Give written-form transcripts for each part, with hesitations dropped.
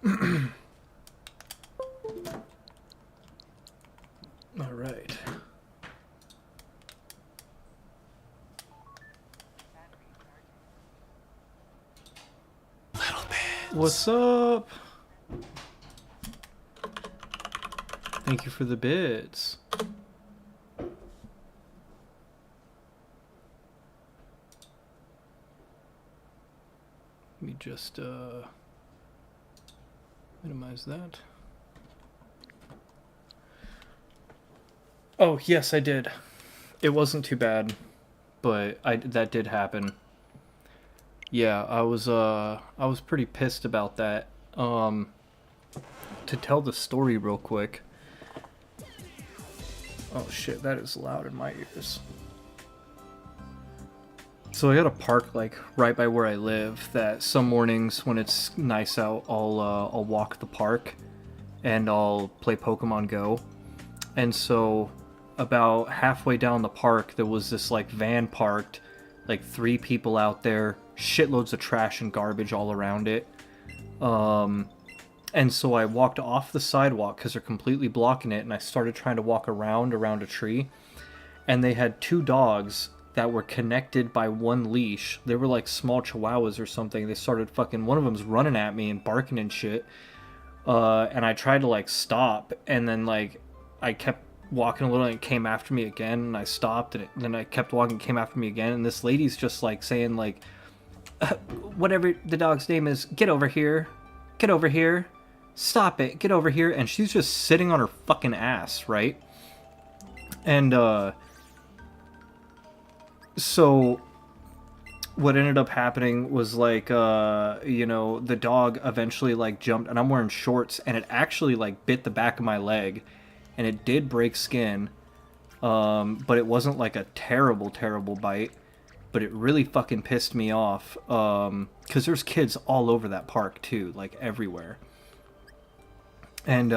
All right. Little bit. What's up? Thank you for the bits. Let me just minimize that. Oh, yes, I did. It wasn't too bad, but that did happen. Yeah, I was pretty pissed about that. To tell the story real quick. Oh shit, that is loud in my ears. So I got a park like right by where I live that some mornings when it's nice out, I'll walk the park and I'll play Pokemon Go. And so about halfway down the park there was this like van parked, like 3 people out there, shitloads of trash and garbage all around it. And so I walked off the sidewalk because they're completely blocking it, and I started trying to walk around a tree. And they had 2 dogs that were connected by one leash. They were like small chihuahuas or something. They started fucking, one of them's running at me and barking and shit. And I tried to like stop, and then like I kept walking a little and it came after me again, and I stopped, and then I kept walking, came after me again, and this lady's just like saying like, whatever the dog's name is, get over here, stop it, get over here. And she's just sitting on her fucking ass, right? And so what ended up happening was like the dog eventually like jumped, and I'm wearing shorts, and it actually like bit the back of my leg, and it did break skin. But it wasn't like a terrible bite, but it really fucking pissed me off, because there's kids all over that park too, like everywhere. And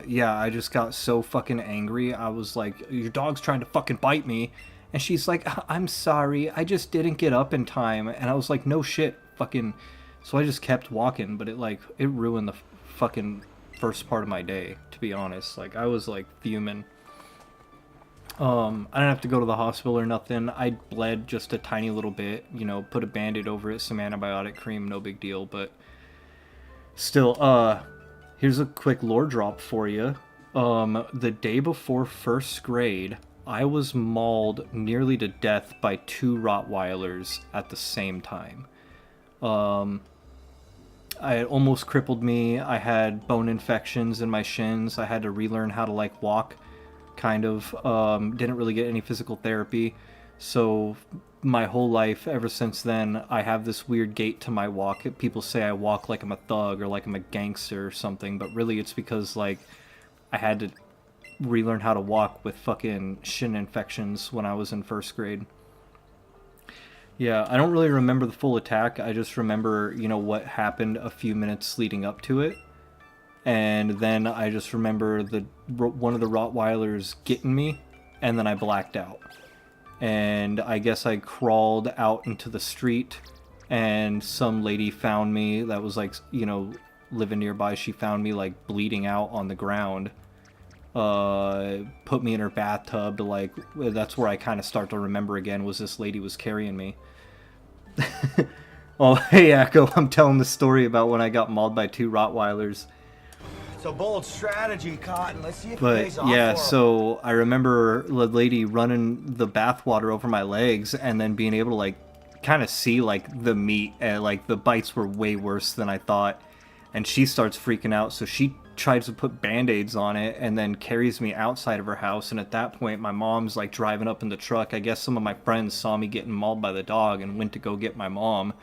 yeah, I just got so fucking angry. I was like, your dog's trying to fucking bite me. And she's like, I'm sorry, I just didn't get up in time. And I was like, no shit, fucking. So I just kept walking, but it ruined the fucking first part of my day, to be honest. Like, I was like fuming. I didn't have to go to the hospital or nothing. I bled just a tiny little bit, put a band-aid over it, some antibiotic cream, no big deal. But still, here's a quick lore drop for you. The day before first grade, I was mauled nearly to death by 2 Rottweilers at the same time. It almost crippled me. I had bone infections in my shins. I had to relearn how to like walk, kind of. Didn't really get any physical therapy. So my whole life, ever since then, I have this weird gait to my walk. People say I walk like I'm a thug or like I'm a gangster or something, but really it's because like I had to relearn how to walk with fucking shin infections when I was in first grade. Yeah, I don't really remember the full attack. I just remember, what happened a few minutes leading up to it. And then I just remember one of the Rottweilers getting me, and then I blacked out. And I guess I crawled out into the street, and some lady found me that was like, living nearby. She found me like bleeding out on the ground. Put me in her bathtub to like, that's where I kind of start to remember again, was this lady was carrying me. Oh, hey, Echo, I'm telling the story about when I got mauled by 2 Rottweilers. It's a bold strategy, Cotton. Let's see if it But pays off yeah, for 'em. so I remember the lady running the bathwater over my legs and then being able to like kind of see like the meat, and like the bites were way worse than I thought. And she starts freaking out, so she tries to put band-aids on it and then carries me outside of her house. And at that point my mom's like driving up in the truck. I guess some of my friends saw me getting mauled by the dog and went to go get my mom.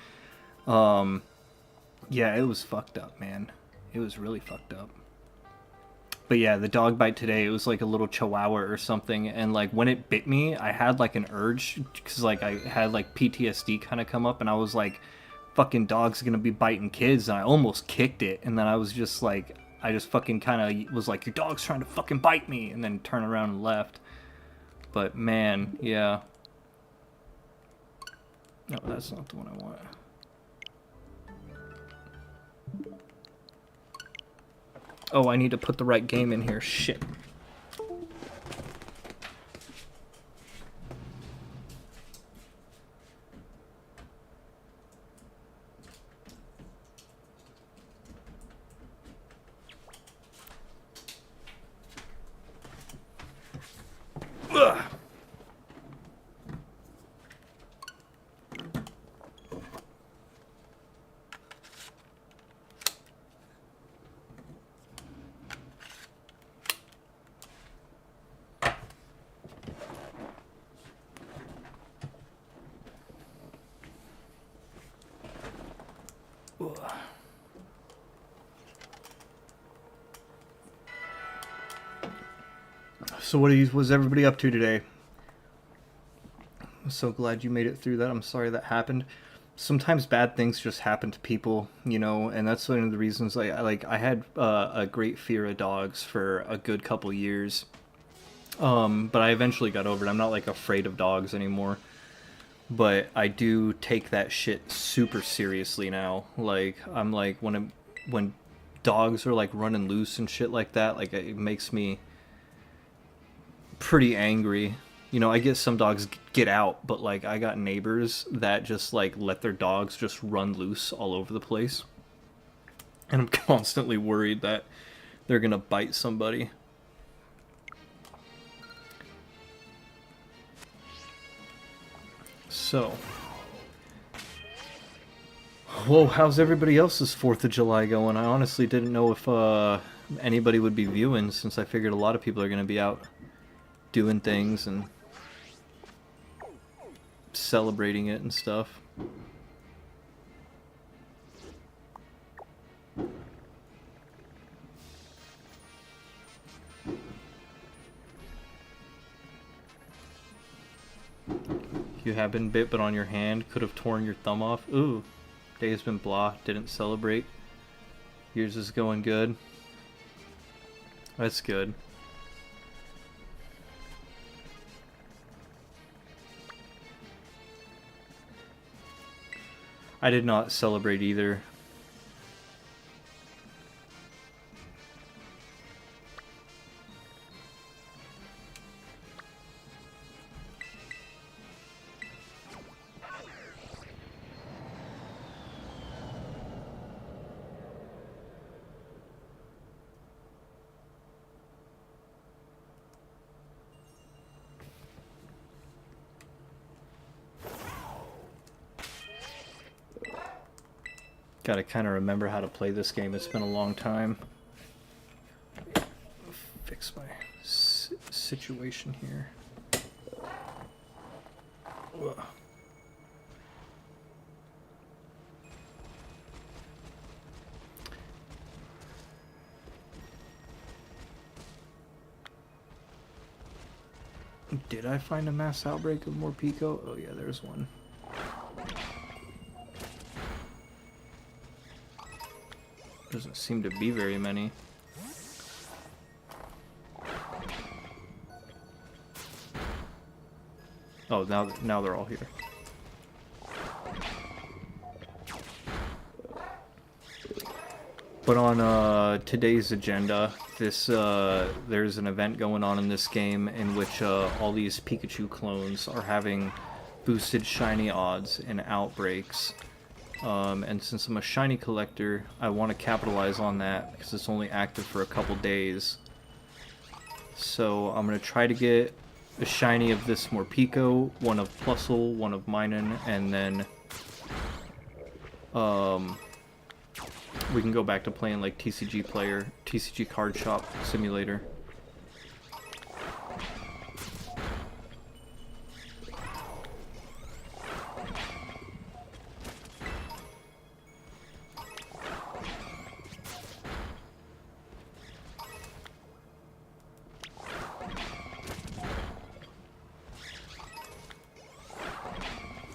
Yeah, it was fucked up, man. It was really fucked up. But yeah, the dog bite today, it was like a little chihuahua or something, and like when it bit me, I had like an urge, because like I had like PTSD kind of come up, and I was like, fucking dog's gonna be biting kids, and I almost kicked it, and then I was just like, I just fucking kind of was like, your dog's trying to fucking bite me, and then turned around and left. But man, yeah. No, that's not the one I want. Oh, I need to put the right game in here. Shit. Ugh. So what was everybody up to today? I'm so glad you made it through that. I'm sorry that happened. Sometimes bad things just happen to people, you know, and that's one of the reasons. I had a great fear of dogs for a good couple years, but I eventually got over it. I'm not like afraid of dogs anymore, but I do take that shit super seriously now. Like I'm like when dogs are like running loose and shit like that, like it makes me pretty angry. You know, I guess some dogs get out, but like I got neighbors that just like let their dogs just run loose all over the place. And I'm constantly worried that they're going to bite somebody. So, whoa, how's everybody else's 4th of July going? I honestly didn't know if anybody would be viewing, since I figured a lot of people are going to be out doing things and celebrating it and stuff. You have been bit, but on your hand could have torn your thumb off. Ooh, day has been blah. Didn't celebrate. Yours is going good. That's good. I did not celebrate either. Gotta kind of remember how to play this game. It's been a long time. Fix my situation here. Ugh. Did I find a mass outbreak of more Pico? Oh yeah, there's one. Doesn't seem to be very many. Oh, now they're all here. But on today's agenda, there's an event going on in this game in which all these Pikachu clones are having boosted shiny odds in outbreaks. And since I'm a shiny collector, I want to capitalize on that because it's only active for a couple days. So I'm going to try to get a shiny of this Morpeko, one of Plusle, one of Minun, and then we can go back to playing like TCG card shop simulator.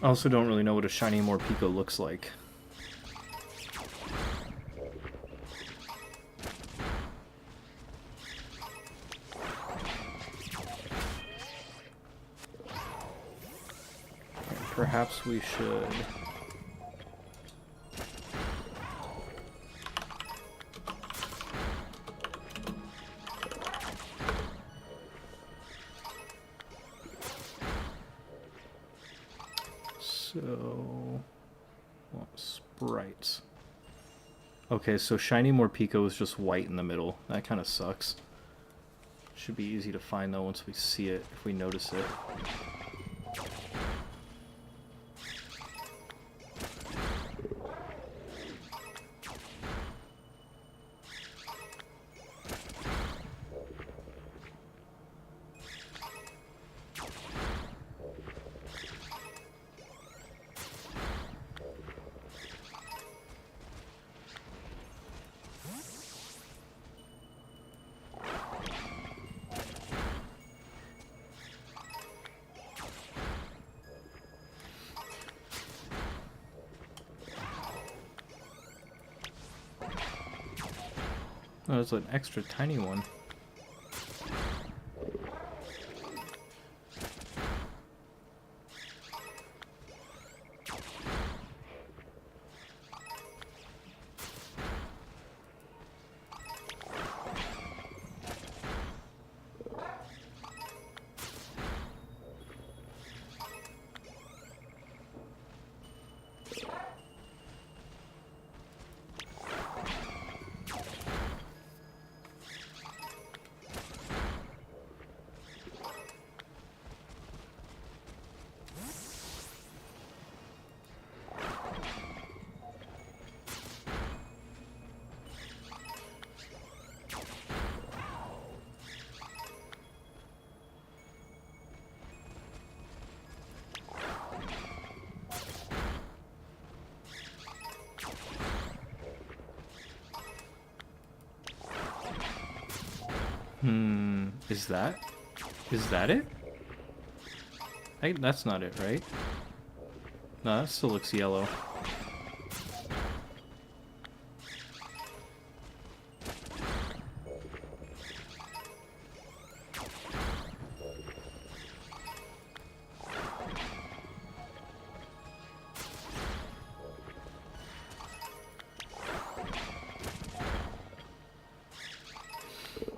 I also don't really know what a shiny Morpeko looks like. Perhaps we should... So, well, sprites. Okay, so Shiny Morpeko is just white in the middle. That kind of sucks. Should be easy to find though once we see it, if we notice it. Oh, there's an extra tiny one. Is that it? Hey, that's not it, right? No, that still looks yellow.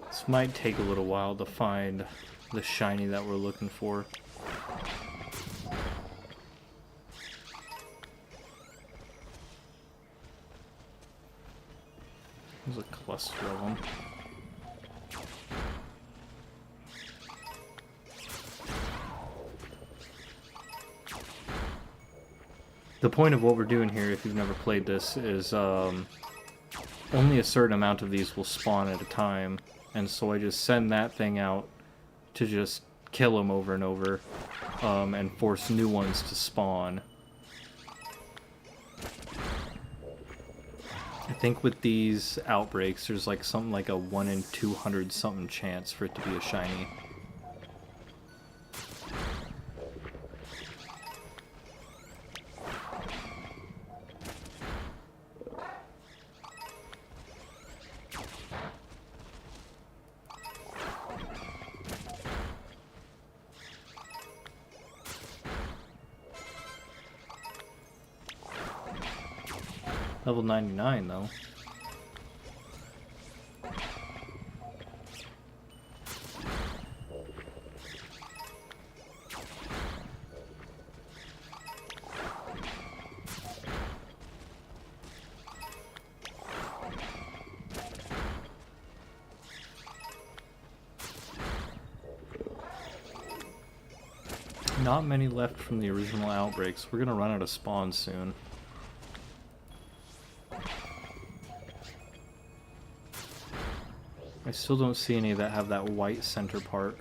This might take a little while to find the shiny that we're looking for. There's a cluster of them. The point of what we're doing here, if you've never played this, is only a certain amount of these will spawn at a time. And so I just send that thing out to just kill them over and over, and force new ones to spawn. I think with these outbreaks, there's like something like a 1 in 200 something chance for it to be a shiny. Level 99 though. Not many left from the original outbreaks. We're gonna run out of spawns soon. I still don't see any that have that white center part.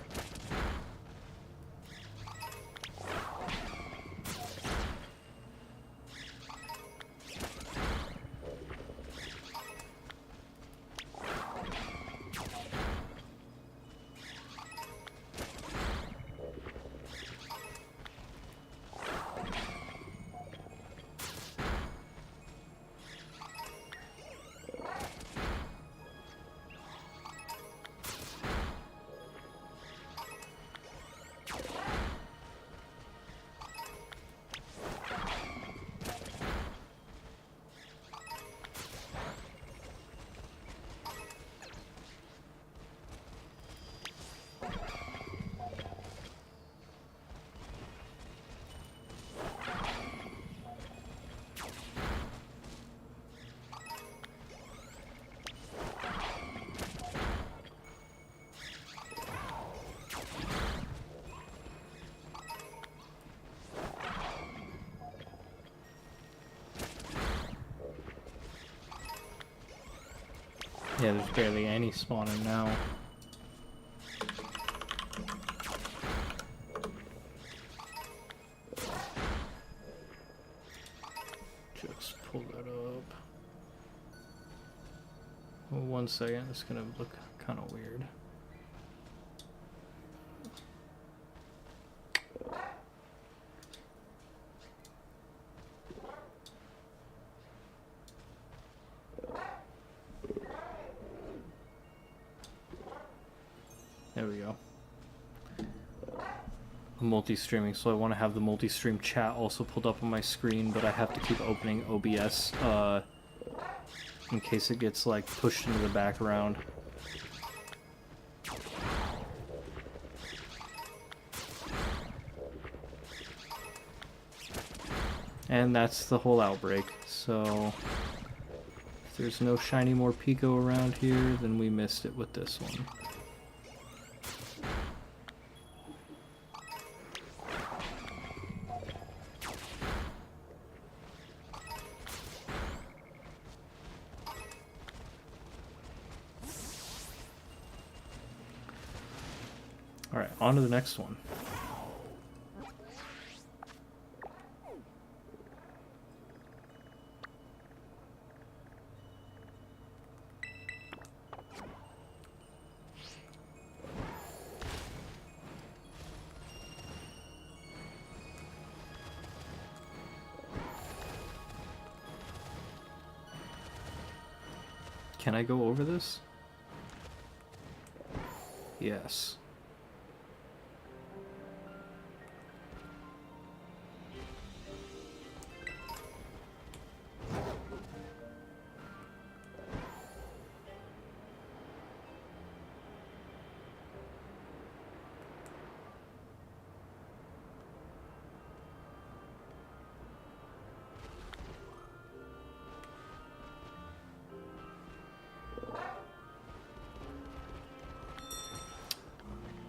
Yeah, there's barely any spawning now. Just pull that up. Well, 1 second, it's gonna look kind of weird. There we go. I'm multi-streaming, so I want to have the multi-stream chat also pulled up on my screen, but I have to keep opening OBS in case it gets like pushed into the background. And that's the whole outbreak. So if there's no shiny more Pico around here, then we missed it with this one. Alright, on to the next one. Can I go over this? Yes.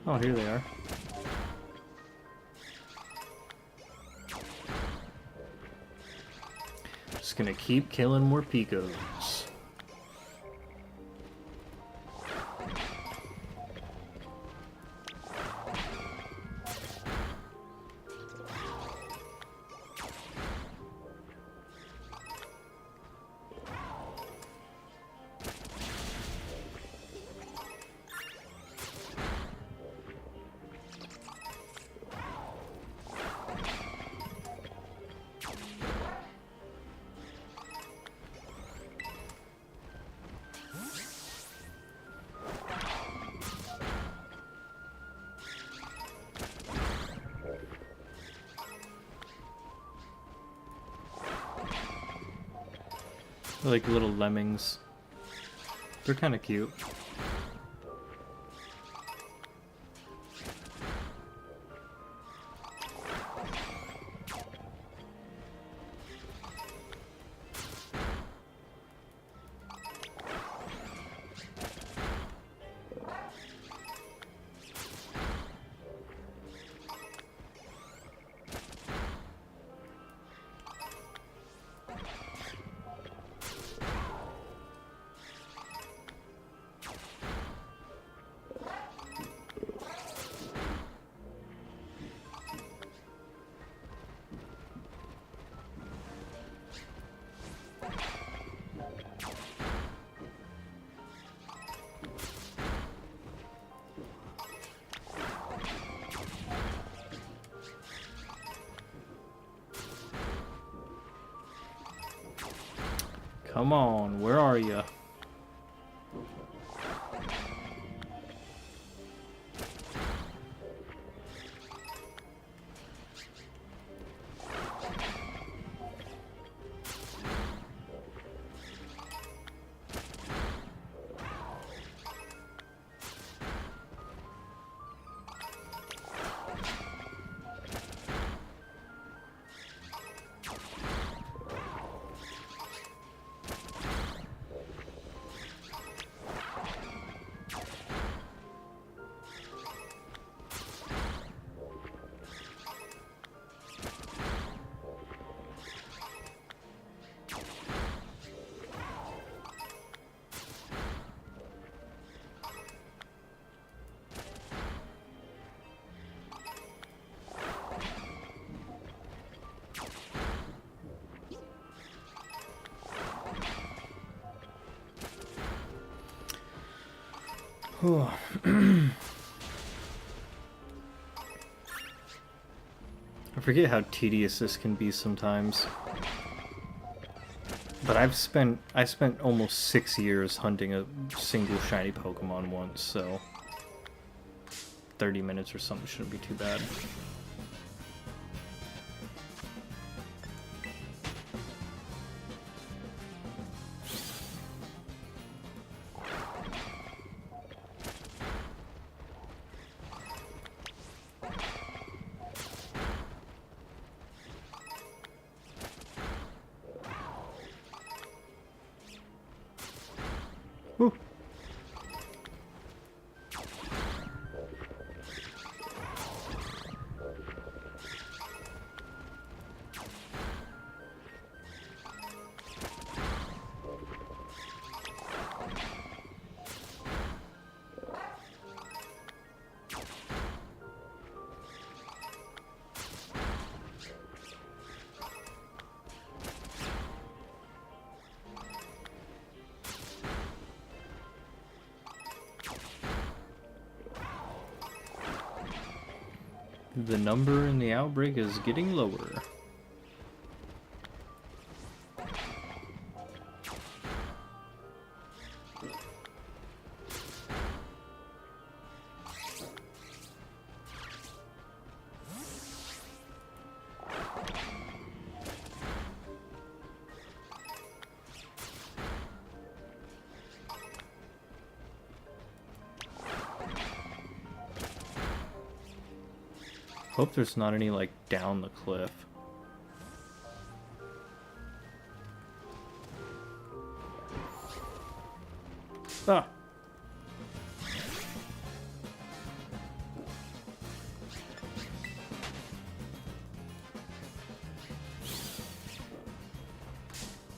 Oh, here they are. Just gonna keep killing more Picos. They're like little lemmings. They're kind of cute. Come on, where are you? I forget how tedious this can be sometimes. But I spent almost 6 years hunting a single shiny Pokemon once, so 30 minutes or something shouldn't be too bad. Whew. The number in the outbreak is getting lower. Hope there's not any, like, down the cliff. Ah!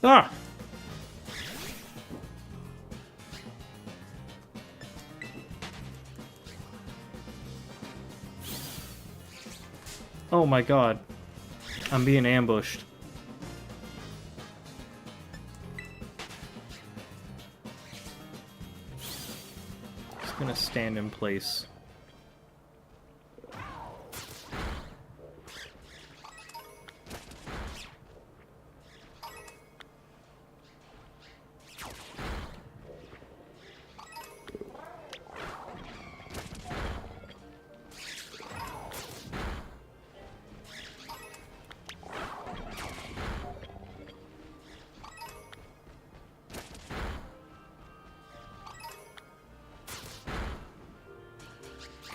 Ah! Oh my god. I'm being ambushed. Just gonna stand in place.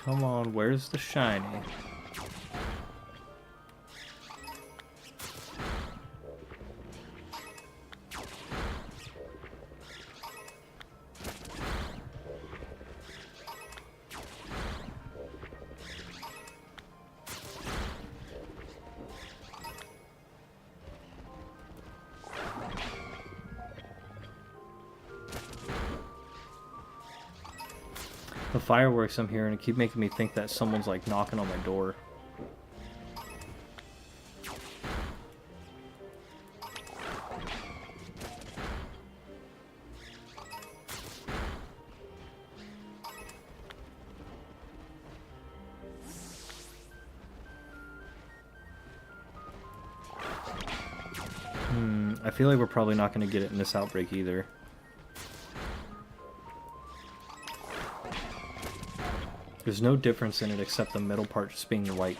Come on, where's the shiny? The fireworks I'm hearing keep making me think that someone's like knocking on my door. I feel like we're probably not going to get it in this outbreak either. There's no difference in it except the middle part just being white.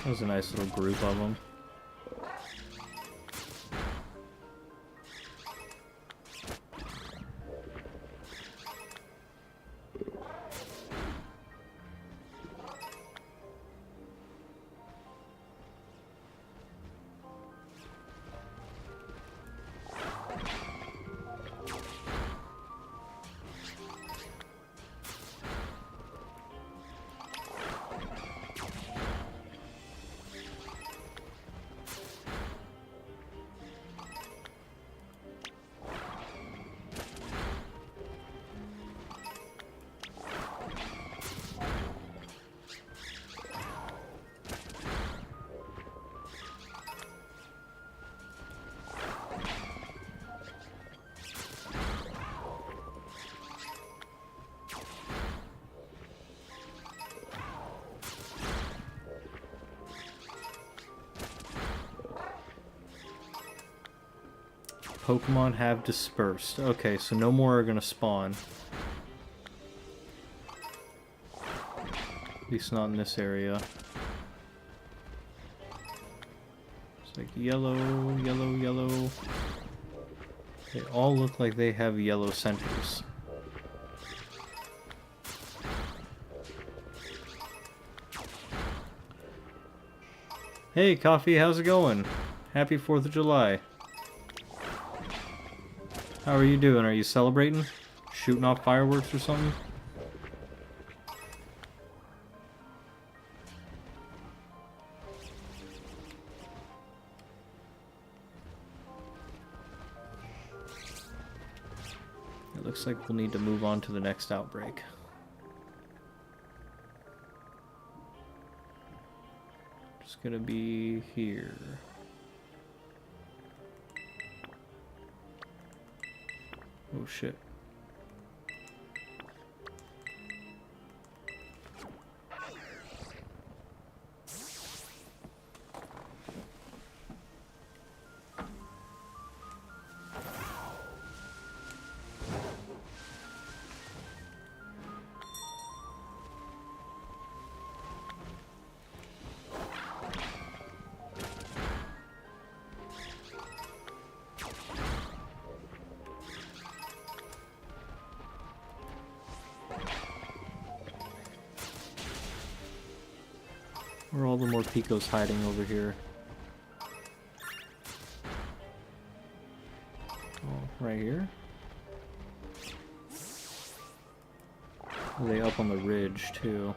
That was a nice little group of them. Pokemon have dispersed. Okay, so no more are gonna spawn. At least not in this area. It's like yellow, yellow, yellow. They all look like they have yellow centers. Hey, Coffee, how's it going? Happy 4th of July. How are you doing? Are you celebrating? Shooting off fireworks or something? It looks like we'll need to move on to the next outbreak. Just gonna be here. Oh shit. Where are all the more Picos hiding over here? Oh, right here? Are they up on the ridge, too?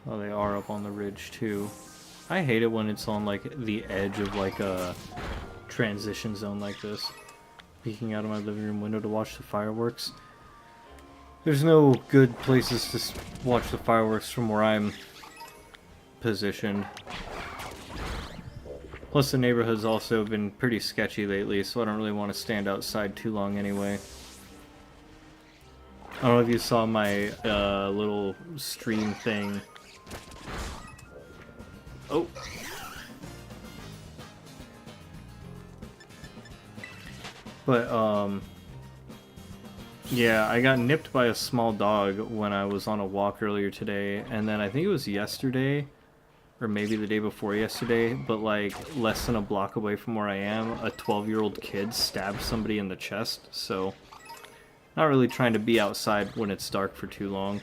Oh, they are up on the ridge, too. I hate it when it's on, like, the edge of, like, a transition zone like this. Peeking out of my living room window to watch the fireworks. There's no good places to watch the fireworks from where I'm positioned. Plus, the neighborhood's also been pretty sketchy lately, so I don't really want to stand outside too long anyway. I don't know if you saw my little stream thing. Oh. But, yeah, I got nipped by a small dog when I was on a walk earlier today, and then I think it was yesterday, or maybe the day before yesterday, but like less than a block away from where I am, a 12-year-old kid stabbed somebody in the chest, so not really trying to be outside when it's dark for too long.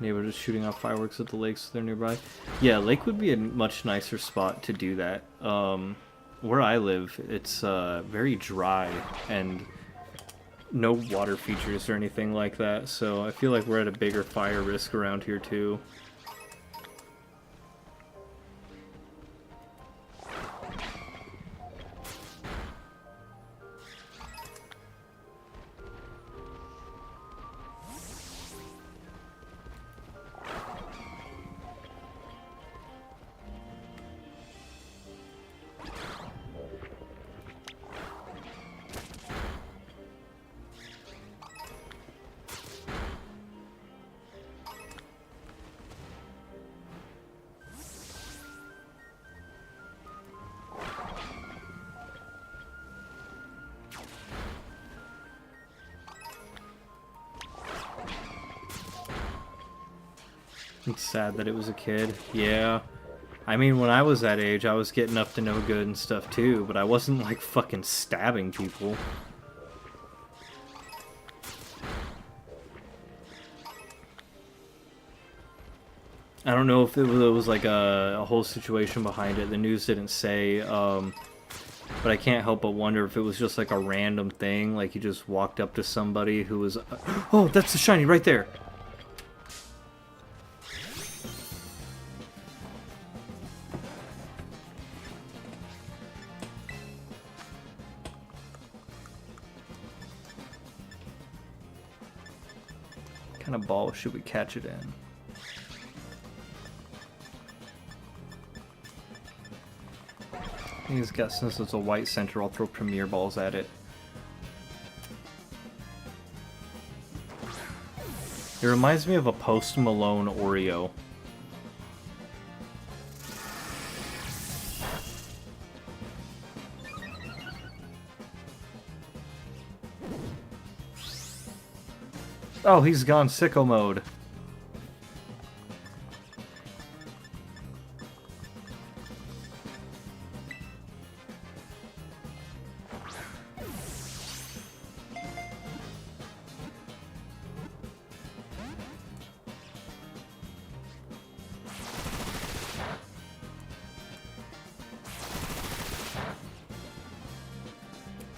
Neighbor just shooting off fireworks at the lakes they're nearby. Yeah, lake would be a much nicer spot to do that. Where I live, it's very dry and no water features or anything like that, so I feel like we're at a bigger fire risk around here too. It's sad that it was a kid. Yeah. I mean, when I was that age, I was getting up to no good and stuff too, but I wasn't like fucking stabbing people. I don't know if it was like a whole situation behind it. The news didn't say, but I can't help but wonder if it was just like a random thing, like you just walked up to somebody who was... Oh, that's the shiny right there! kind of ball should we catch it in? He's got, since it's a white center, I'll throw Premier Balls at it. It reminds me of a Post Malone Oreo. Oh, he's gone sicko mode.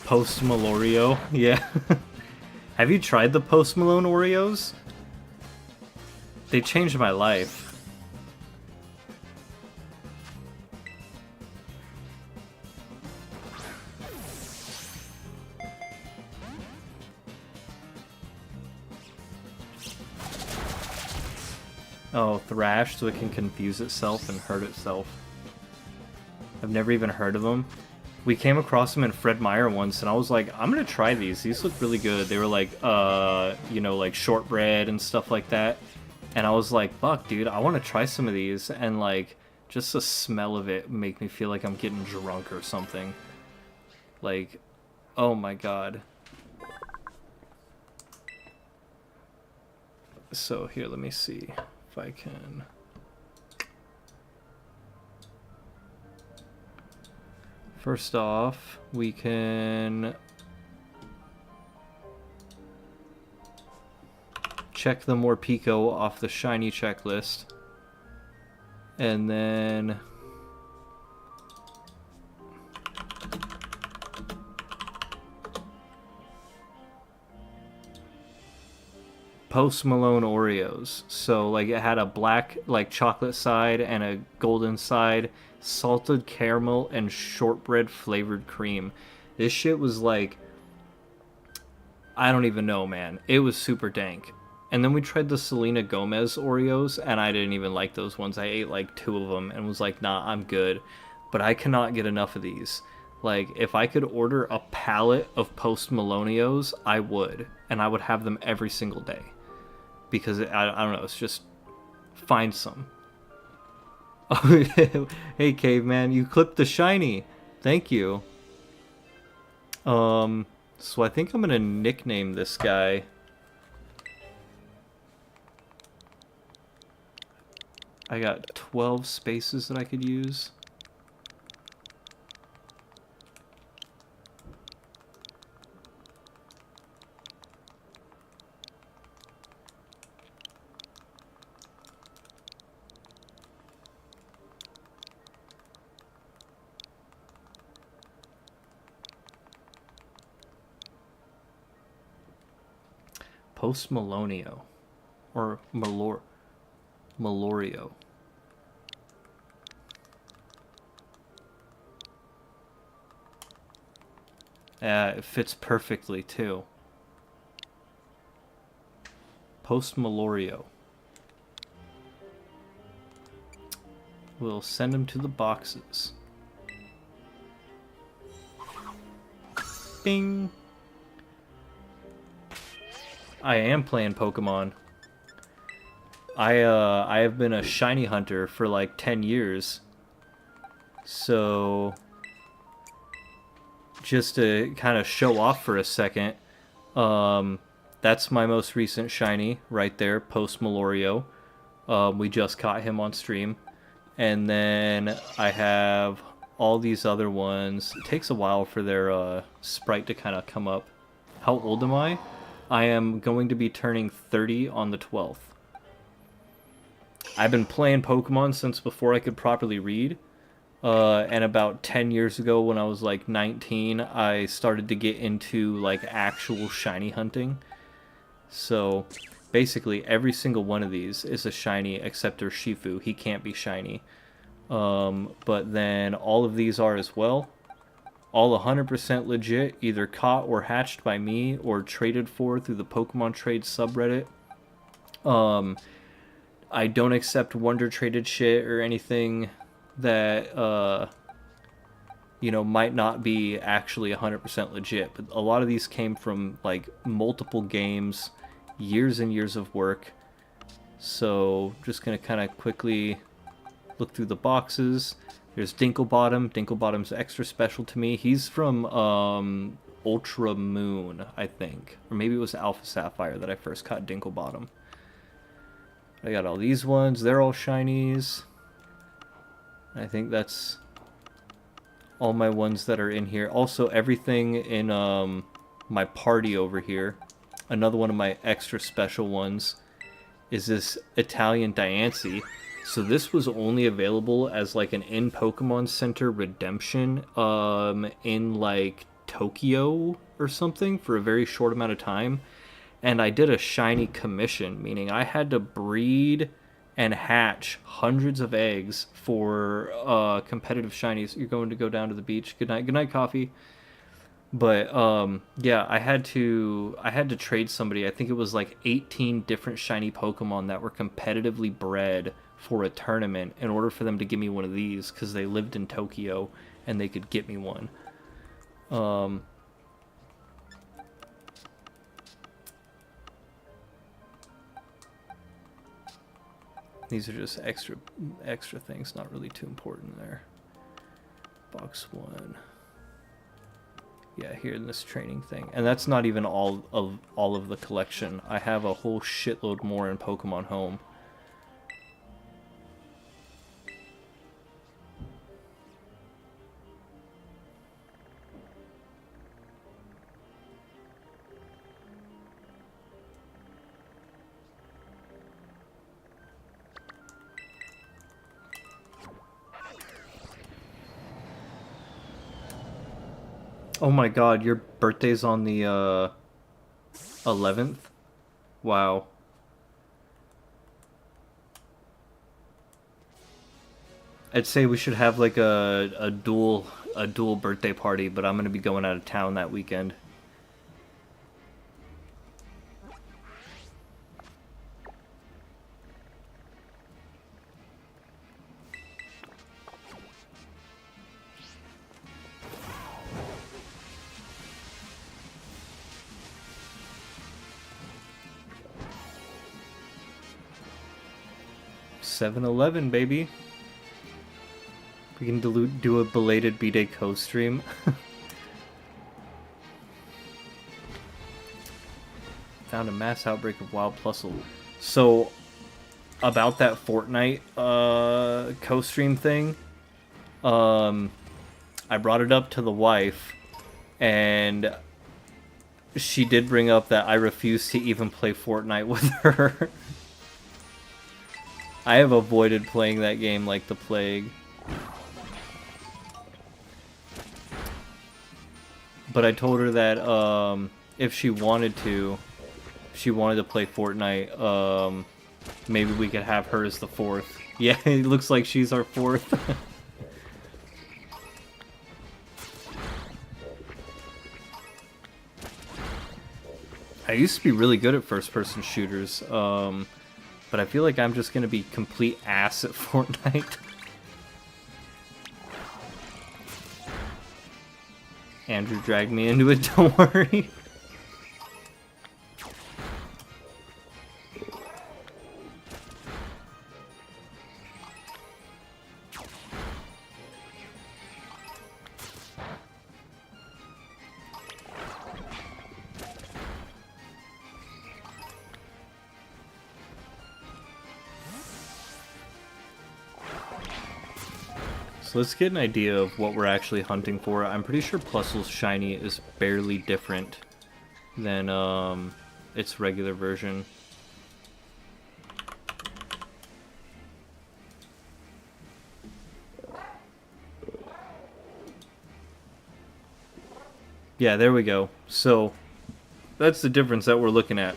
Post Malorio, yeah. Have you tried the Post Malone Oreos? They changed my life. Oh, Thrash, so it can confuse itself and hurt itself. I've never even heard of them. We came across them in Fred Meyer once, and I was like, I'm gonna try these. These look really good. They were like, you know, like shortbread and stuff like that. And I was like, fuck, dude, I want to try some of these. And like, just the smell of it make me feel like I'm getting drunk or something. Like, oh my god. So here, let me see if I can... First off, we can check the Morpeko off the shiny checklist. And then Post Malone Oreos. So like it had a black like chocolate side and a golden side, salted caramel and shortbread flavored cream. This shit was like, I don't even know, man. It was super dank. And then we tried the Selena Gomez Oreos, and I didn't even like those ones. I ate like 2 of them and was like, nah, I'm good. But I cannot get enough of these. Like, if I could order a pallet of Post Malonios, I would. And I would have them every single day. Because, I don't know, it's just, find some. Oh, hey, Caveman, you clipped the shiny. Thank you. So I think I'm gonna nickname this guy. I got 12 spaces that I could use. Post Malonio. Or Malorio. It fits perfectly too. Post Malorio. We'll send him to the boxes. Bing! I am playing Pokemon. I have been a shiny hunter for like 10 years. So just to kind of show off for a second, that's my most recent shiny right there, Post Malorio. We just caught him on stream. And then I have all these other ones. It takes a while for their sprite to kind of come up. How old am I? I am going to be turning 30 on the 12th. I've been playing Pokemon since before I could properly read. And about 10 years ago when I was like 19, I started to get into like actual shiny hunting. So basically every single one of these is a shiny except Urshifu. He can't be shiny. But then all of these are as well. All 100% legit, either caught or hatched by me or traded for through the Pokemon Trade subreddit. I don't accept Wonder Traded shit or anything that might not be actually 100% legit. But a lot of these came from like multiple games, years and years of work. So just gonna kind of quickly look through the boxes. There's Dinklebottom. Dinklebottom's extra special to me. He's from Ultra Moon, I think. Or maybe it was Alpha Sapphire that I first caught Dinklebottom. I got all these ones. They're all shinies. I think that's all my ones that are in here. Also, everything in my party over here. Another one of my extra special ones is this Italian Diancie. So this was only available as like an in Pokemon Center redemption in like Tokyo or something for a very short amount of time. And I did a shiny commission, meaning I had to breed and hatch hundreds of eggs for competitive shinies. You're going to go down to the beach. Good night, coffee. But yeah, I had to trade somebody. I think it was like 18 different shiny Pokemon that were competitively bred for a tournament in order for them to give me one of these because they lived in Tokyo and they could get me one. These are just extra things, not really too important there. Box 1. Yeah, here in this training thing. And that's not even all of the collection. I have a whole shitload more in Pokemon Home. Oh my god, your birthday's on the 11th? Wow. I'd say we should have like a dual birthday party, but I'm gonna be going out of town that weekend. $7-11, baby. We can do a belated B-Day co-stream. Found a mass outbreak of Wild Plusle. So, about that Fortnite co-stream thing, I brought it up to the wife, and she did bring up that I refuse to even play Fortnite with her. I have avoided playing that game like the plague. But I told her that if she wanted to play Fortnite, maybe we could have her as the fourth. Yeah, it looks like she's our fourth. I used to be really good at first-person shooters, but I feel like I'm just gonna be complete ass at Fortnite. Andrew dragged me into it, don't worry. So let's get an idea of what we're actually hunting for. I'm pretty sure Plusle's shiny is barely different than its regular version. Yeah, there we go. So that's the difference that we're looking at.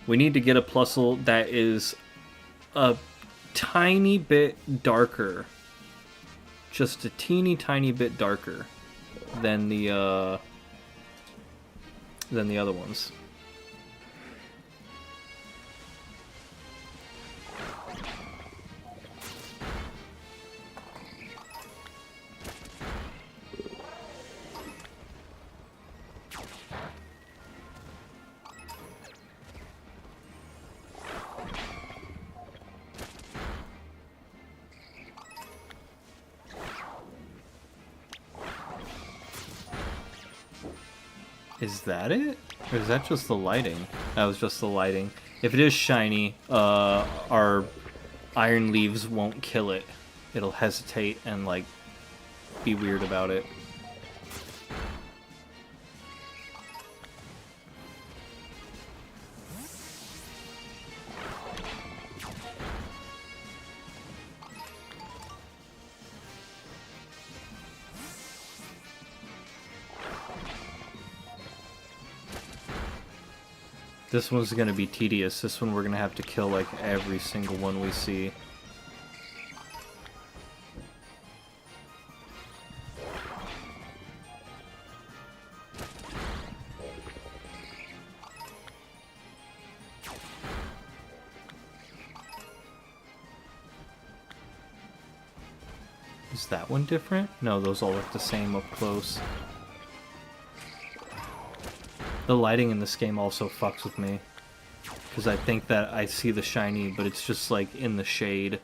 We need to get a Plusle that is a tiny bit darker, just a teeny tiny bit darker than the other ones. Is that it? Or is that just the lighting? That was just the lighting. If it is shiny, our iron leaves won't kill it. It'll hesitate and, like, be weird about it. This one's gonna be tedious. This one we're gonna have to kill, like, every single one we see. Is that one different? No, those all look the same up close. The lighting in this game also fucks with me. Because I think that I see the shiny, but it's just, like, in the shade.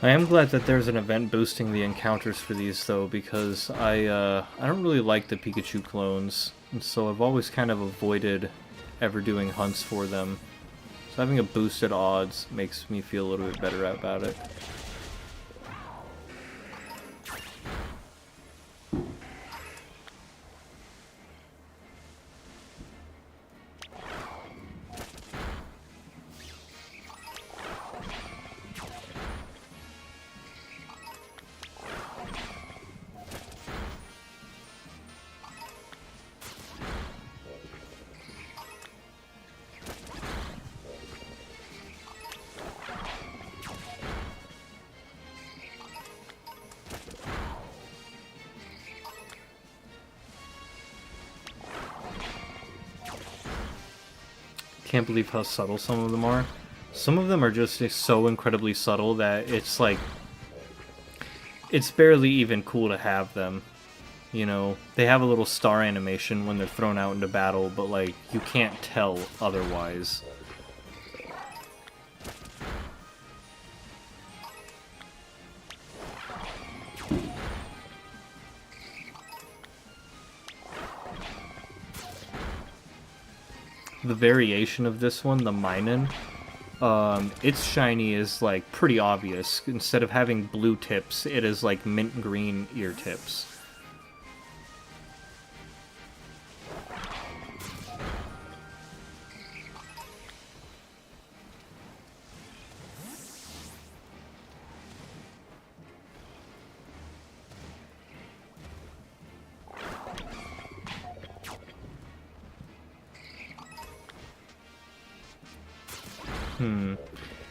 I am glad that there's an event boosting the encounters for these, though, because I don't really like the Pikachu clones, and so I've always kind of avoided ever doing hunts for them. So having a boosted odds makes me feel a little bit better about it. Can't believe how subtle some of them are. Some of them are just so incredibly subtle that it's like, it's barely even cool to have them. You know, they have a little star animation when they're thrown out into battle, but like, you can't tell otherwise. The variation of this one, the Minun, its shiny is like pretty obvious. Instead of having blue tips, it is like mint green ear tips.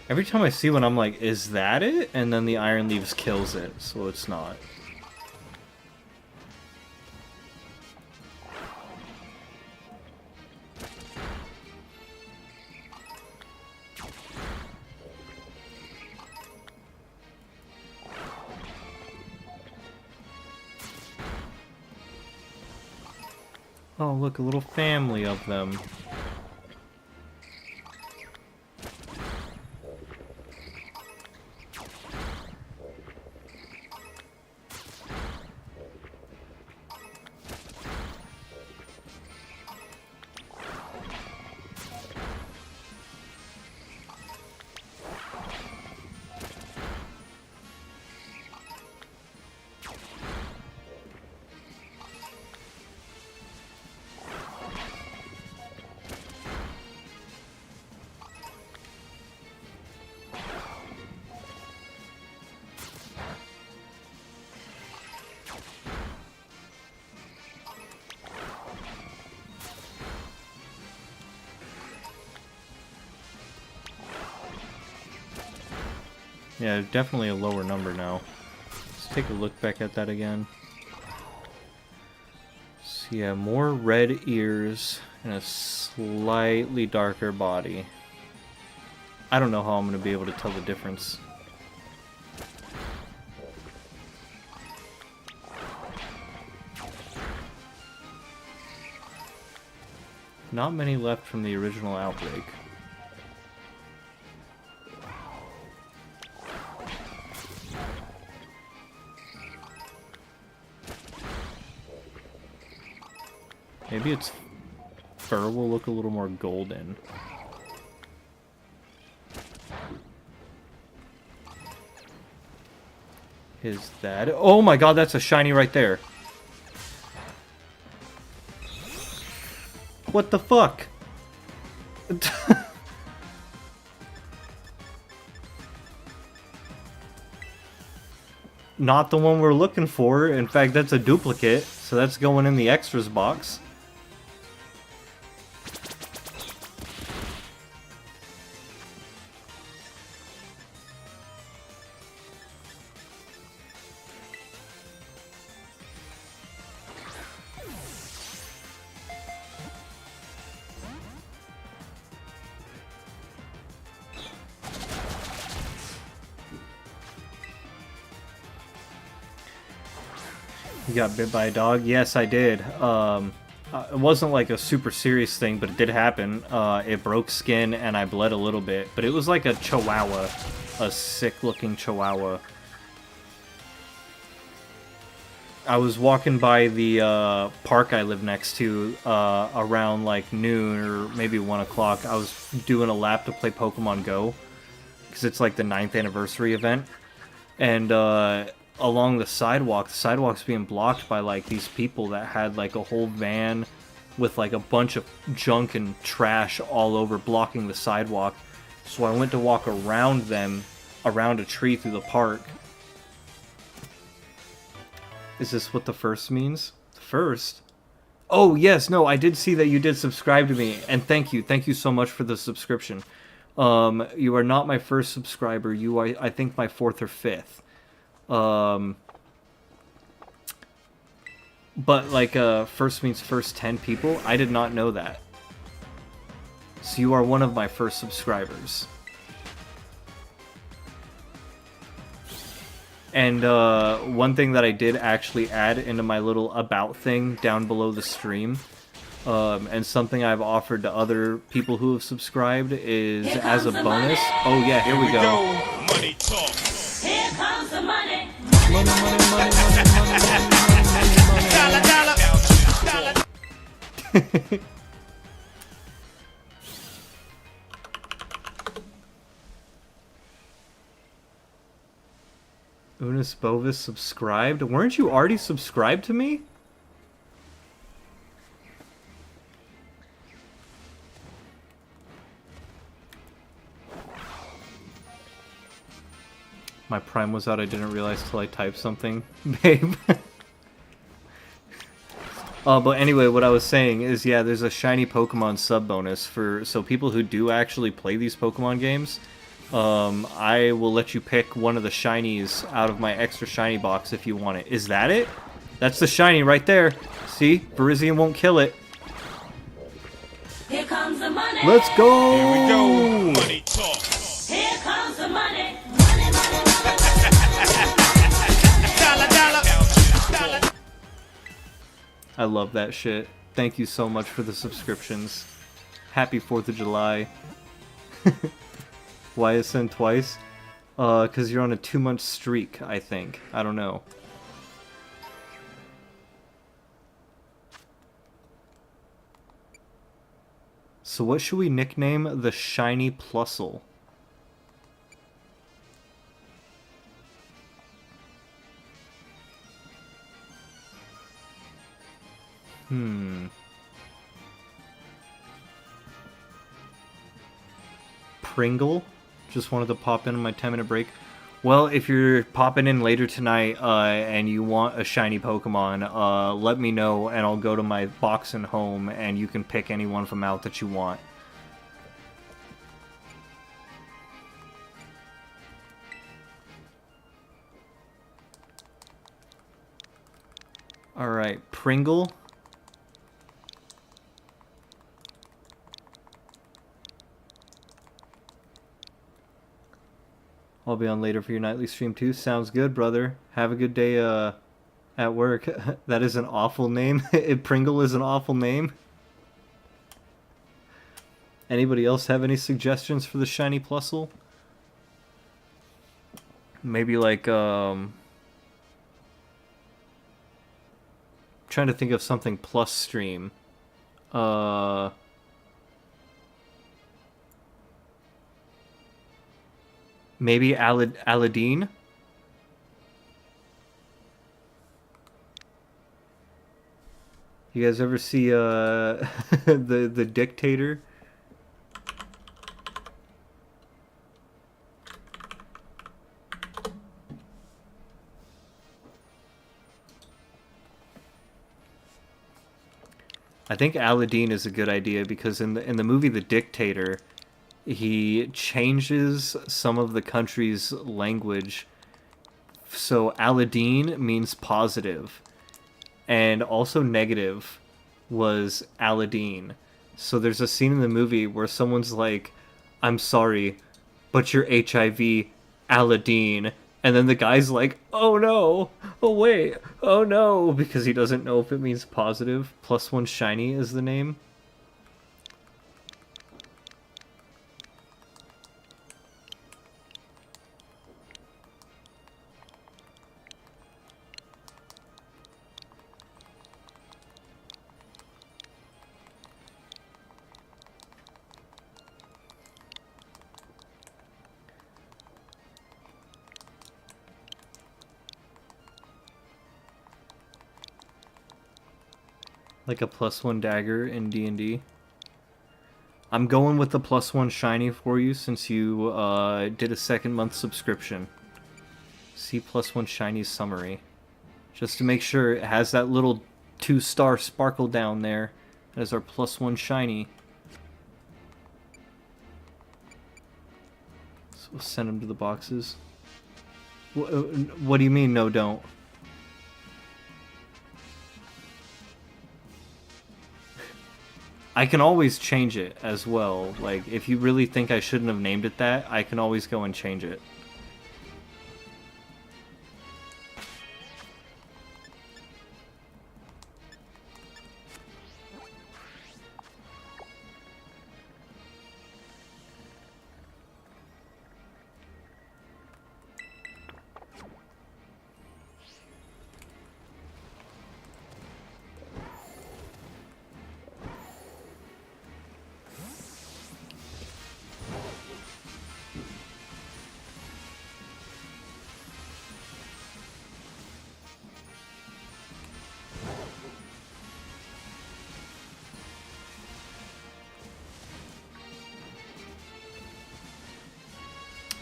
Every time I see one, I'm like, is that it? And then the Iron Leaves kills it, so it's not. Oh, look, a little family of them. Yeah, definitely a lower number now. Let's take a look back at that again. So yeah, more red ears and a slightly darker body. I don't know how I'm going to be able to tell the difference. Not many left from the original outbreak. Maybe its fur will look a little more golden. Is that... Oh my god, that's a shiny right there. What the fuck? Not the one we're looking for. In fact, that's a duplicate, so that's going in the extras box. You got bit by a dog? Yes, I did. It wasn't like a super serious thing, but it did happen. It broke skin and I bled a little bit, but it was like a chihuahua, a sick-looking chihuahua. I was walking by the park I live next to around like noon or maybe 1 o'clock. I was doing a lap to play Pokemon Go because it's like the 9th anniversary event, and along the sidewalk's being blocked by like these people that had like a whole van with like a bunch of junk and trash all over blocking the sidewalk. So I went to walk around them, around a tree through the park. Is this what the first means? The first? Oh yes, no, I did see that you did subscribe to me, and thank you so much for the subscription. You are not my first subscriber. You are, I think, my 4th or 5th. But like first means first 10 people. I did not know that. So you are one of my first subscribers. And one thing that I did actually add into my little about thing down below the stream, and something I've offered to other people who have subscribed, is as a bonus. Oh yeah, here we go. Money talk. Here comes the money. Dollar, dollar. Unis Bovis subscribed? Weren't you already subscribed to me? My Prime was out, I didn't realize till I typed something. Babe. But anyway, what I was saying is, yeah, there's a shiny Pokemon sub bonus for... So people who do actually play these Pokemon games, I will let you pick one of the shinies out of my extra shiny box if you want it. Is that it? That's the shiny right there. See? Virizion won't kill it. Here comes the money. Let's go! Here we go. Money talk. Here comes the money. Dollar, dollar. Dollar. I love that shit. Thank you so much for the subscriptions. Happy 4th of July. Why is sent twice? Because you're on a 2-month streak, I think. I don't know. So what should we nickname the Shiny Plusle? Pringle? Just wanted to pop in on my 10-minute break. Well, if you're popping in later tonight and you want a shiny Pokemon, let me know and I'll go to my box and home and you can pick any one from out that you want. Alright, Pringle. I'll be on later for your nightly stream too. Sounds good, brother. Have a good day at work. That is an awful name. Pringle is an awful name. Anybody else have any suggestions for the shiny Plusle? Maybe like trying to think of something plus stream. Maybe Aladdin? You guys ever see the Dictator? I think Aladdin is a good idea because in the movie The Dictator, he changes some of the country's language. So Aladdin means positive, and also negative was Aladdin. So there's a scene in the movie where someone's like, "I'm sorry, but you're HIV, Aladdin." And then the guy's like, "Oh no, oh wait, oh no," because he doesn't know if it means positive. +1 shiny is the name. Like a +1 dagger in D&D. I'm going with the +1 shiny for you since you did a 2nd-month subscription. See +1 shiny summary. Just to make sure it has that little 2-star sparkle down there. That is our +1 shiny. So we'll send them to the boxes. What do you mean, no don't? I can always change it as well. Like, if you really think I shouldn't have named it that, I can always go and change it.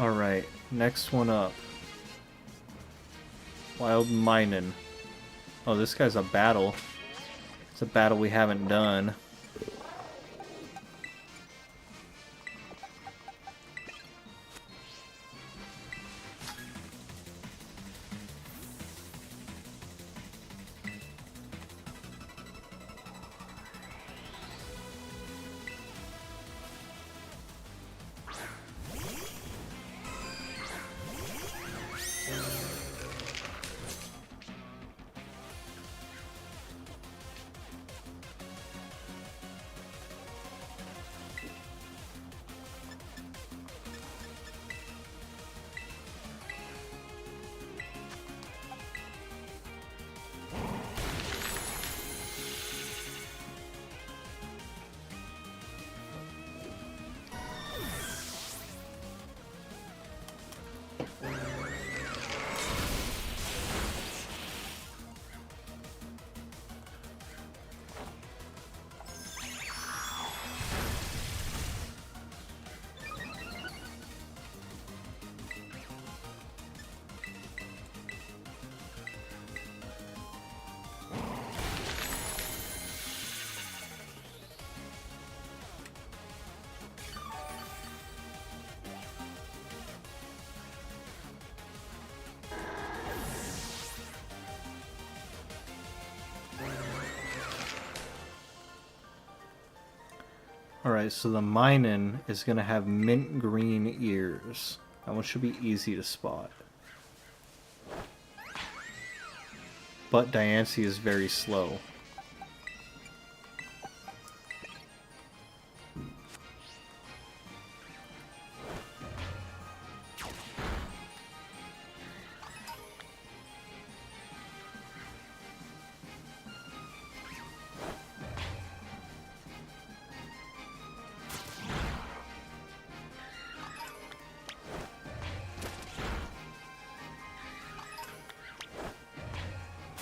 Alright, next one up. Wild Minin. Oh, this guy's a battle. It's a battle we haven't done. Alright, so the Minin is going to have mint green ears. That one should be easy to spot. But Diancie is very slow.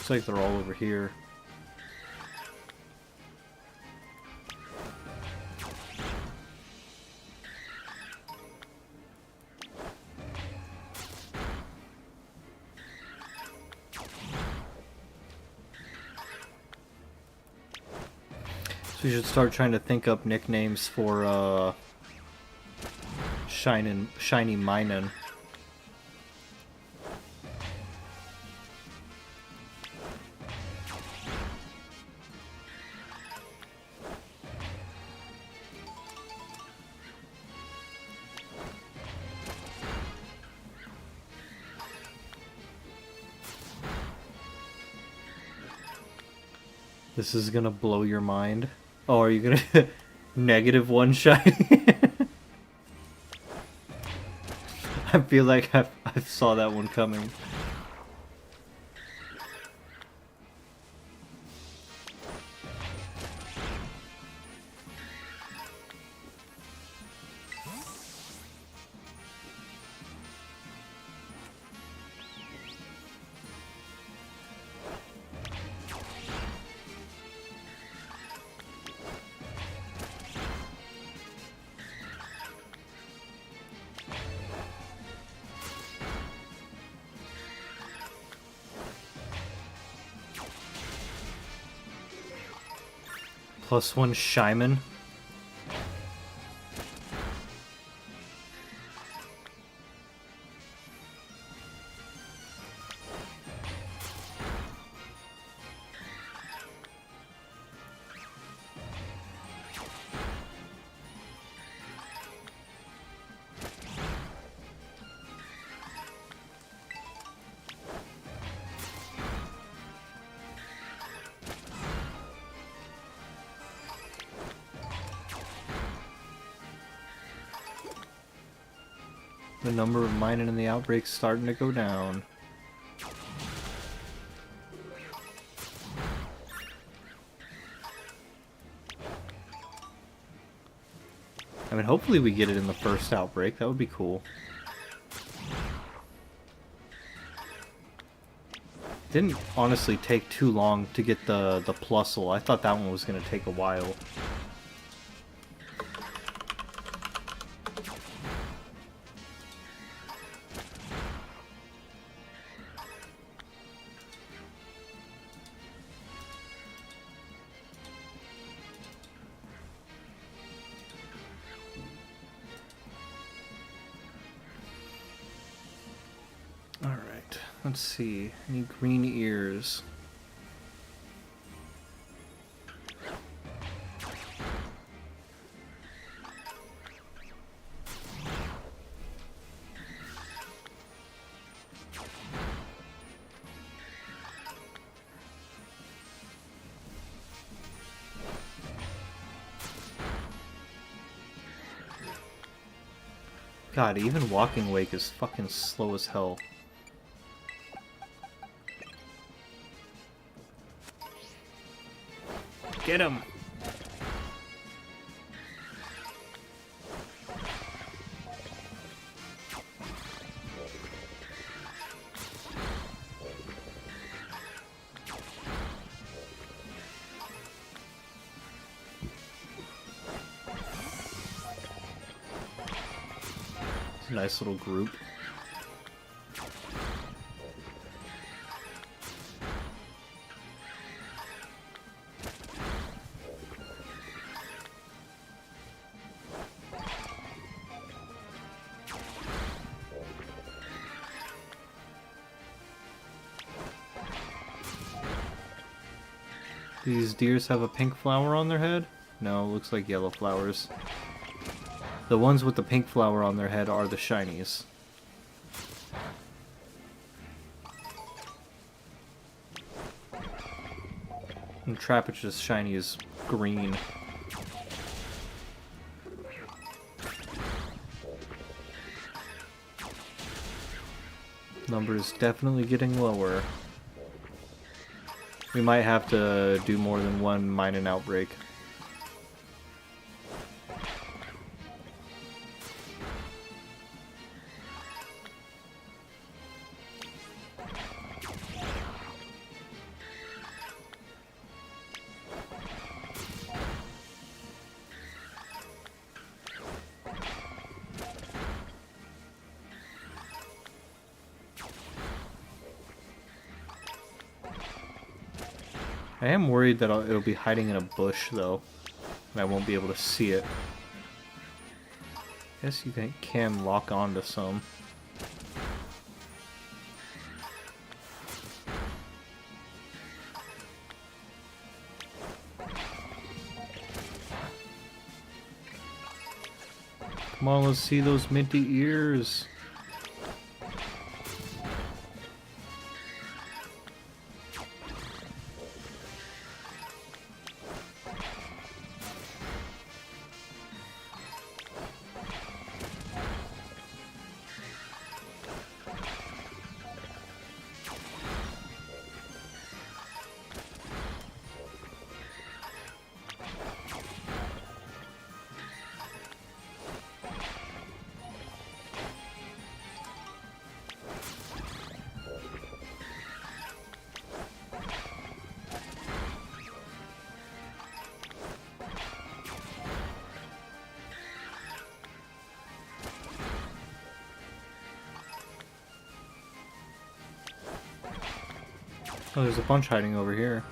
Looks like they're all over here. So we should start trying to think up nicknames for Shiny Minun. This is gonna blow your mind. Oh, are you gonna negative one shiny? I feel like I saw that one coming. +1 Shyman. The number of mining in the outbreak's starting to go down. I mean, hopefully we get it in the first outbreak. That would be cool. Didn't honestly take too long to get the Plusle. I thought that one was going to take a while. Alright, let's see. Any green ears? God, even Walking Wake is fucking slow as hell. Get him! It's a nice little group. These deers have a pink flower on their head? No, looks like yellow flowers. The ones with the pink flower on their head are the shinies. And Trappich's just shiny is green. Number is definitely getting lower. We might have to do more than one mine and outbreak. I am worried that it'll be hiding in a bush, though, and I won't be able to see it. Guess you can lock onto some. Come on, let's see those minty ears. Oh, there's a bunch hiding over here.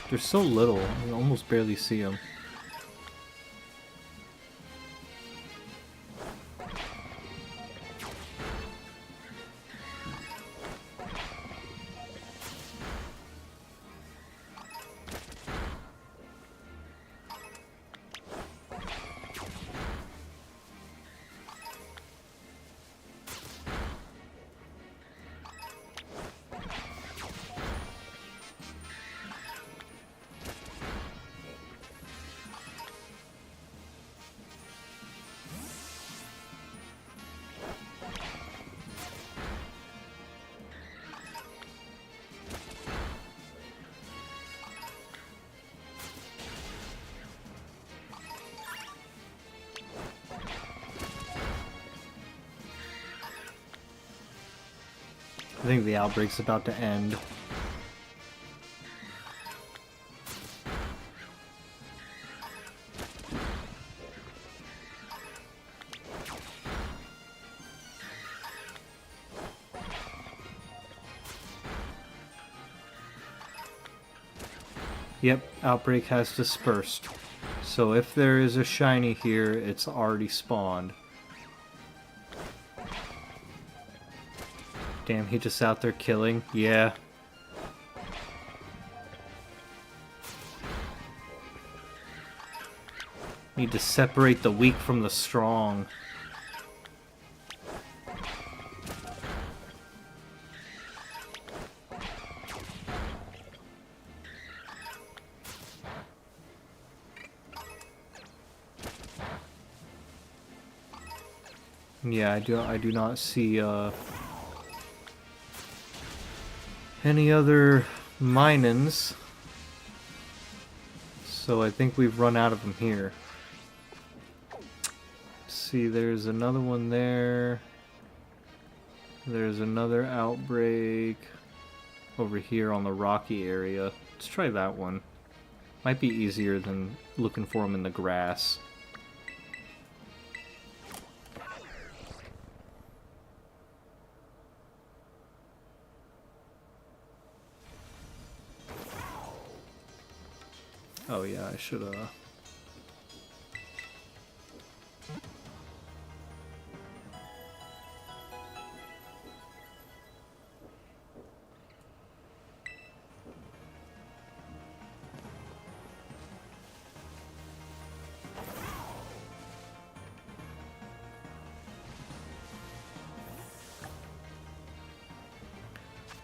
There's so little, I can almost barely see them. I think the outbreak's about to end. Yep, outbreak has dispersed. So if there is a shiny here, it's already spawned. Damn, he just out there killing. Yeah. Need to separate the weak from the strong. Yeah, I do not see any other minins, so I think we've run out of them here. Let's see, there's another one there. There's another outbreak over here on the rocky area. Let's try that one. Might be easier than looking for them in the grass. Oh yeah, I should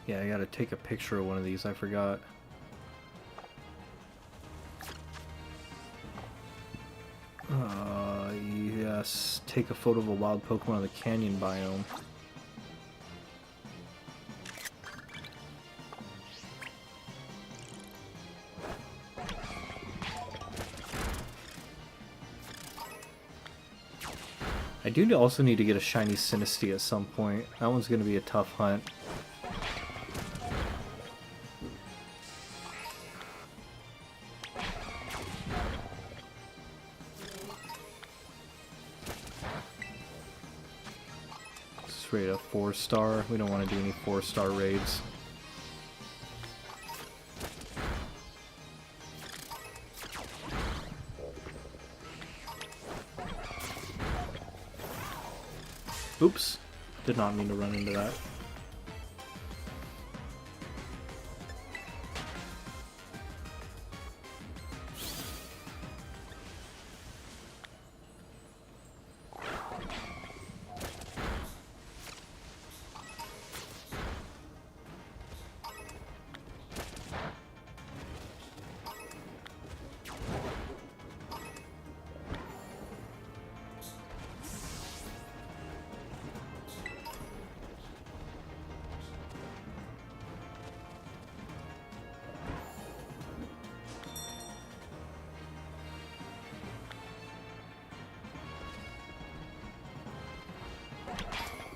yeah, I gotta take a picture of one of these, I forgot. Yes, take a photo of a wild Pokemon in the canyon biome. I do also need to get a shiny Sinistea at some point. That one's gonna be a tough hunt. Let's rate a 4-star. We don't want to do any 4-star raids. Oops. Did not mean to run into that.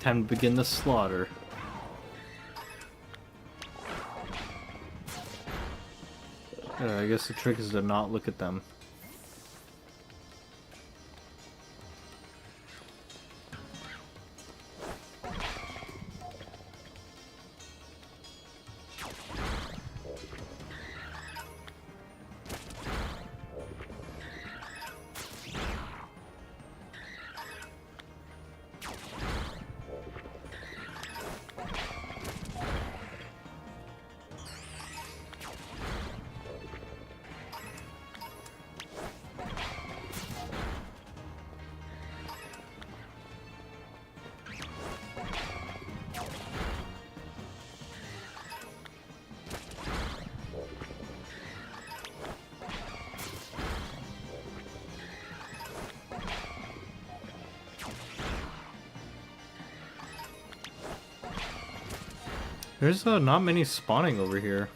Time to begin the slaughter. I guess the trick is to not look at them. There's not many spawning over here.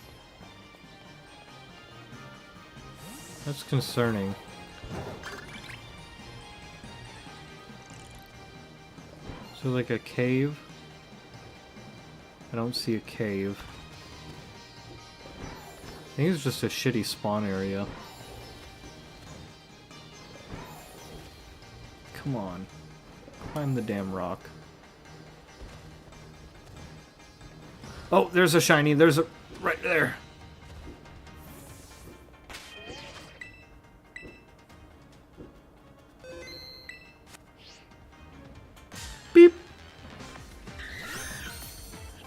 That's concerning. So like a cave? I don't see a cave. I think it's just a shitty spawn area. Come on. Climb the damn rock. Oh, there's a shiny. There's a... right there. Beep.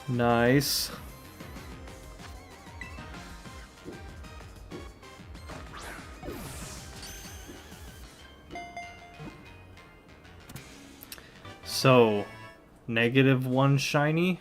Nice. So, -1 shiny.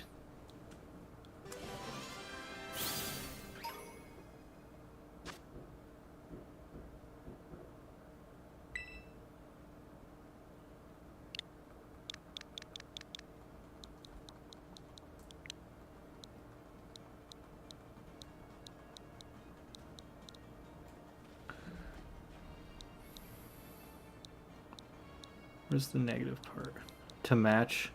Where's the negative part? To match.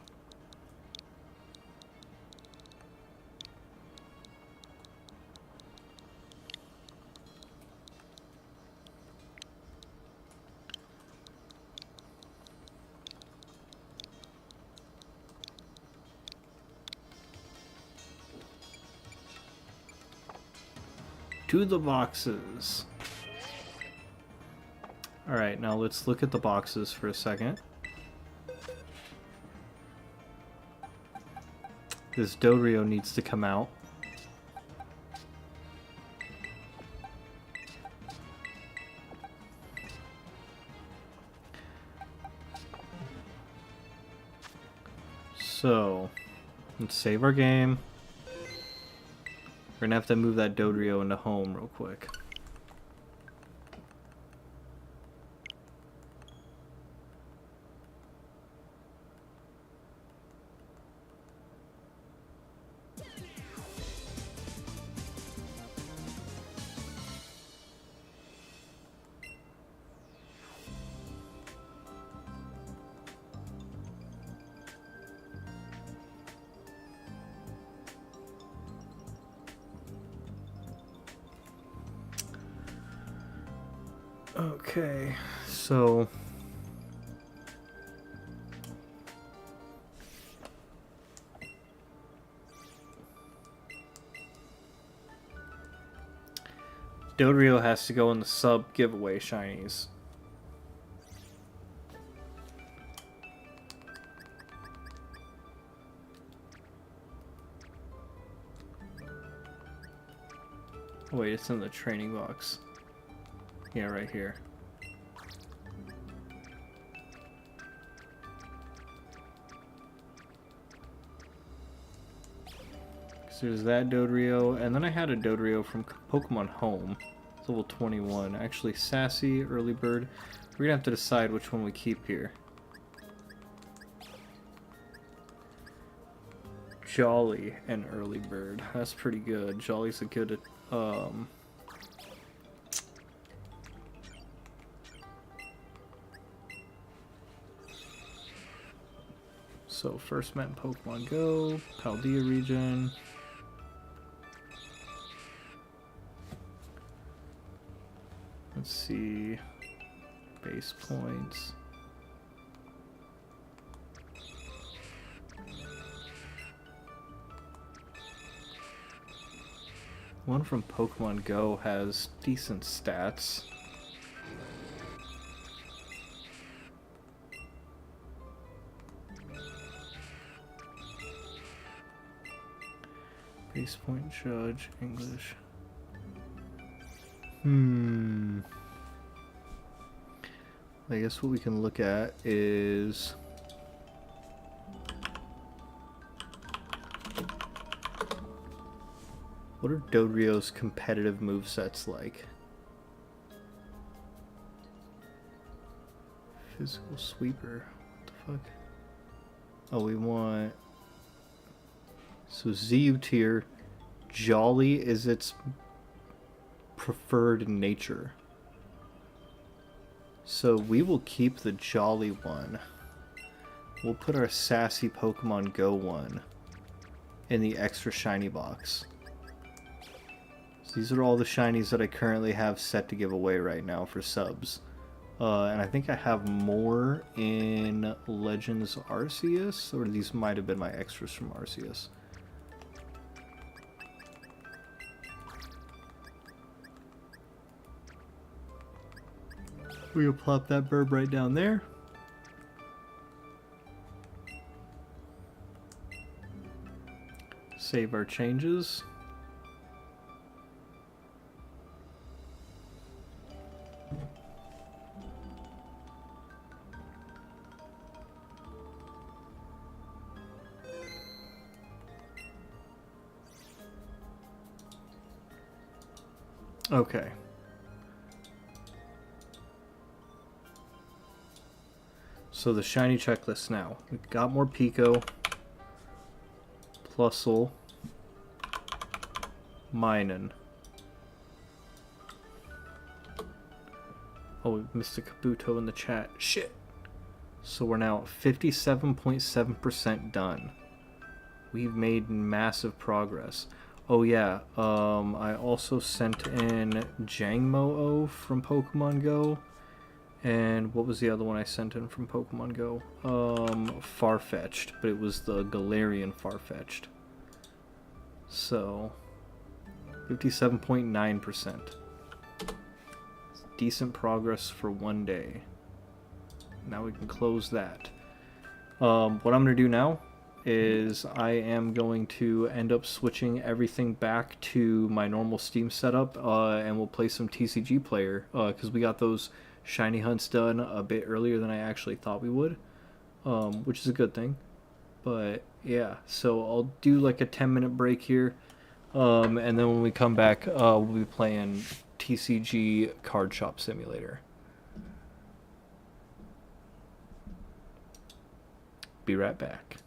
To the boxes. Alright, now let's look at the boxes for a second. This Dodrio needs to come out. So, let's save our game. We're gonna have to move that Dodrio into home real quick. Okay, so Dodrio has to go in the sub giveaway shinies. Wait, it's in the training box. Yeah, right here. So there's that Dodrio, and then I had a Dodrio from Pokemon Home. It's level 21. Actually, Sassy, Early Bird. We're gonna have to decide which one we keep here. Jolly and Early Bird. That's pretty good. Jolly's a good so first met in Pokemon Go, Paldea region. Let's see. Base points. One from Pokemon Go has decent stats. Base point judge, English. I guess what we can look at is what are Dodrio's competitive movesets like? Physical sweeper. What the fuck? Oh, we want. So ZU tier. Jolly is its preferred nature. So we will keep the Jolly one. We'll put our Sassy Pokemon Go one in the extra shiny box. So these are all the shinies that I currently have set to give away right now for subs. And I think I have more in Legends Arceus, or these might have been my extras from Arceus. We'll plop that burb right down there. Save our changes. Okay. So the shiny checklist now. We've got more Pico, Plusle, Minun. Oh, we missed a Kabuto in the chat. Shit! So we're now 57.7% done. We've made massive progress. Oh yeah, I also sent in Jangmo-O from Pokemon Go. And what was the other one I sent in from Pokemon Go? Farfetch'd, but it was the Galarian Farfetch'd. So, 57.9%. decent progress for one day. Now we can close that. What I'm going to do now is I am going to end up switching everything back to my normal Steam setup, and we'll play some TCG player, because we got those shiny hunts done a bit earlier than I actually thought we would, which is a good thing. But yeah, so I'll do like a 10-minute break here, and then when we come back, we'll be playing TCG Card Shop Simulator. Be right back.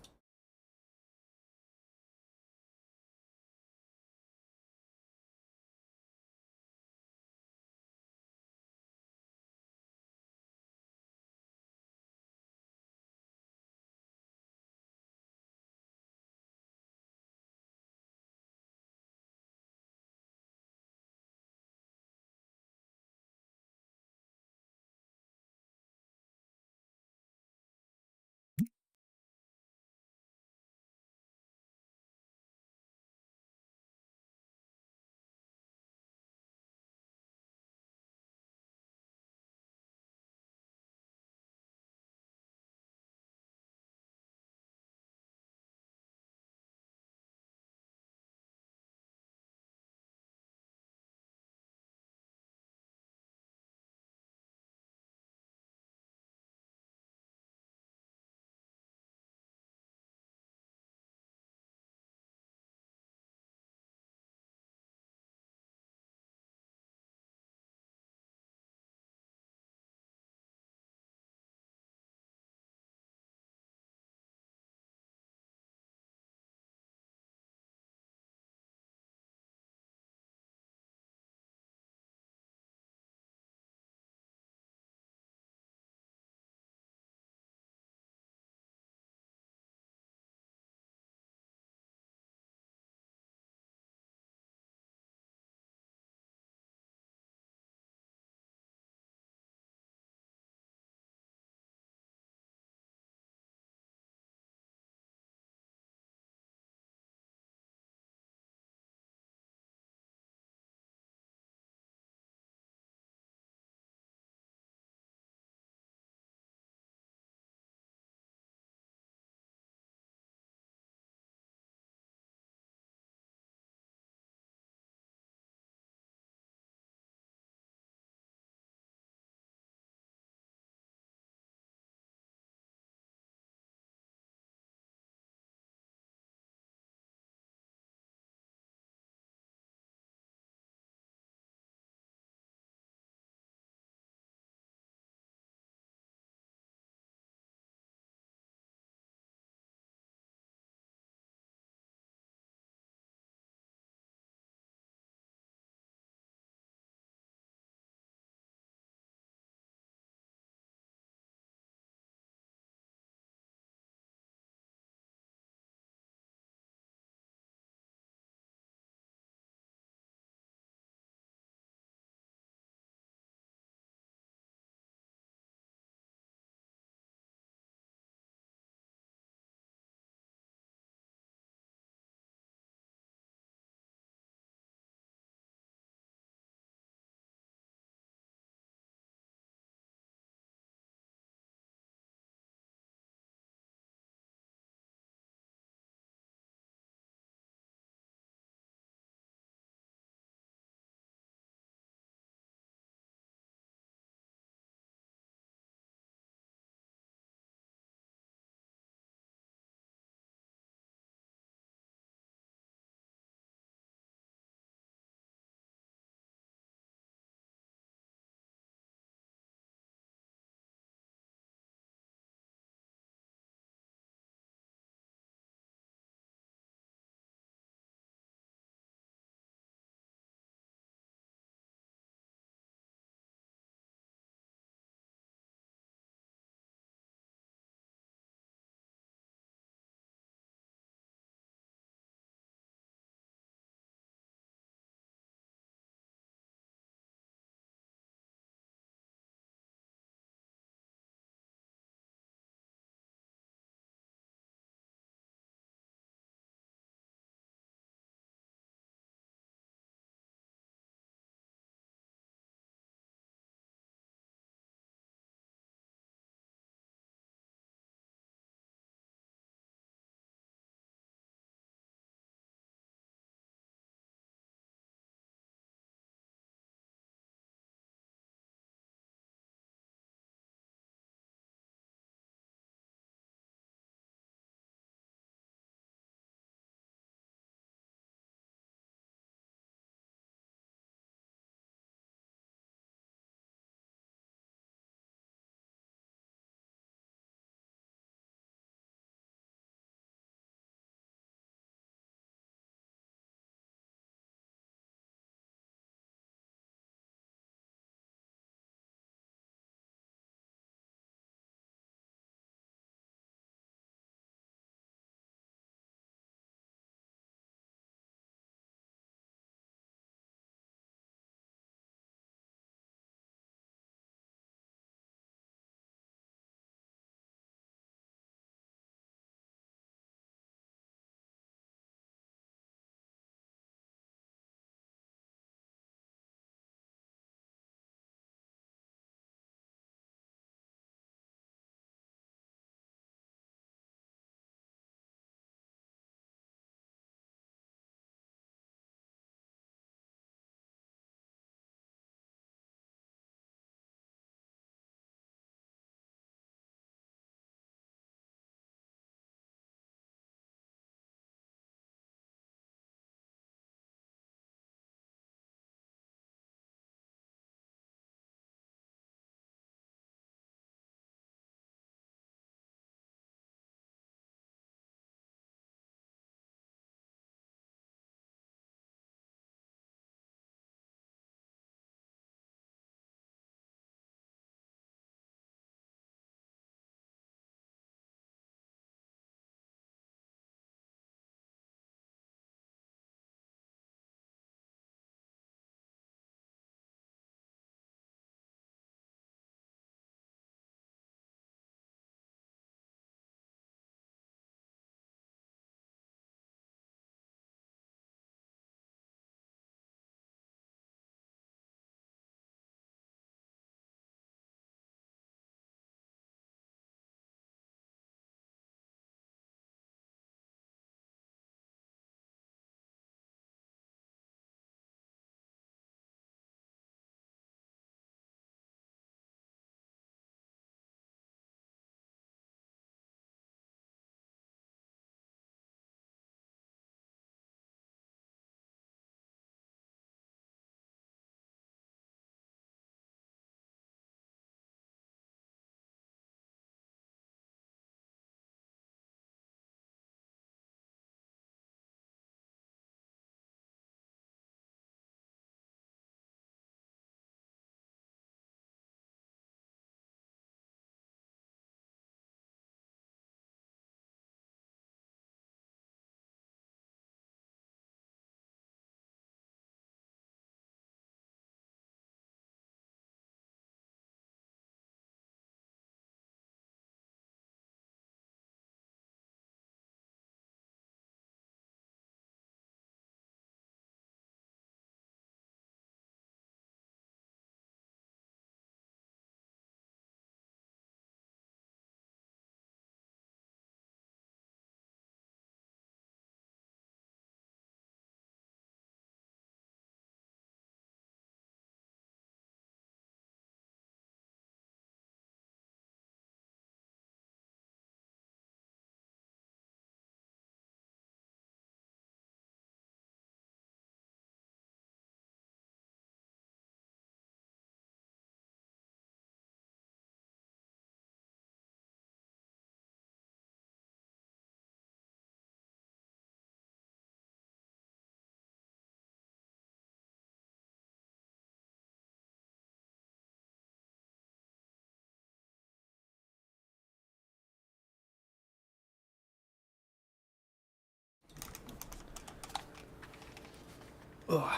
Ugh.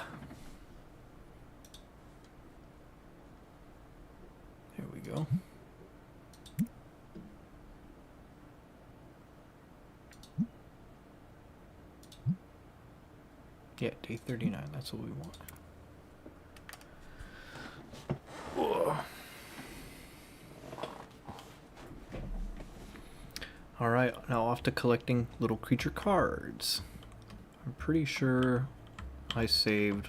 There we go. Yeah, day 39. That's what we want. Ugh. Alright, now off to collecting little creature cards. I'm pretty sure I saved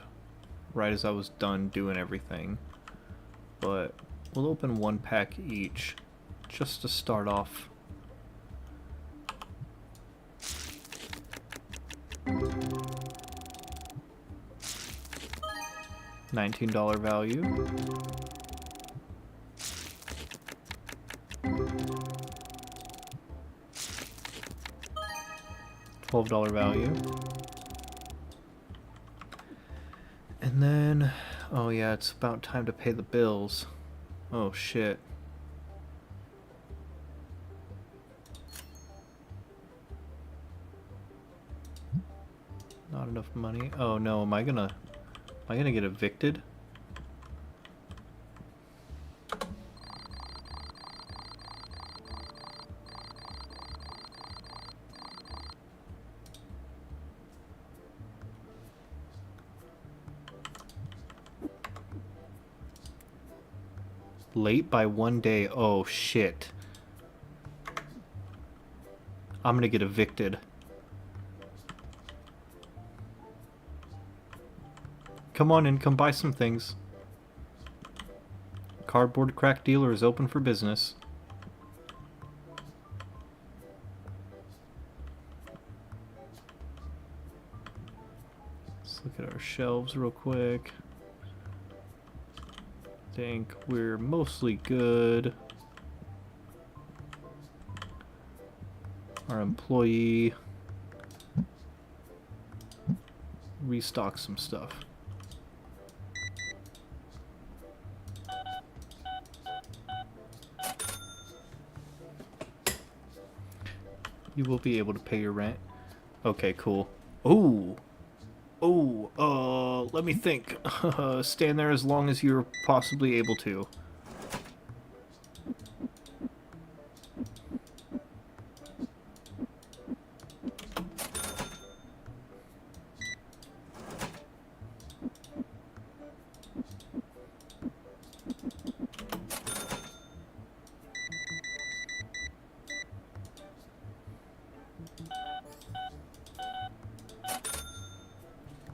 right as I was done doing everything. But we'll open one pack each just to start off. $19 value. $12 value. And then, oh yeah, it's about time to pay the bills. Oh shit. Not enough money. Oh no, am I gonna get evicted? Late by 1 day. Oh shit. I'm gonna get evicted. Come on in, come buy some things. Cardboard crack dealer is open for business. Let's look at our shelves real quick. Think we're mostly good. Our employee restock some stuff. You will be able to pay your rent. Okay, cool. Ooh. Oh, let me think. Stand there as long as you're possibly able to.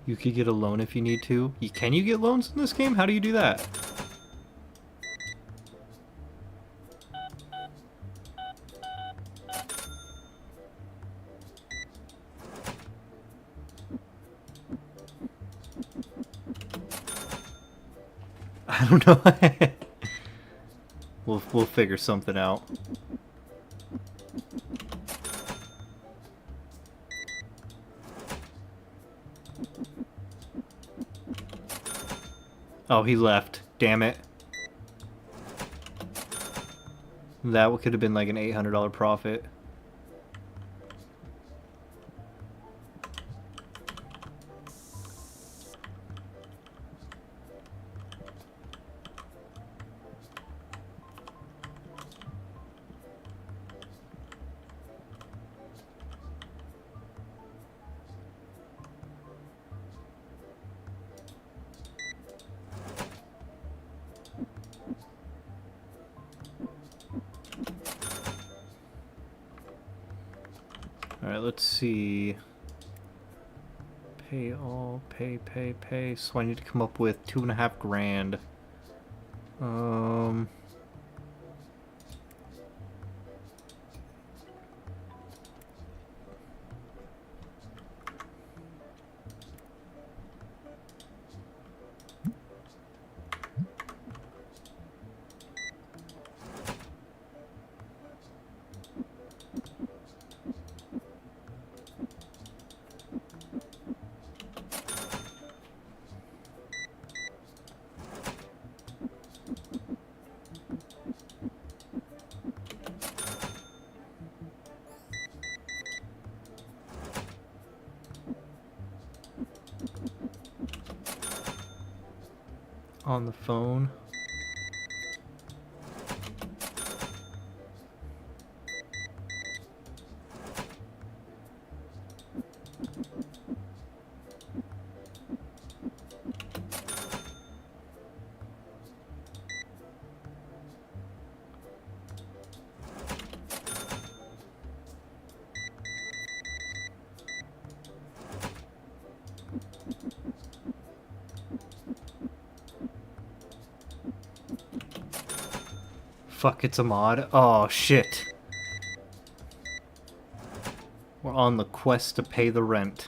You could get a loan if you need to. Can you get loans in this game? How do you do that? I don't know. We'll figure something out. Oh, he left. Damn it. That could have been like an $800 profit. Alright, let's see. Pay all, pay. So I need to come up with $2.5 grand. on the phone. Fuck, it's a mod. Oh, shit. We're on the quest to pay the rent.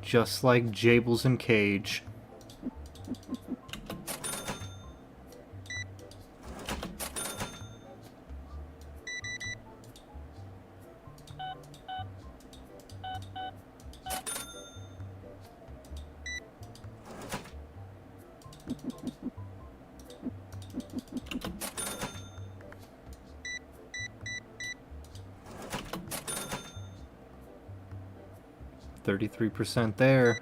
Just like Jables and Cage. %, there.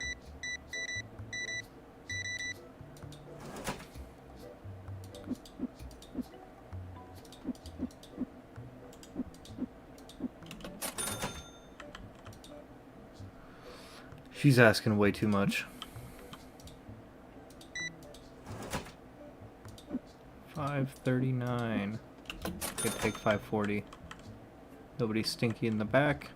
She's asking way too much. 539. Could take 540. Nobody stinky in the back.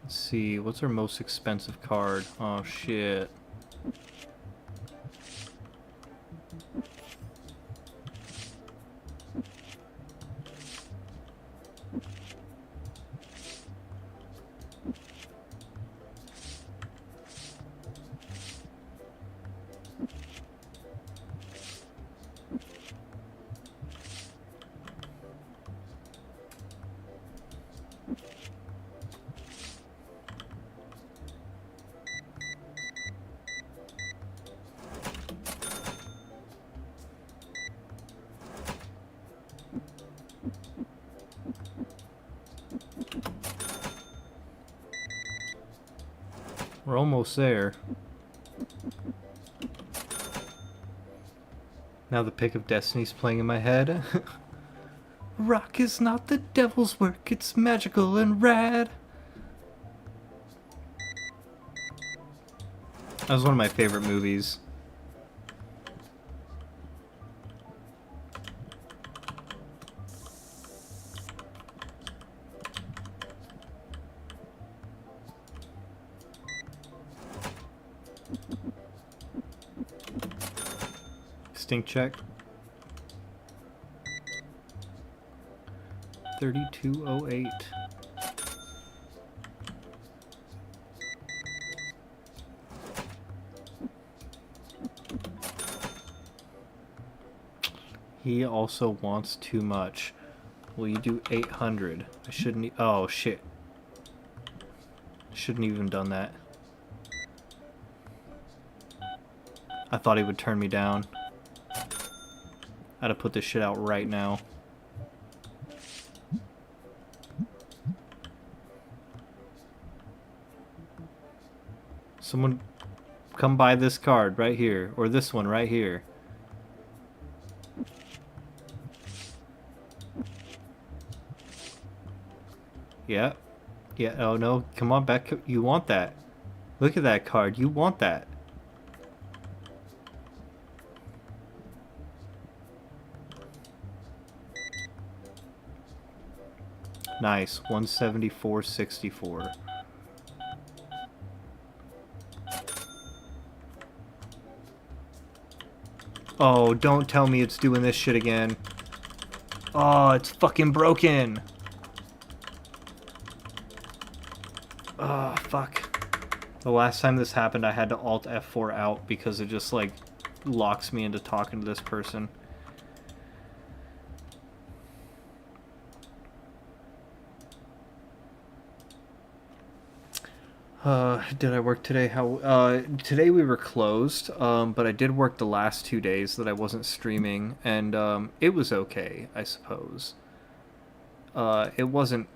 Let's see, what's our most expensive card? Oh shit. We're almost there. Now the pick of Destiny's playing in my head. Rock is not the devil's work, it's magical and rad. That was one of my favorite movies. Stink check. 3208. He also wants too much. Will you do 800? I shouldn't. Oh shit. Shouldn't even done that. I thought he would turn me down. I gotta put this shit out right now. Someone come buy this card right here, or this one right here. Yeah. Yeah, oh no, come on back. You want that. Look at that card. You want that. Nice. 174.64. Oh, don't tell me it's doing this shit again. Oh, it's fucking broken. Oh, fuck. The last time this happened, I had to Alt F4 out because it just, like, locks me into talking to this person. Did I work today? Today we were closed, but I did work the last 2 days that I wasn't streaming, and, it was okay, I suppose. It wasn't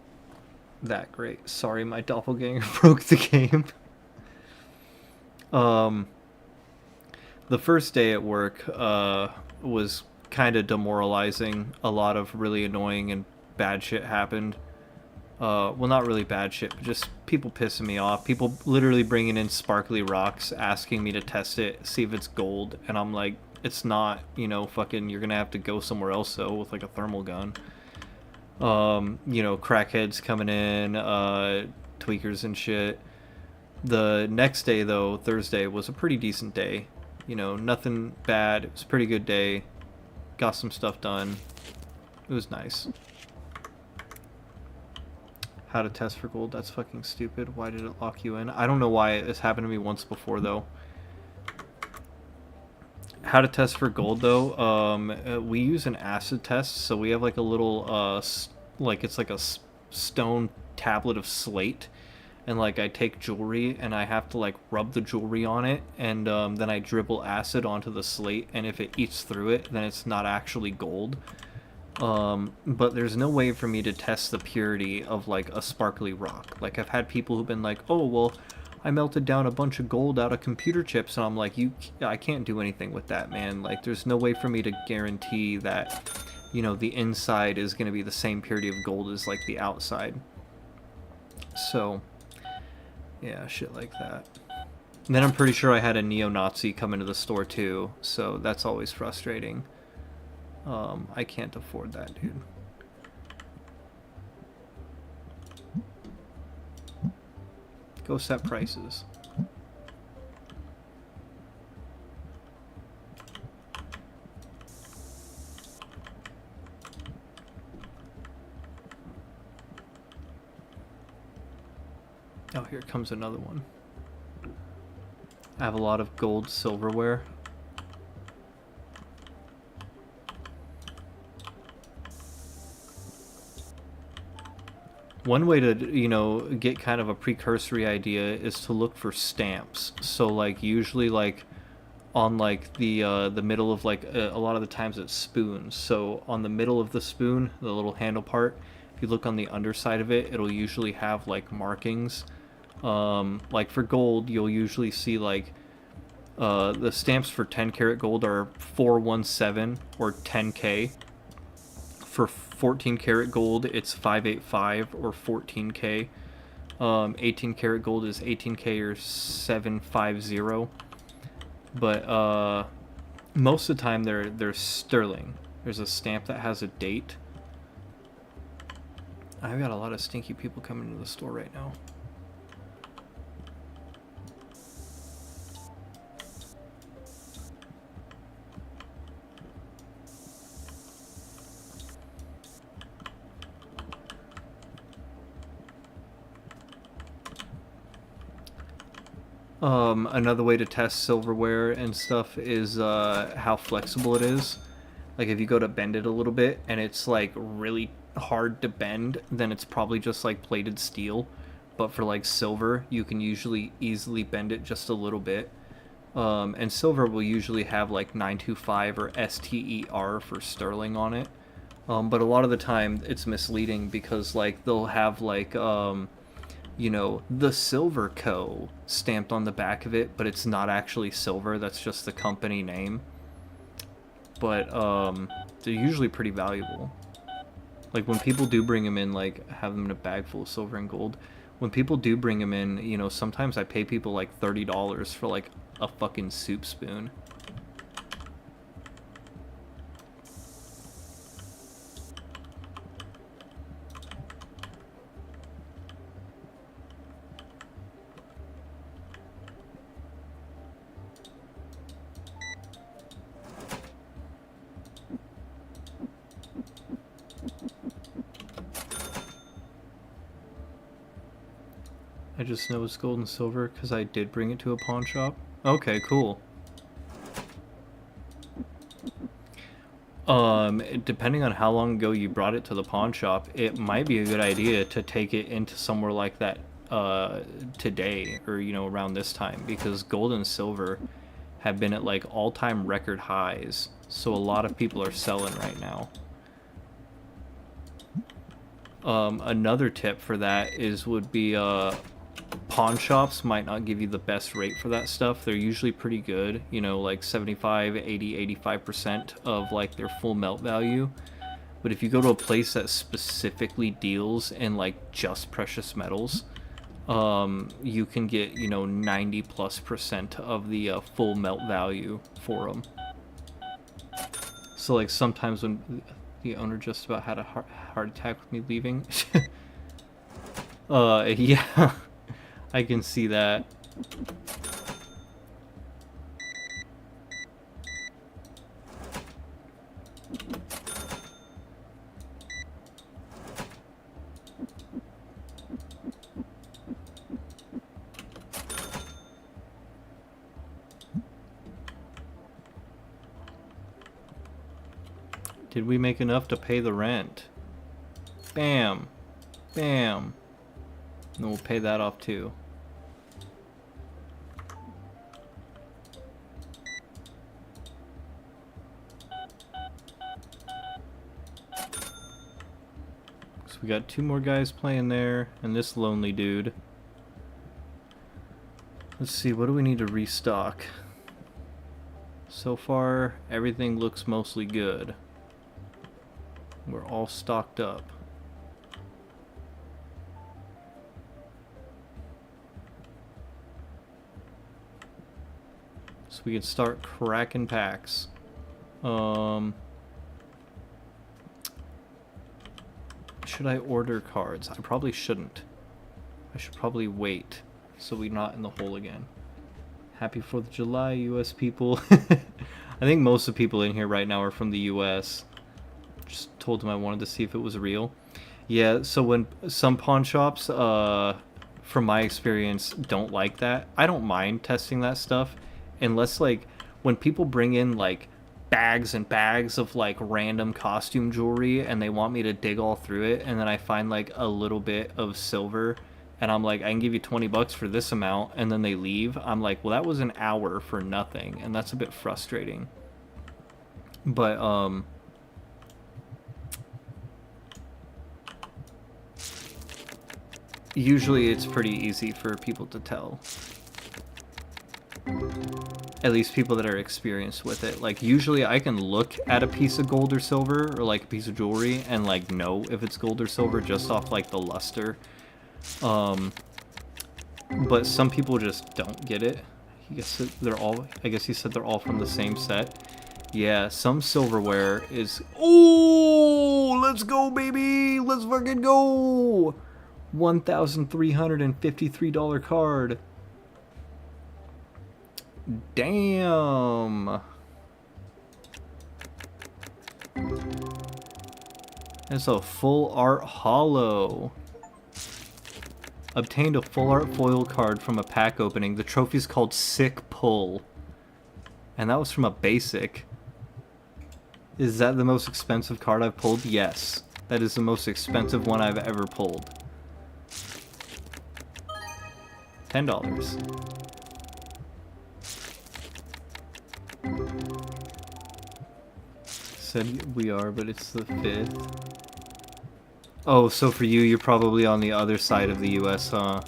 that great. Sorry, my doppelganger broke the game. Um, the first day at work was kind of demoralizing. A lot of really annoying and bad shit happened. Well, not really bad shit, but just people pissing me off. People literally bringing in sparkly rocks, asking me to test it, see if it's gold, and I'm like, it's not. You know, fucking, you're gonna have to go somewhere else though with like a thermal gun. You know, crackheads coming in, tweakers and shit. The next day though, Thursday, was a pretty decent day. You know, nothing bad. It was a pretty good day. Got some stuff done. It was nice. How to test for gold. That's fucking stupid. Why did it lock you in? I don't know why. This happened to me once before, though. How to test for gold, though. We use an acid test. So we have like a little, like it's like a stone tablet of slate. And like I take jewelry and I have to like rub the jewelry on it. And then I dribble acid onto the slate. And if it eats through it, then it's not actually gold. But there's no way for me to test the purity of like a sparkly rock. Like I've had people who've been like, oh well, I melted down a bunch of gold out of computer chips, and I'm like, I can't do anything with that, man. Like there's no way for me to guarantee that, you know, the inside is going to be the same purity of gold as like the outside. So yeah, shit like that. And then I'm pretty sure I had a neo-Nazi come into the store too, so that's always frustrating. I can't afford that, dude. Go set prices. Oh, here comes another one. I have a lot of gold silverware. One way to, you know, get kind of a precursory idea is to look for stamps. So like usually like on like the middle of like a lot of the times it's spoons. So on the middle of the spoon, the little handle part, if you look on the underside of it, it'll usually have like markings. Like for gold, you'll usually see like the stamps for 10 karat gold are 417 or 10K. For 14 karat gold, it's 585 or 14K. 18 karat gold is 18K or 750. But most of the time they're sterling. There's a stamp that has a date. I've got a lot of stinky people coming to the store right now. Another way to test silverware and stuff is how flexible it is. Like if you go to bend it a little bit and it's like really hard to bend, then it's probably just like plated steel. But for like silver, you can usually easily bend it just a little bit. And silver will usually have like 925 or STER for sterling on it. But a lot of the time it's misleading because like they'll have like you know, the Silver Co. stamped on the back of it, but it's not actually silver, that's just the company name. But they're usually pretty valuable. Like when people do bring them in, like have them in a bag full of silver and gold, when people do bring them in, you know, sometimes I pay people like $30 for like a fucking soup spoon. I just know it's gold and silver because I did bring it to a pawn shop. Okay, cool. Depending on how long ago you brought it to the pawn shop, it might be a good idea to take it into somewhere like that today, or you know, around this time, because gold and silver have been at like all-time record highs, so a lot of people are selling right now. Another tip for that would be pawn shops might not give you the best rate for that stuff. They're usually pretty good, you know, like 75, 80, 85% of like their full melt value. But if you go to a place that specifically deals in like just precious metals, you can get, you know, 90+% of the full melt value for them. So like sometimes when the owner just about had a heart attack with me leaving, yeah, I can see that. Did we make enough to pay the rent? Bam. Bam. And we'll pay that off too. So we got 2 more guys playing there, and this lonely dude. Let's see, what do we need to restock? So far, everything looks mostly good. We're all stocked up. So we can start cracking packs. Should I order cards? I probably shouldn't. I should probably wait so we're not in the hole again. Happy 4th of July, US people. I think most of the people in here right now are from the US. Just told them I wanted to see if it was real. Yeah, so when some pawn shops, from my experience, don't like that. I don't mind testing that stuff, unless like when people bring in like bags and bags of like random costume jewelry and they want me to dig all through it, and then I find like a little bit of silver and I'm like, I can give you 20 bucks for this amount, and then they leave. I'm like, well, that was an hour for nothing, and that's a bit frustrating. But usually it's pretty easy for people to tell. At least people that are experienced with it. Like, usually I can look at a piece of gold or silver, or like a piece of jewelry, and like know if it's gold or silver just off like the luster. But some people just don't get it. I guess he said they're all from the same set. Yeah, some silverware is... Oh, let's go, baby! Let's fucking go! $1,353 card. Damn. It's a full art holo. Obtained a full art foil card from a pack opening. The trophy's called Sick Pull. And that was from a basic. Is that the most expensive card I've pulled? Yes. That is the most expensive one I've ever pulled. $10. Said we are, but it's the 5th. Oh, so for you, you're probably on the other side of the US, huh?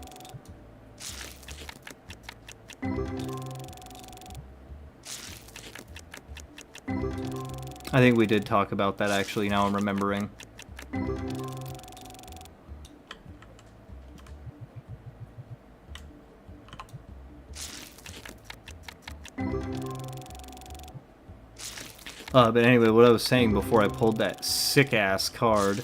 I think we did talk about that, actually, now I'm remembering. But anyway, what I was saying before I pulled that sick-ass card,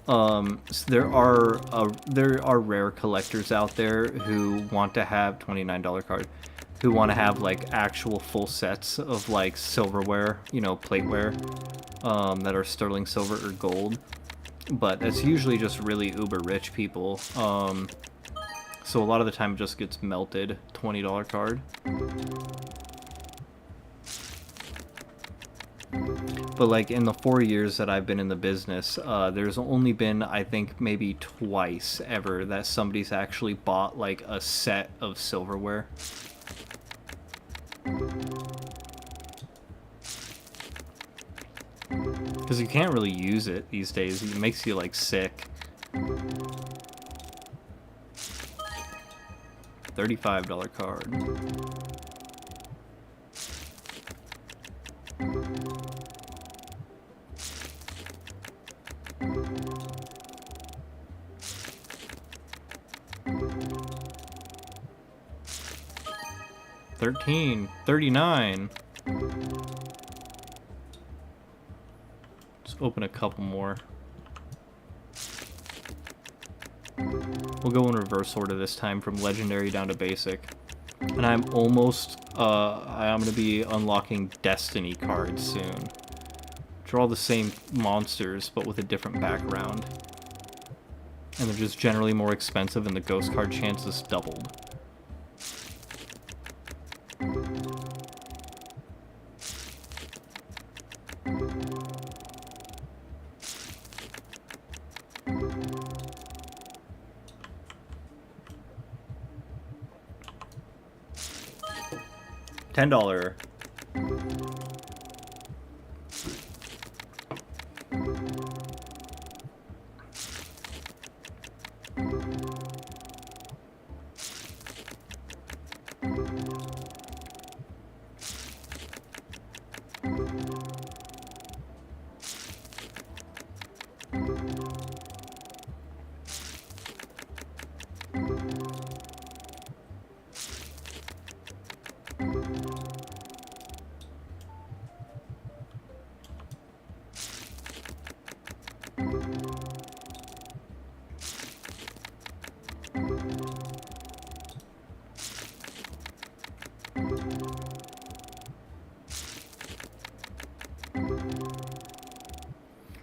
there are rare collectors out there who want to have $29 card, who want to have like actual full sets of like silverware, you know, plateware, that are sterling silver or gold. But that's usually just really uber rich people. So a lot of the time it just gets melted. $20 card. But like in the 4 years that I've been in the business, there's only been, I think, maybe twice ever that somebody's actually bought like a set of silverware. Because you can't really use it these days. It makes you like sick. $35 card. $39. Let's open a couple more. We'll go in reverse order this time from legendary down to basic. And I'm almost, I'm going to be unlocking Destiny cards soon. Which are all the same monsters, but with a different background. And they're just generally more expensive and the ghost card chances doubled. $10.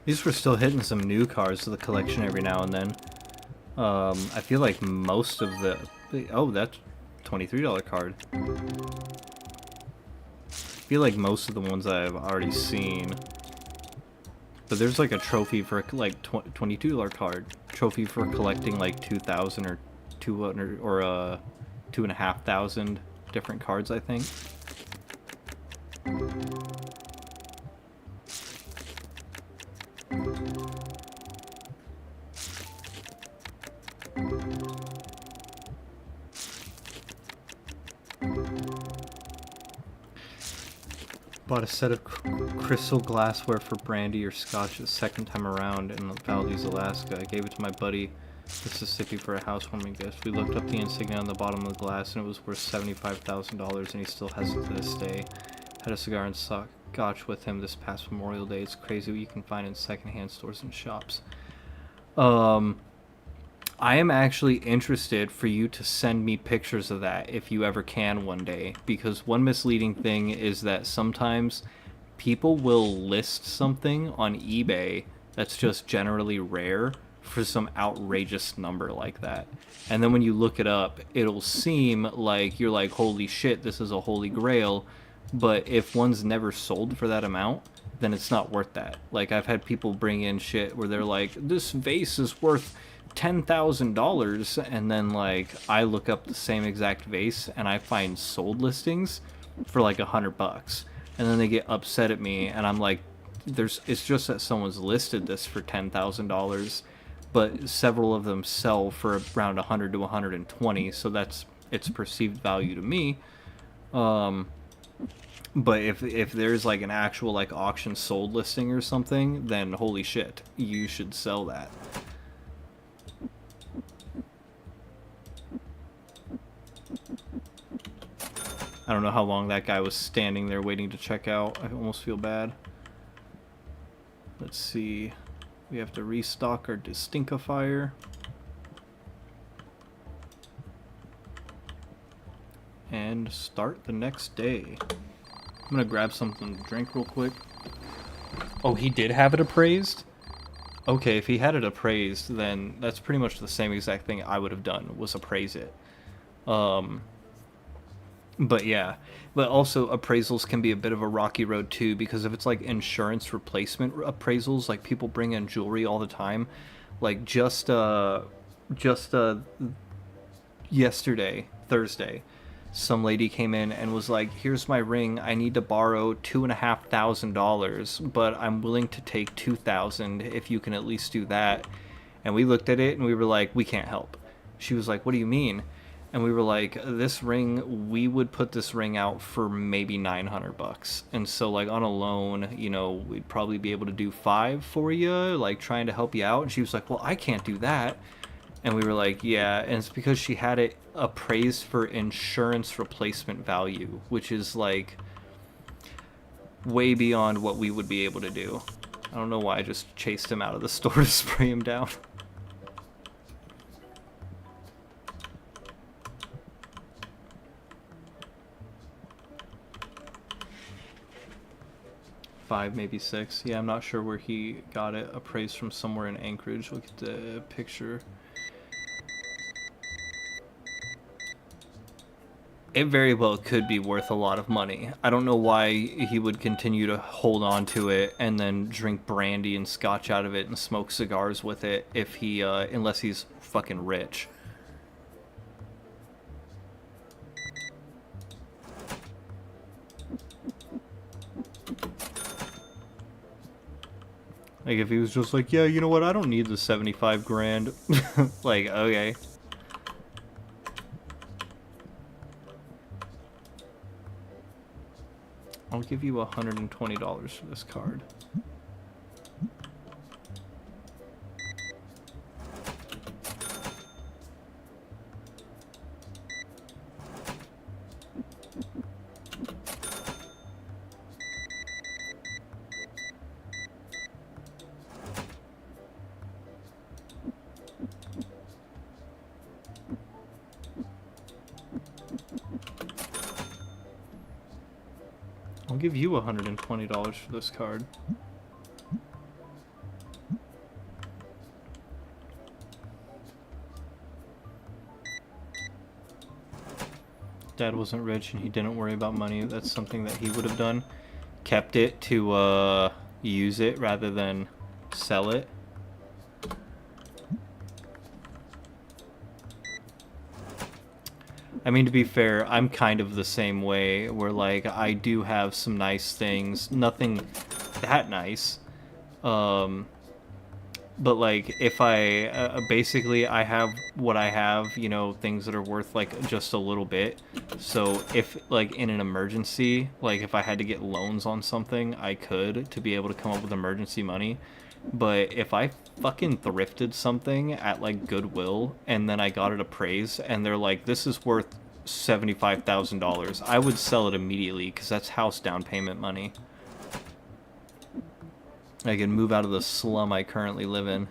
These were still hitting some new cards to the collection every now and then. I feel like most of the... Oh, that's $23 card. I feel like most of the ones I've already seen. But there's like a trophy for like $22 card. Trophy for collecting like 2,000 or 200 or 2,500 different cards, I think. Bought a set of crystal glassware for brandy or scotch the second time around in Valdez, Alaska. I gave it to my buddy Mississippi for a housewarming gift. We looked up the insignia on the bottom of the glass and it was worth $75,000 and he still has it to this day. Had a cigar and scotch with him this past Memorial Day. It's crazy what you can find in secondhand stores and shops. I am actually interested for you to send me pictures of that if you ever can one day, because one misleading thing is that sometimes people will list something on eBay that's just generally rare for some outrageous number like that. And then when you look it up, it'll seem like you're like, holy shit, this is a holy grail. But if one's never sold for that amount, then it's not worth that. Like, I've had people bring in shit where they're like, this vase is worth $10,000, and then like I look up the same exact vase and I find sold listings for like $100, and then they get upset at me and I'm like, it's just that someone's listed this for $10,000, but several of them sell for around 100 to 120, so that's its perceived value to me. But if there's like an actual like auction sold listing or something, then holy shit, you should sell that. I don't know how long that guy was standing there waiting to check out. I almost feel bad. Let's see. We have to restock our Distinkifier. And start the next day. I'm gonna grab something to drink real quick. Oh, he did have it appraised? Okay, if he had it appraised, then that's pretty much the same exact thing I would have done, was appraise it. But yeah, but also appraisals can be a bit of a rocky road too, because if it's like insurance replacement appraisals, like people bring in jewelry all the time, like just yesterday, Thursday, some lady came in and was like, here's my ring, I need to borrow $2,500, but I'm willing to take $2,000 if you can at least do that. And we looked at it and we were like, we can't help. She was like, what do you mean? And we were like, this ring, we would put this ring out for maybe $900. And so, like, on a loan, you know, we'd probably be able to do 5 for you, like, trying to help you out. And she was like, well, I can't do that. And we were like, yeah. And it's because she had it appraised for insurance replacement value, which is, like, way beyond what we would be able to do. I don't know why I just chased him out of the store to spray him down. Five, maybe 6. Yeah, I'm not sure where he got it appraised from, somewhere in Anchorage. Look at the picture. It very well could be worth a lot of money. I don't know why he would continue to hold on to it and then drink brandy and scotch out of it and smoke cigars with it if he, unless he's fucking rich. Like, if he was just like, yeah, you know what, I don't need the 75 grand. Like, okay. I'll give you $120 for this card. I'll give you $120 for this card. Dad wasn't rich and he didn't worry about money. That's something that he would have done. Kept it to use it rather than sell it. I mean, to be fair, I'm kind of the same way, where, like, I do have some nice things. Nothing that nice. But, like, if I... basically, I have what I have, you know, things that are worth, like, just a little bit. So, if, like, in an emergency, like, if I had to get loans on something, I could, to be able to come up with emergency money. But if I fucking thrifted something at, like, Goodwill, and then I got it appraised, and they're like, this is worth $75,000, I would sell it immediately, because that's house down payment money. I can move out of the slum I currently live in.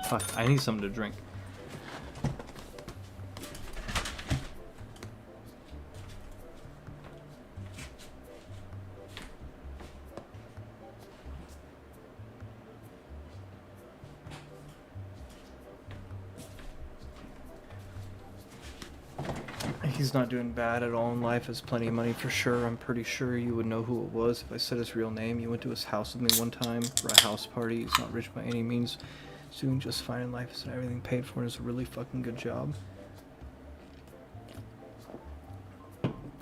Fuck, I need something to drink. He's not doing bad at all in life, has plenty of money for sure. I'm pretty sure you would know who it was if I said his real name. You went to his house with me one time for a house party. He's not rich by any means. He's doing just fine in life. He's had everything paid for and does a really fucking good job.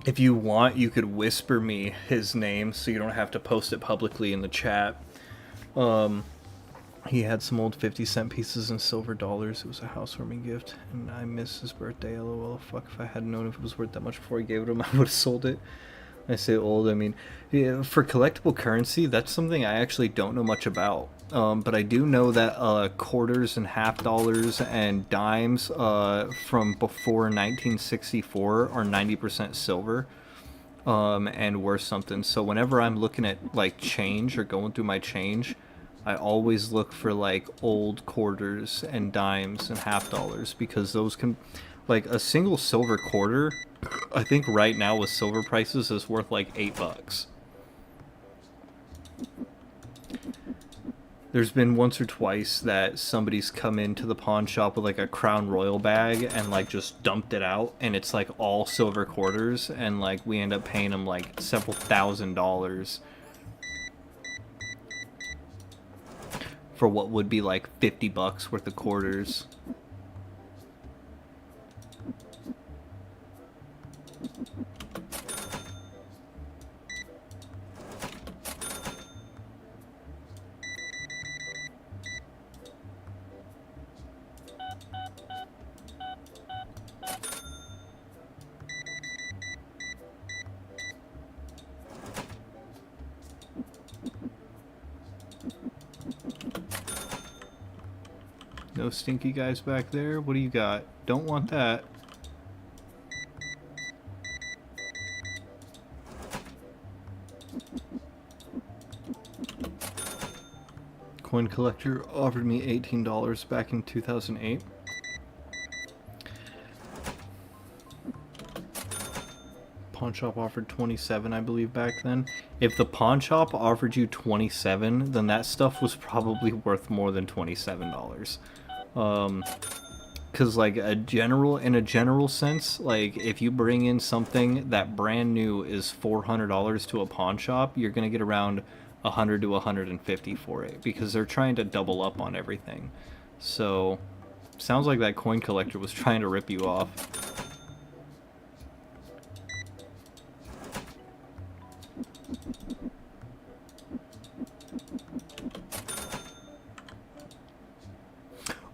If you want, you could whisper me his name so you don't have to post it publicly in the chat. He had some old 50-cent pieces and silver dollars. It was a housewarming gift, and I miss his birthday. LOL. Fuck, if I had known if it was worth that much before I gave it to him, I would have sold it. I say old, I mean, yeah, for collectible currency, that's something I actually don't know much about. But I do know that quarters and half dollars and dimes from before 1964 are 90% silver and worth something. So whenever I'm looking at like change or going through my change, I always look for like old quarters and dimes and half dollars, because those can, like, a single silver quarter, I think right now with silver prices is worth like $8. There's been once or twice that somebody's come into the pawn shop with like a Crown Royal bag and like just dumped it out, and it's like all silver quarters, and like we end up paying them like several $1,000s. for what would be like $50 worth of quarters. No stinky guys back there. What do you got? Don't want that. Coin collector offered me $18 back in 2008. Pawn shop offered 27, I believe, back then. If the pawn shop offered you 27, then that stuff was probably worth more than $27. Because like in a general sense, like if you bring in something that brand new is $400 to a pawn shop, you're gonna get around 100 to 150 for it, because they're trying to double up on everything. So sounds like that coin collector was trying to rip you off.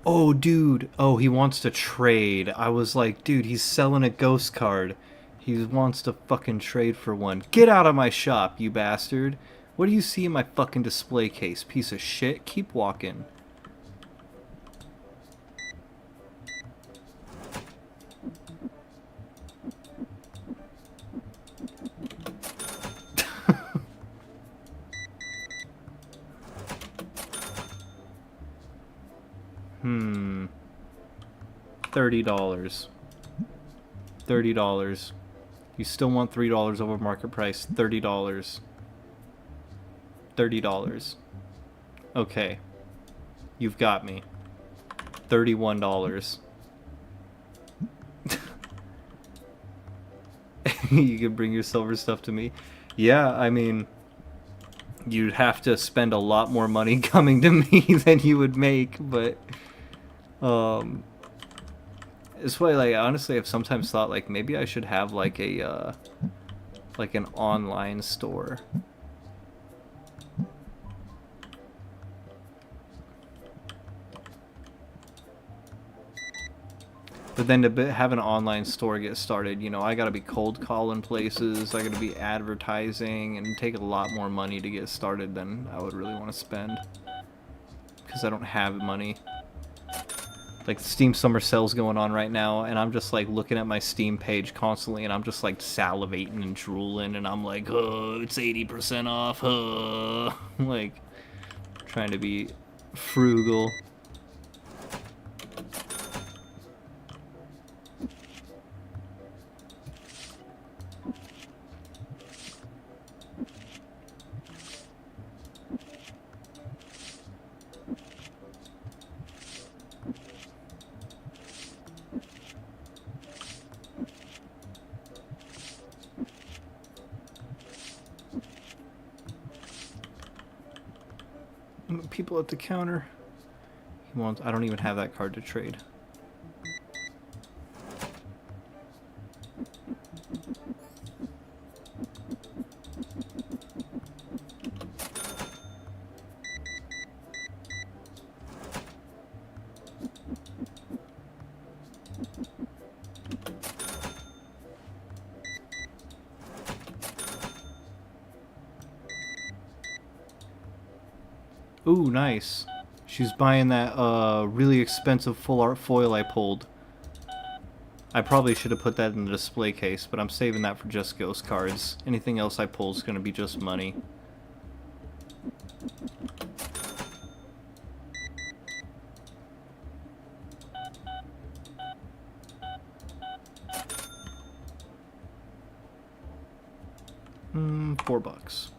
Oh, dude. Oh, he wants to trade. I was like, dude, he's selling a ghost card. He wants to fucking trade for one. Get out of my shop, you bastard. What do you see in my fucking display case? Piece of shit. Keep walking. $30. $30. You still want $3 over market price. $30. $30. Okay. You've got me. $31. You can bring your silver stuff to me. Yeah, I mean, you'd have to spend a lot more money coming to me than you would make, but it's why, like, honestly, I've sometimes thought, like, maybe I should have, like, a, like, an online store. But then to have an online store get started, you know, I gotta be cold calling places, I gotta be advertising, and take a lot more money to get started than I would really want to spend. Because I don't have money. Like, the Steam Summer Sale's going on right now, and I'm just, like, looking at my Steam page constantly, and I'm just, like, salivating and drooling, and I'm like, oh, it's 80% off, like, trying to be frugal. People at the counter. He wants. I don't even have that card to trade. Ooh, nice. She's buying that really expensive full art foil I pulled. I probably should have put that in the display case, but I'm saving that for just ghost cards. Anything else I pull is going to be just money. $4.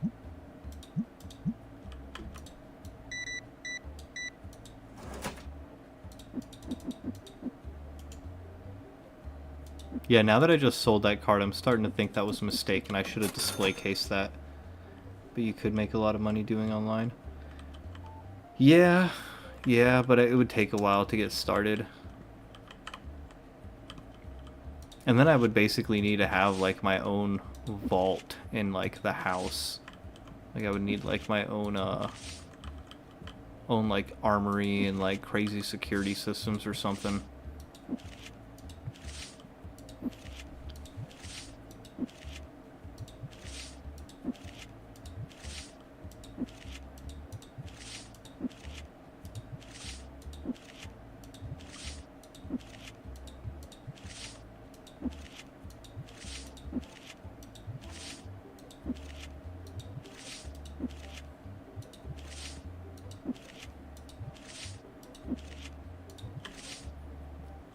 Yeah, now that I just sold that card, I'm starting to think that was a mistake and I should have display cased that. But you could make a lot of money doing online. Yeah, yeah, but it would take a while to get started. And then I would basically need to have like my own vault in like the house. Like I would need like my own like armory and like crazy security systems or something.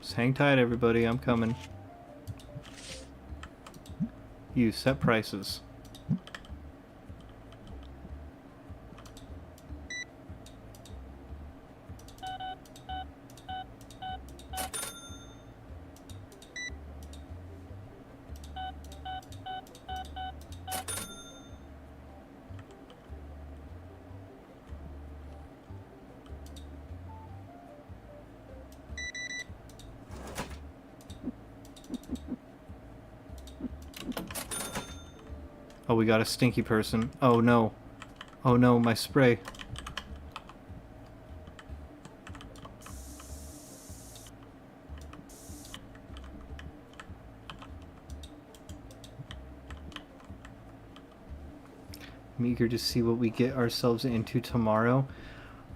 Just hang tight, everybody. I'm coming. You set prices. Oh, we got a stinky person. Oh no. Oh no, my spray. I'm eager to see what we get ourselves into tomorrow.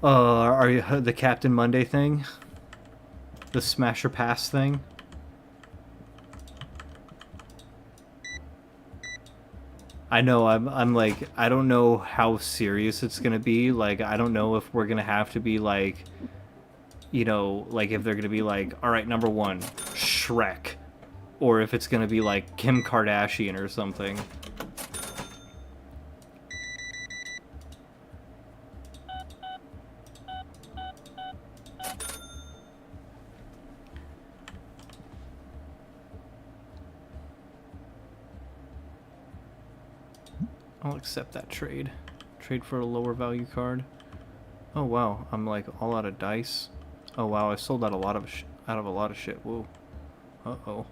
Are you the Captain Monday thing? The Smasher Pass thing? I know, I'm like, I don't know how serious it's gonna be. Like, I don't know if we're gonna have to be like, you know, like if they're gonna be like, alright, number one, Shrek. Or if it's gonna be like Kim Kardashian or something. I'll accept that trade. Trade for a lower value card. Oh wow, I'm like all out of dice. Oh wow, I sold out a lot of out of a lot of shit. Whoa. Uh-oh.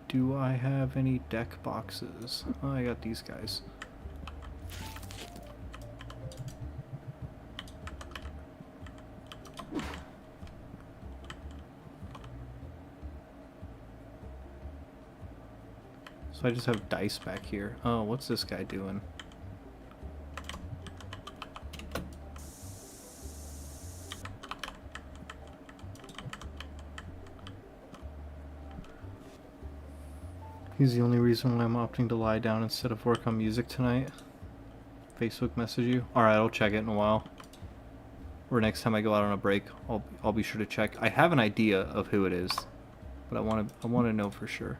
Do I have any deck boxes? Oh, I got these guys. So I just have dice back here. Oh, what's this guy doing? He's the only reason why I'm opting to lie down instead of work on music tonight. Facebook message you? Alright, I'll check it in a while. Or next time I go out on a break, I'll be sure to check. I have an idea of who it is, but I wanna know for sure.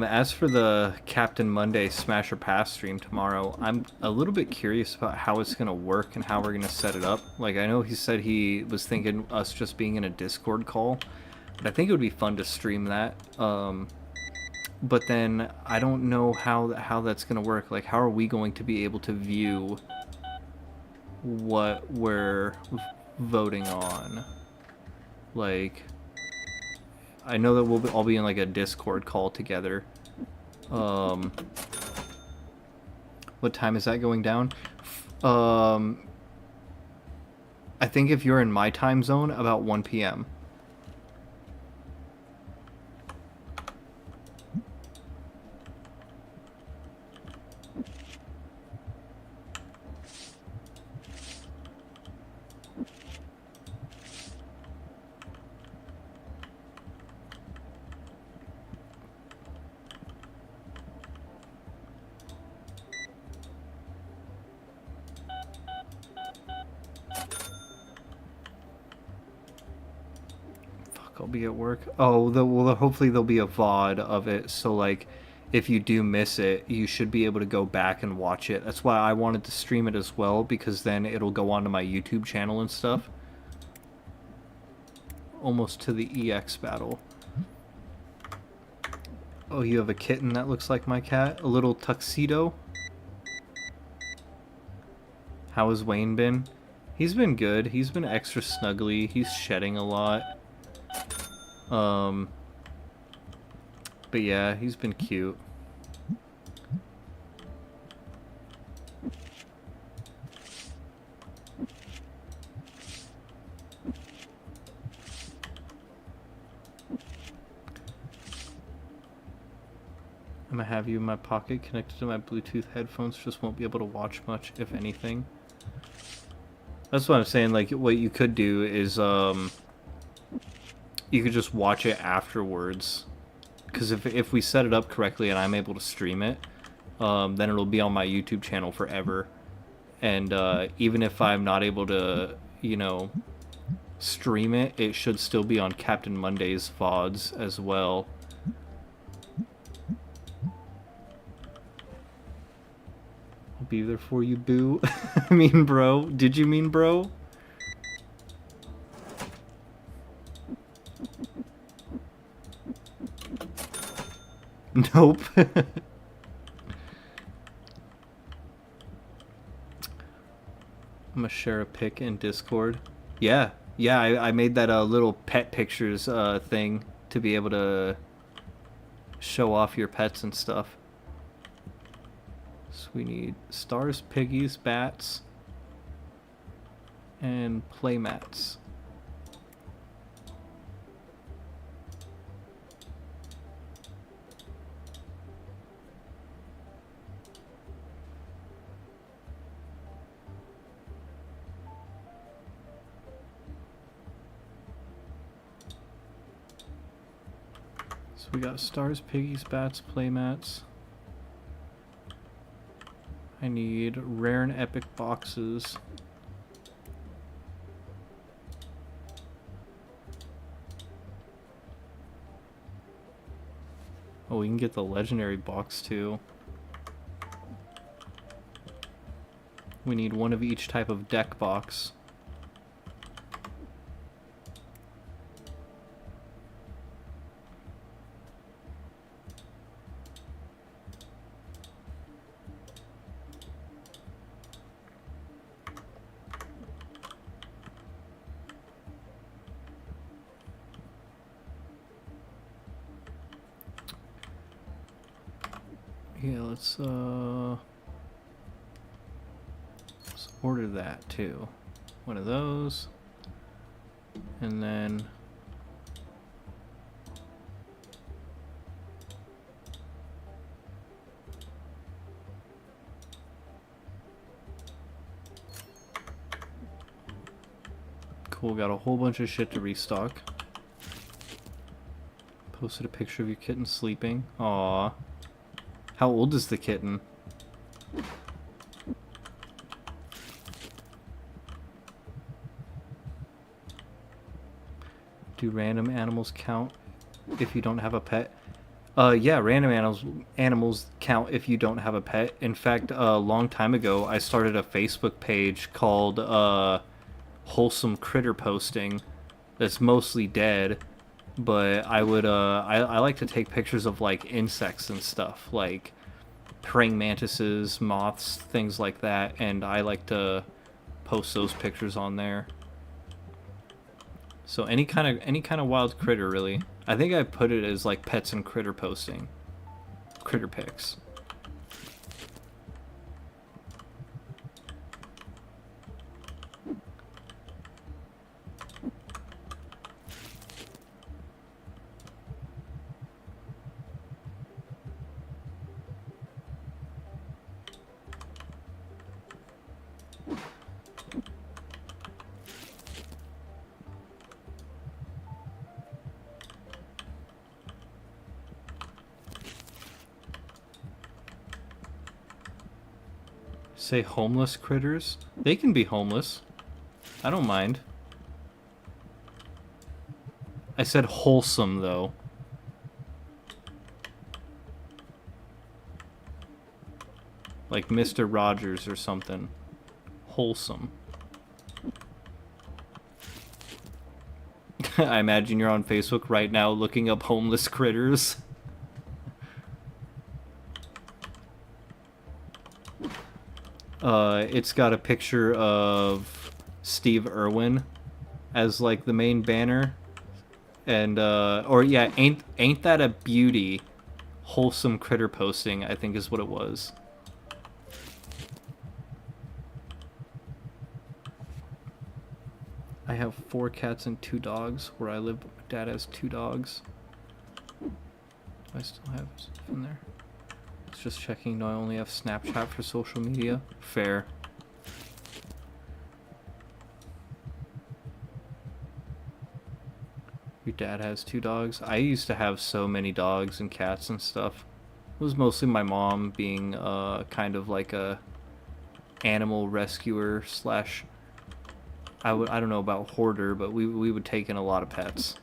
As for the Captain Monday Smasher Pass stream tomorrow, I'm a little bit curious about how it's gonna work and how we're gonna set it up. Like, I know he said he was thinking us just being in a Discord call, but I think it would be fun to stream that. But then I don't know how that's gonna work. Like, how are we going to be able to view what we're voting on? Like, I know that we'll all be in like a Discord call together. What time is that going down? I think if you're in my time zone, about 1 p.m. Fuck, I'll be at work. Oh, well, hopefully there'll be a VOD of it, so like, if you do miss it, you should be able to go back and watch it. That's why I wanted to stream it as well, because then it'll go onto my YouTube channel and stuff. Almost to the EX battle. Oh, you have a kitten that looks like my cat? A little tuxedo? How has Wayne been? He's been good. He's been extra snuggly. He's shedding a lot. But yeah, he's been cute. I'm gonna have you in my pocket connected to my Bluetooth headphones. Just won't be able to watch much, if anything. That's what I'm saying. Like, what you could do is, you could just watch it afterwards. Because if we set it up correctly and I'm able to stream it, then it'll be on my YouTube channel forever. And even if I'm not able to, you know, stream it, it should still be on Captain Monday's VODs as well. I'll be there for you, boo. I mean, bro. Did you mean bro? Nope. I'm gonna share a pic in Discord. Yeah, yeah, I made that little pet pictures thing to be able to show off your pets and stuff. So we need stars, piggies, bats, and playmats. So we got stars, piggies, bats, playmats. I need rare and epic boxes. Oh, we can get the legendary box too. We need one of each type of deck box. Yeah, let's order that too. One of those. And then cool, got a whole bunch of shit to restock. Posted a picture of your kitten sleeping. Aww. How old is the kitten? Do random animals count if you don't have a pet? Yeah, random animals count if you don't have a pet. In fact, a long time ago, I started a Facebook page called Wholesome Critter Posting. That's mostly dead. But I would, I like to take pictures of, like, insects and stuff, like praying mantises, moths, things like that, and I like to post those pictures on there. So any kind of wild critter, really. I think I put it as, like, pets and critter posting. Critter pics. Say homeless critters? They can be homeless. I don't mind. I said wholesome, though. Like Mr. Rogers or something. Wholesome. I imagine you're on Facebook right now looking up homeless critters. It's got a picture of Steve Irwin as like the main banner. And or yeah, ain't that a beauty? Wholesome critter posting, I think is what it was. I have 4 cats and 2 dogs. Where I live, my dad has 2 dogs. Do I still have stuff in there? It's just checking. No, I only have Snapchat for social media. Fair. Your dad has 2 dogs? I used to have so many dogs and cats and stuff. It was mostly my mom being kind of like a animal rescuer slash... I don't know about hoarder, but we would take in a lot of pets.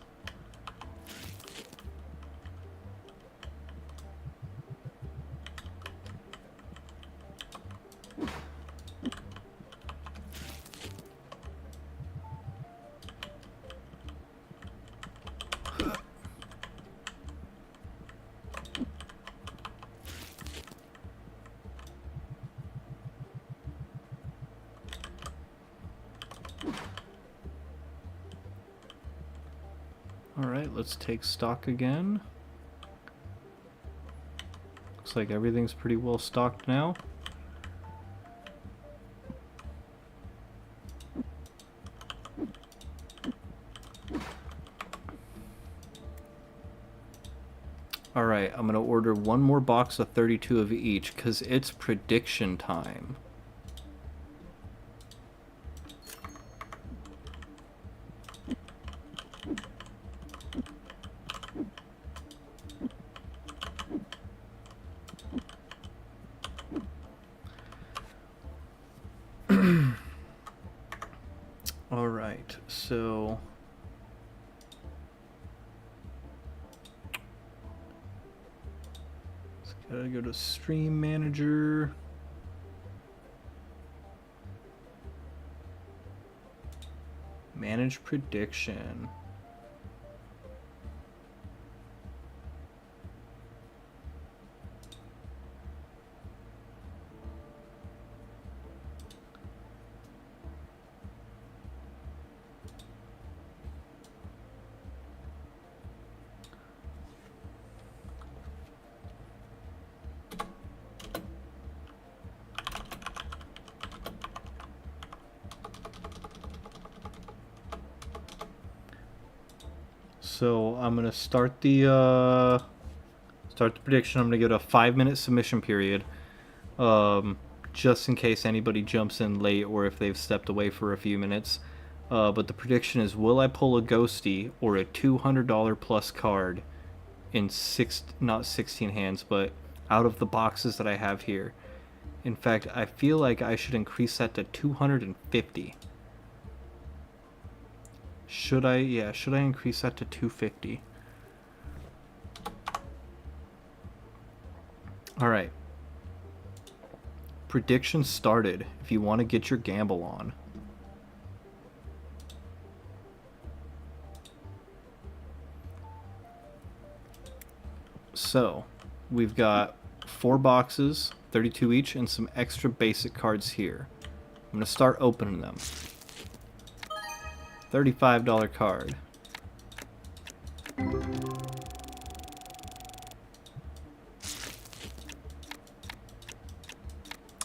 Alright, let's take stock again. Looks like everything's pretty well stocked now. Alright, I'm gonna order one more box of 32 of each, because it's prediction time. Alright, so... gotta go to Stream Manager. Manage prediction. So I'm gonna start the prediction. I'm gonna give it a 5-minute submission period, just in case anybody jumps in late or if they've stepped away for a few minutes. But the prediction is: will I pull a ghosty or a $200 plus card in not 16 hands, but out of the boxes that I have here? In fact, I feel like I should increase that to 250. Should I? Yeah, should I increase that to 250? Alright. Prediction started, if you want to get your gamble on. So, we've got 4 boxes, 32 each, and some extra basic cards here. I'm going to start opening them. $35 card.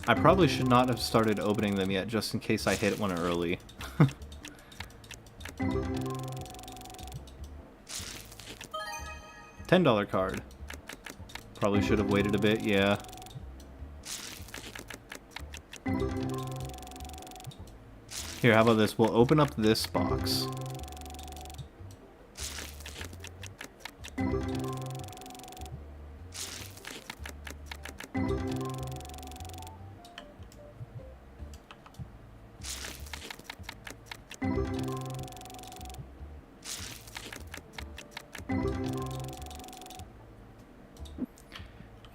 I probably should not have started opening them yet, just in case I hit one early. $10 card. Probably should have waited a bit, yeah. Here, how about this? We'll open up this box.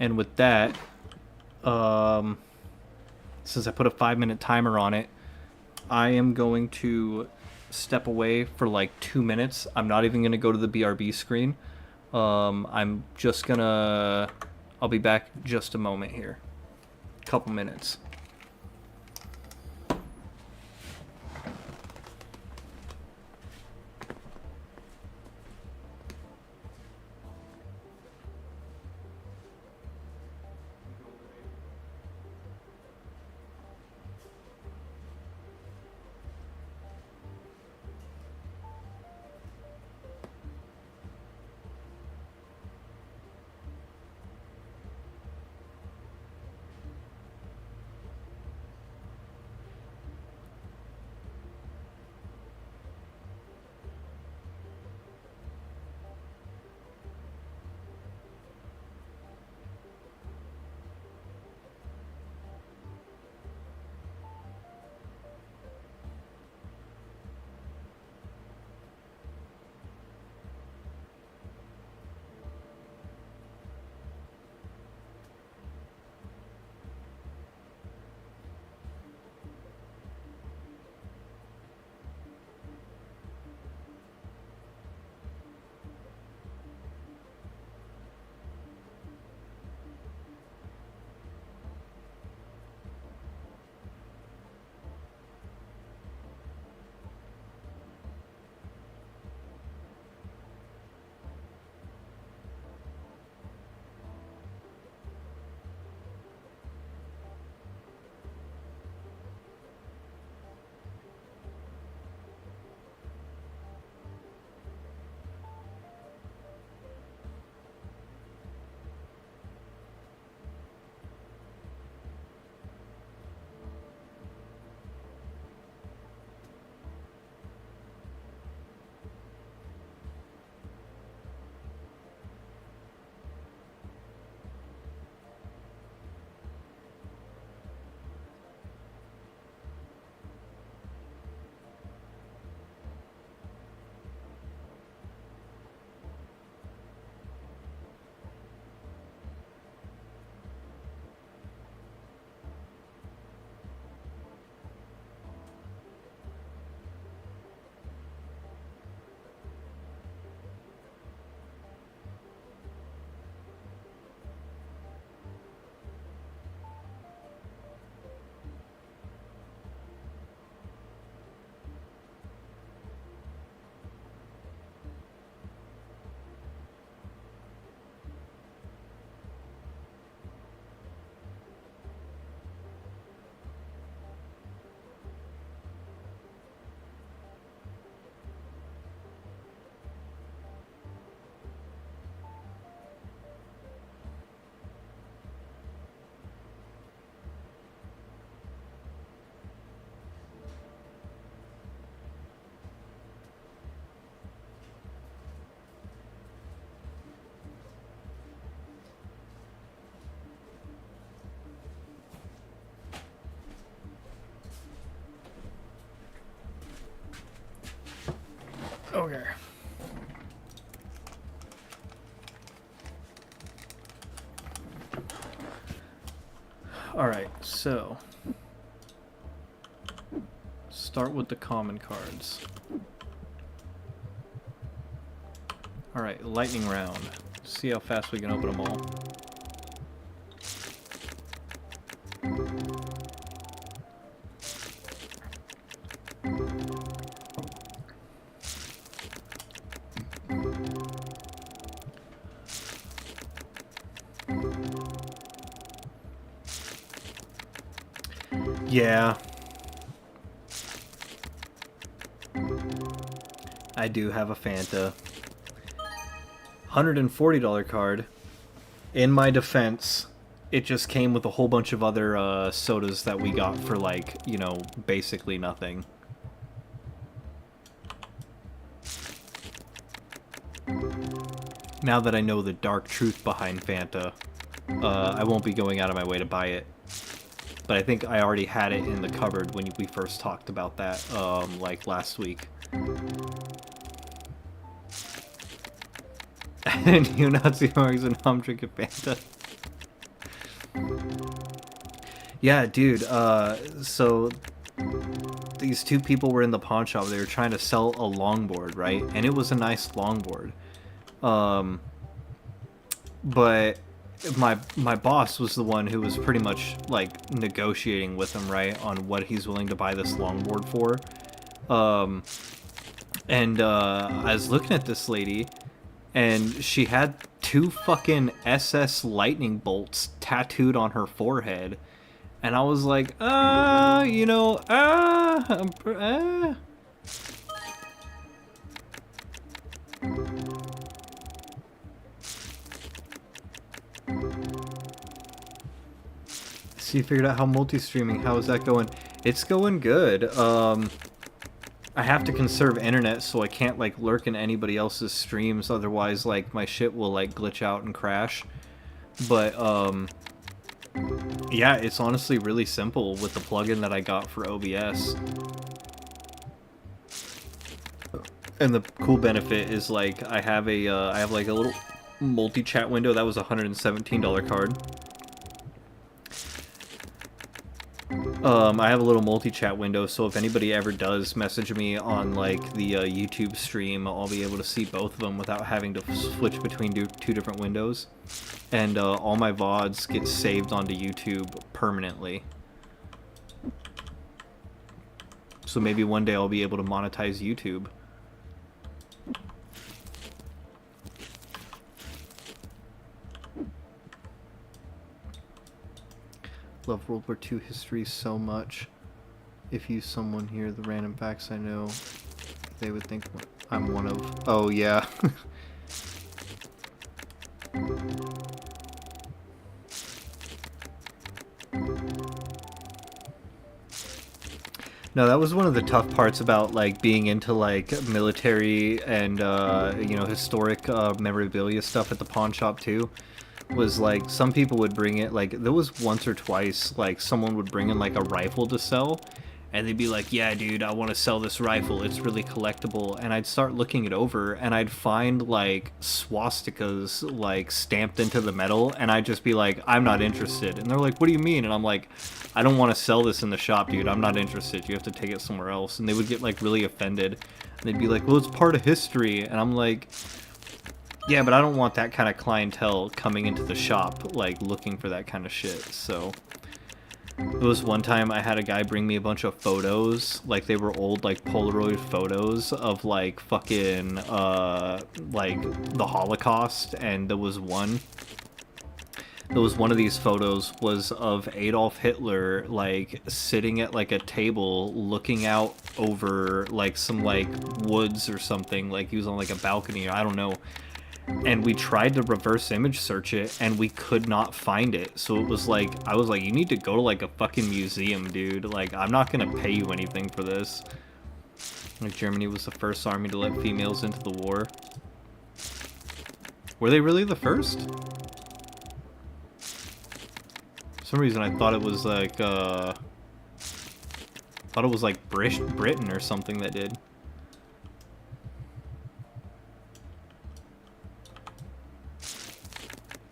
And with that, since I put a 5-minute timer on it, I am going to step away for like 2 minutes. I'm not even going to go to the BRB screen. I'm just gonna... I'll be back just a moment here. Couple minutes. Okay. Alright, so start with the common cards. Alright, lightning round. See how fast we can open them all. Yeah. I do have a Fanta. $140 card. In my defense, it just came with a whole bunch of other sodas that we got for, like, you know, basically nothing. Now that I know the dark truth behind Fanta, I won't be going out of my way to buy it. But I think I already had it in the cupboard when we first talked about that, like, last week. And you Nazi marks and I'm drinking Fanta. Yeah, dude. So these two people were in the pawn shop. They were trying to sell a longboard, right? And it was a nice longboard. Um, but my boss was the one who was pretty much like negotiating with him, right, on what he's willing to buy this longboard for. Um, and I was looking at this lady, and she had two fucking SS lightning bolts tattooed on her forehead. And I was like, So you figured out how multi-streaming, how is that going? It's going good. I have to conserve internet so I can't like lurk in anybody else's streams, otherwise like my shit will like glitch out and crash. But yeah, it's honestly really simple with the plugin that I got for OBS. And the cool benefit is like I have like a little multi-chat window. That was a $117 card. I have a little multi-chat window, so if anybody ever does message me on like the YouTube stream, I'll be able to see both of them without having to switch between two different windows. And all my VODs get saved onto YouTube permanently. So maybe one day I'll be able to monetize YouTube. Love World War II history so much. If you someone here, the random facts I know, they would think I'm one of... Oh, yeah. No, that was one of the tough parts about like being into like military and you know, historic memorabilia stuff at the pawn shop too. Was like some people would bring it, like there was once or twice like someone would bring in like a rifle to sell, and they'd be like, yeah dude, I want to sell this rifle, it's really collectible. And I'd start looking it over and I'd find like swastikas like stamped into the metal, and I'd just be like, I'm not interested. And they're like, what do you mean? And I'm like, I don't want to sell this in the shop, dude, I'm not interested, you have to take it somewhere else. And they would get like really offended, and they'd be like, well, it's part of history. And I'm like, yeah, but I don't want that kind of clientele coming into the shop, like, looking for that kind of shit, so... There was one time I had a guy bring me a bunch of photos, like, they were old, like, Polaroid photos of, like, fucking, like, the Holocaust, and there was one of these photos was of Adolf Hitler, like, sitting at, like, a table looking out over, like, some, like, woods or something, like, he was on, like, a balcony, or I don't know. And we tried to reverse image search it, and we could not find it. So it was like, I was like, you need to go to like a fucking museum, dude. Like, I'm not gonna pay you anything for this. Like, Germany was the first army to let females into the war. Were they really the first? For some reason I thought it was like, Britain or something that did.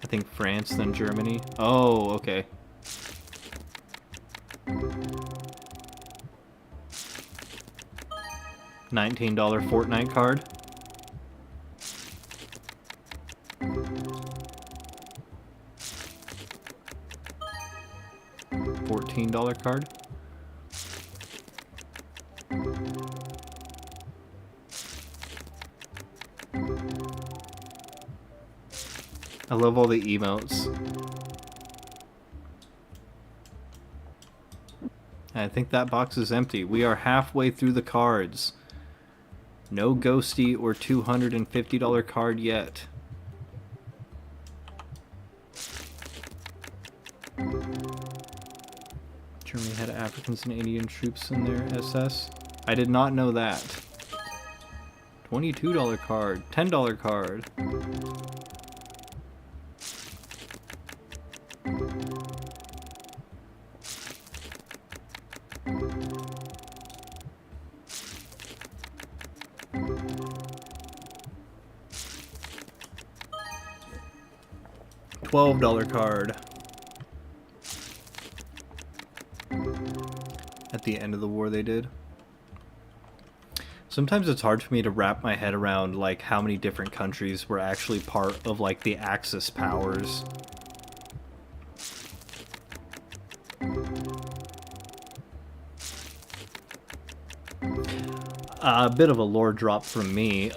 I think France, then Germany. Oh, okay. $19 Fortnite card. $14 card. I love all the emotes. I think that box is empty. We are halfway through the cards. No ghosty or $250 card yet. Germany had Africans and Indian troops in their SS. I did not know that. $22 card. $10 card. $12 card. the end of the war they did. Sometimes it's hard for me to wrap my head around like how many different countries were actually part of like the Axis powers. A bit of a lore drop from me.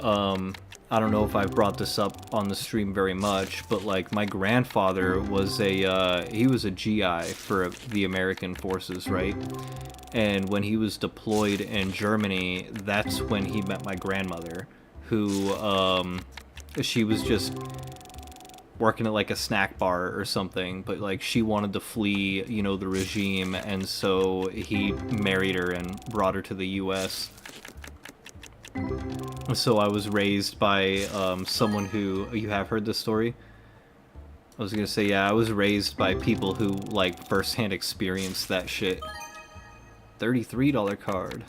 I don't know if I've brought this up on the stream very much, but like my grandfather was he was a GI for the American forces, right? And when he was deployed in Germany, that's when he met my grandmother, who she was just working at like a snack bar or something, but like she wanted to flee, you know, the regime, and so he married her and brought her to the US. So I was raised by someone who... You have heard this story? I was gonna say, yeah, I was raised by people who, like, firsthand experienced that shit. $33 card.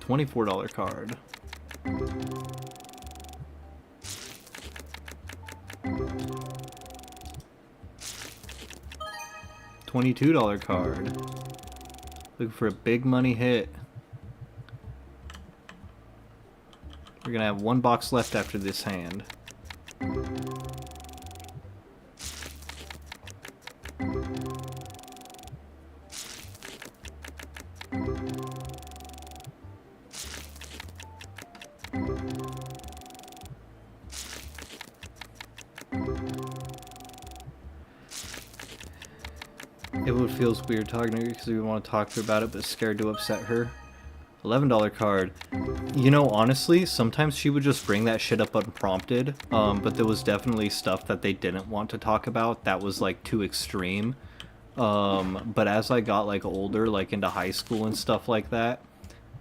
$24 card. $22 card. Looking for a big money hit. We're gonna have one box left after this hand. It feels weird talking to her because we want to talk to her about it, but scared to upset her. $11 card. You know, honestly, sometimes she would just bring that shit up unprompted, but there was definitely stuff that they didn't want to talk about that was, like, too extreme. But as I got, like, older, like, into high school and stuff like that,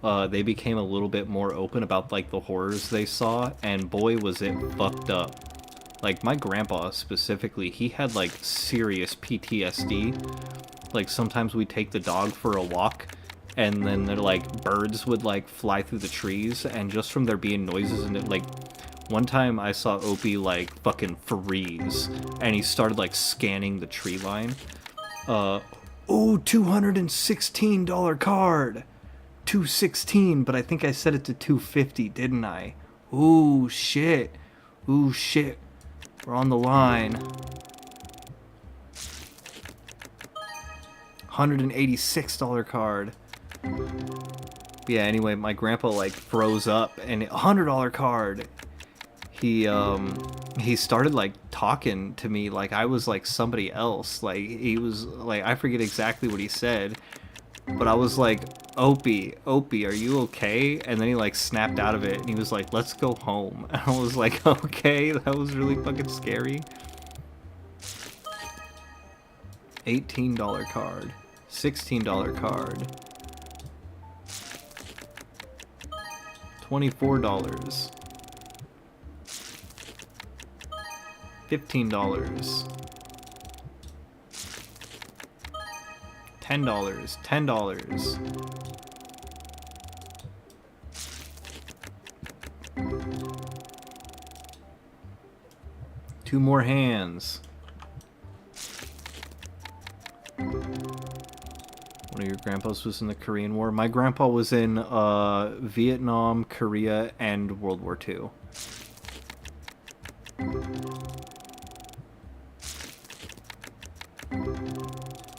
they became a little bit more open about, like, the horrors they saw, and boy, was it fucked up. Like, my grandpa, specifically, he had, like, serious PTSD. Like, sometimes we'd take the dog for a walk, and then they're like, birds would, like, fly through the trees, and just from there being noises, and it, like, one time I saw Opie, like, fucking freeze, and he started, like, scanning the tree line. Ooh, $216 card! $216, but I think I set it to $250, didn't I? Ooh, shit. Ooh, shit. We're on the line. $186 card. But yeah, anyway, my grandpa, like, froze up, and $100 card. He started, like, talking to me like I was, like, somebody else. Like, he was, like, I forget exactly what he said, but I was like, Opie, are you okay? And then he, like, snapped out of it, and he was like, let's go home. And I was like, okay, that was really fucking scary. $18 card. $16 card. $24. $15. $10. $10. Two more hands. One of your grandpas was in the Korean War. My grandpa was in Vietnam, Korea, and World War II.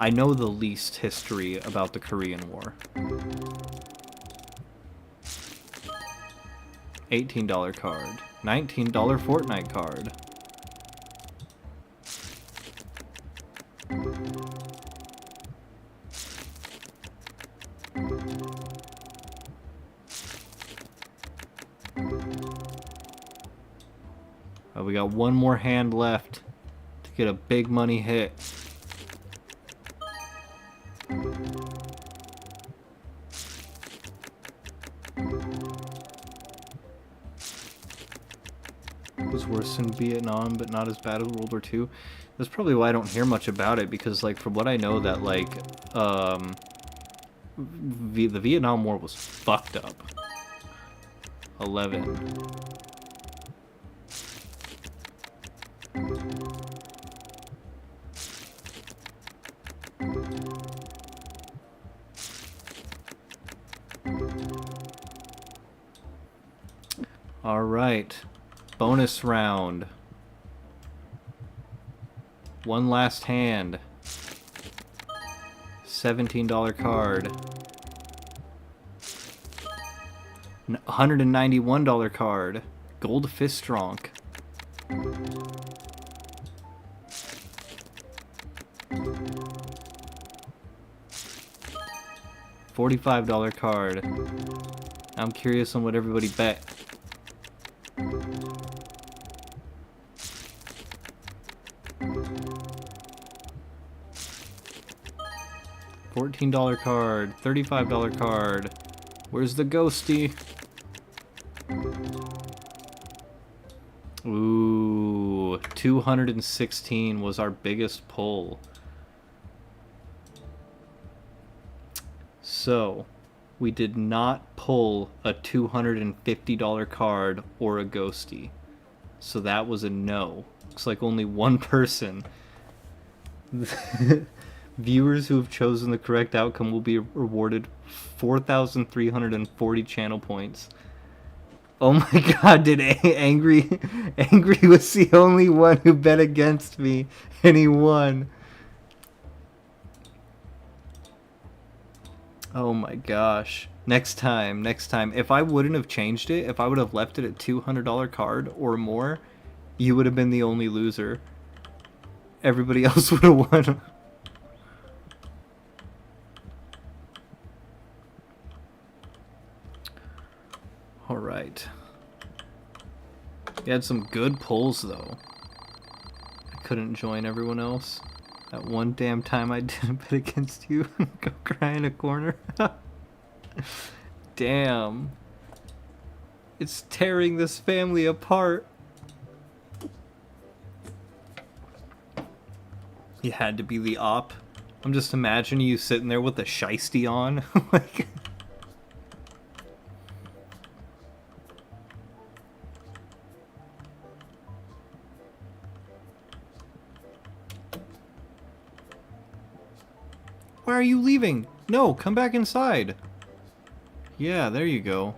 I know the least history about the Korean War. $18 card. $19 Fortnite card. We got one more hand left to get a big money hit. It was worse in Vietnam, but not as bad as World War II. That's probably why I don't hear much about it, because, like, from what I know, that, like, the Vietnam War was fucked up. 11. Alright. Bonus round. One last hand. $17 card. $191 card. Gold Fistronk. $45 card. I'm curious on what everybody bet. $14 card. $35 card. Where's the ghosty? Ooh, 216 was our biggest pull. So, we did not pull a $250 card or a ghosty. So that was a no. Looks like only one person. Viewers who have chosen the correct outcome will be rewarded 4,340 channel points. Oh my god, did Angry was the only one who bet against me, and he won. Oh my gosh. Next time, if I wouldn't have changed it, if I would have left it at $200 card or more, you would have been the only loser. Everybody else would have won. Alright. We had some good pulls, though. I couldn't join everyone else. That one damn time I didn't bet against you. Go cry in a corner. Damn. It's tearing this family apart. You had to be the op. I'm just imagining you sitting there with a shiesty on. Like... Why are you leaving? No, come back inside. Yeah, there you go.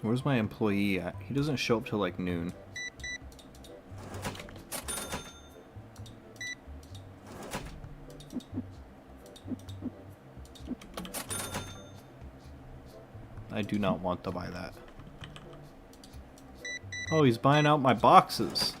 Where's my employee at? He doesn't show up till like noon. I do not want to buy that. Oh, he's buying out my boxes.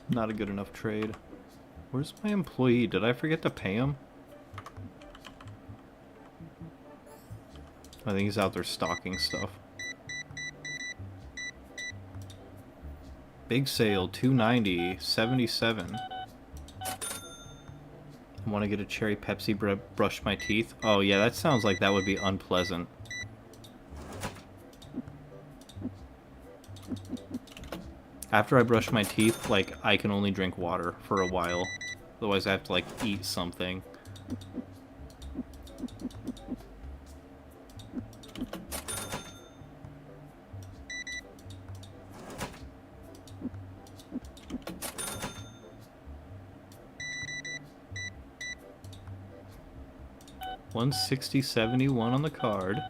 Not a good enough trade. Where's my employee? Did I forget to pay him? I think he's out there stocking stuff. Big sale, $290, $77. I want to get a cherry Pepsi, brush my teeth. Oh yeah, that sounds like that would be unpleasant. After I brush my teeth, like, I can only drink water for a while. Otherwise I have to, like, eat something. $160.71 on the card.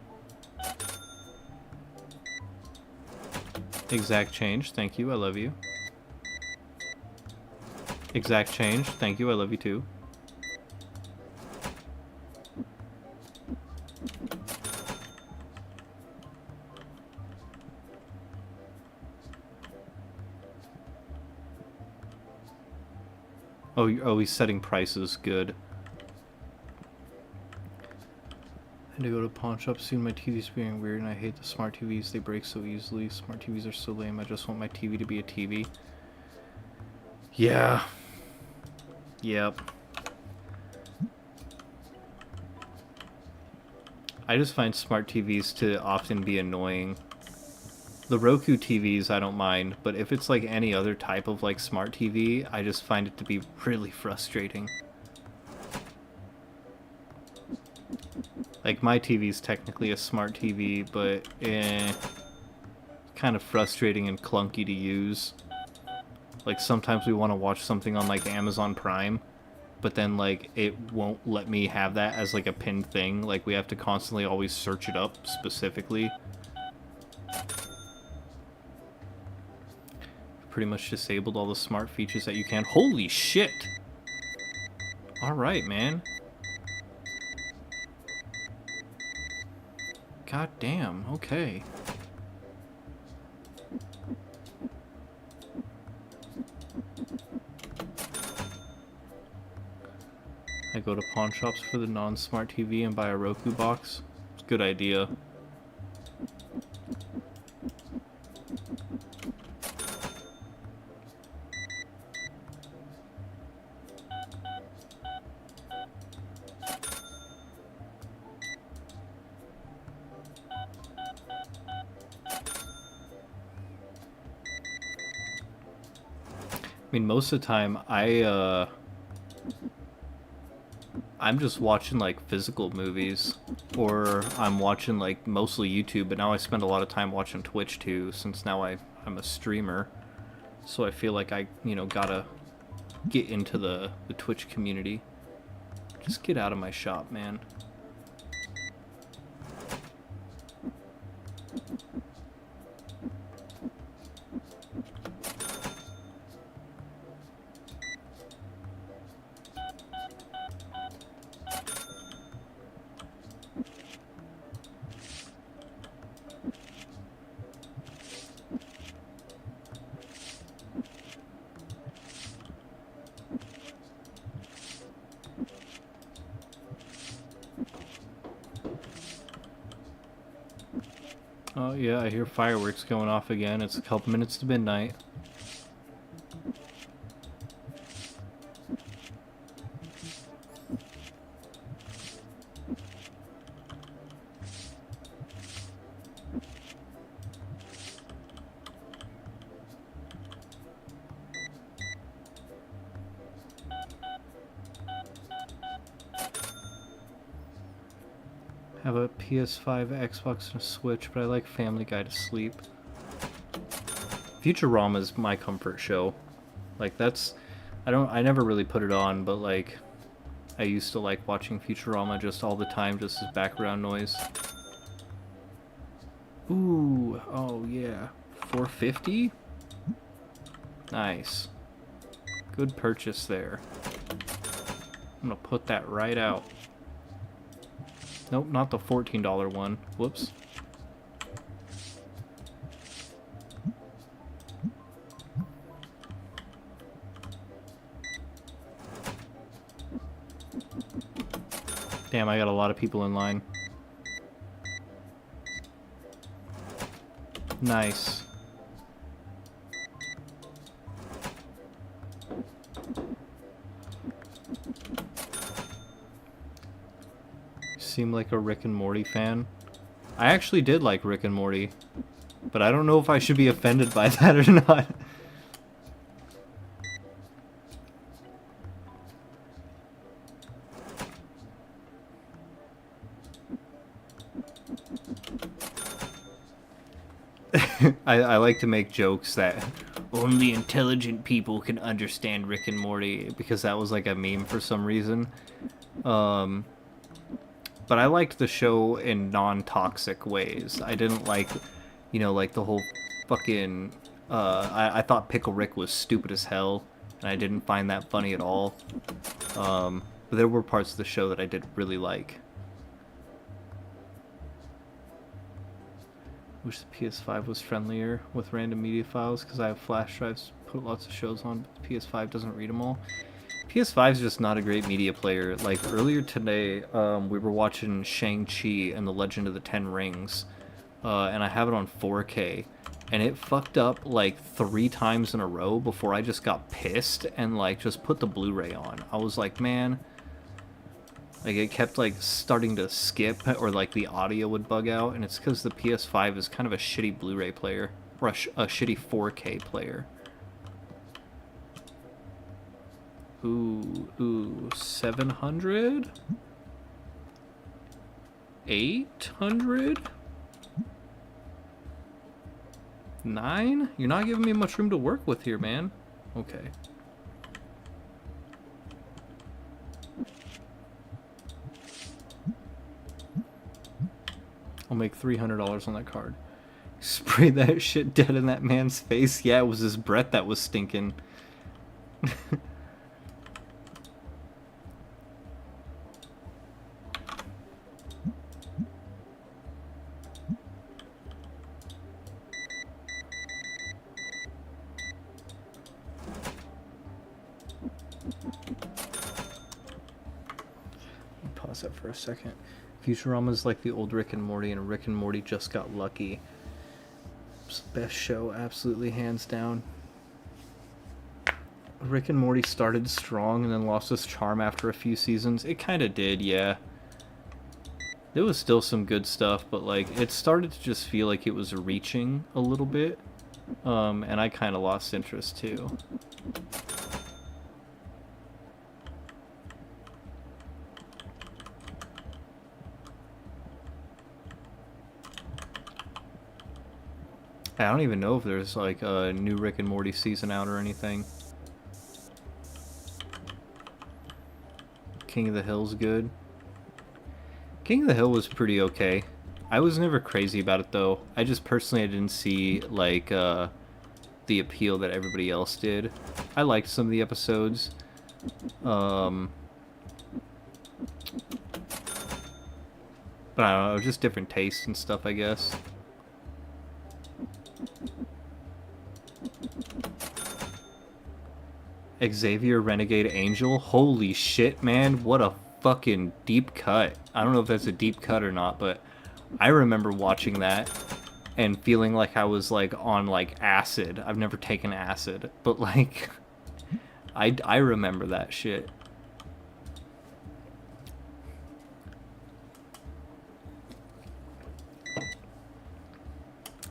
Exact change, thank you, I love you. Exact change, thank you, I love you too. Oh, he's setting prices, good. I had to go to pawn shop soon. My TV's being weird and I hate the smart TVs. They break so easily. Smart TVs are so lame. I just want my TV to be a TV. Yeah. Yep. I just find smart TVs to often be annoying. The Roku TVs I don't mind, but if it's like any other type of like smart TV, I just find it to be really frustrating. Like my TV's technically a smart TV, but kind of frustrating and clunky to use. Like sometimes we want to watch something on like Amazon Prime, but then like it won't let me have that as like a pinned thing. Like we have to constantly always search it up specifically. Pretty much disabled all the smart features that you can. Holy shit! Alright, man. God damn, okay. I go to pawn shops for the non-smart TV and buy a Roku box. It's a good idea. I mean, most of the time, I'm just watching, like, physical movies. Or I'm watching, like, mostly YouTube, but now I spend a lot of time watching Twitch, too, since now I'm a streamer. So I feel like I, gotta get into the Twitch community. Just get out of my shop, man. Oh yeah, I hear fireworks going off again. It's a couple minutes to midnight. Have a PS5, Xbox, and a Switch, but I like Family Guy to sleep. Futurama is my comfort show. Like I never really put it on, but like I used to like watching Futurama just all the time, just as background noise. Ooh, oh yeah. 450? Nice. Good purchase there. I'm gonna put that right out. Nope, not the $14 one. Whoops. Damn, I got a lot of people in line. Nice. Seem like a Rick and Morty fan. I actually did like Rick and Morty, but I don't know if I should be offended by that or not. I like to make jokes that only intelligent people can understand Rick and Morty, because that was like a meme for some reason. But I liked the show in non-toxic ways. I didn't like, like the whole fucking... I thought Pickle Rick was stupid as hell, and I didn't find that funny at all. But there were parts of the show that I did really like. Wish the PS5 was friendlier with random media files, because I have flash drives, put lots of shows on, but the PS5 doesn't read them all. PS5 is just not a great media player. Like, earlier today, we were watching Shang-Chi and the Legend of the Ten Rings, and I have it on 4K, and it fucked up, like, 3 times in a row before I just got pissed and, like, just put the Blu-ray on. I was like, man, Like, it kept, like, starting to skip, or, like, the audio would bug out, and it's because the PS5 is kind of a shitty Blu-ray player, or a shitty 4K player. Ooh, 700? 800? 9? You're not giving me much room to work with here, man. Okay. I'll make $300 on that card. Spray that shit dead in that man's face. Yeah, it was his breath that was stinking. Pause that for a second. Futurama's like the old Rick and Morty, and Rick and Morty just got lucky. It's the best show, absolutely, hands down. Rick and Morty started strong and then lost its charm after a few seasons. It kind of did, yeah. There was still some good stuff, but like it started to just feel like it was reaching a little bit, and I kind of lost interest too. I don't even know if there's like a new Rick and Morty season out or anything. King of the Hill's good. King of the Hill was pretty okay. I was never crazy about it though. I just personally I didn't see like the appeal that everybody else did. I liked some of the episodes. But I don't know, just different tastes and stuff, I guess. Xavier Renegade Angel? Holy shit, man. What a fucking deep cut. I don't know if that's a deep cut or not, but I remember watching that and feeling like I was like on like acid. I've never taken acid, but like I remember that shit.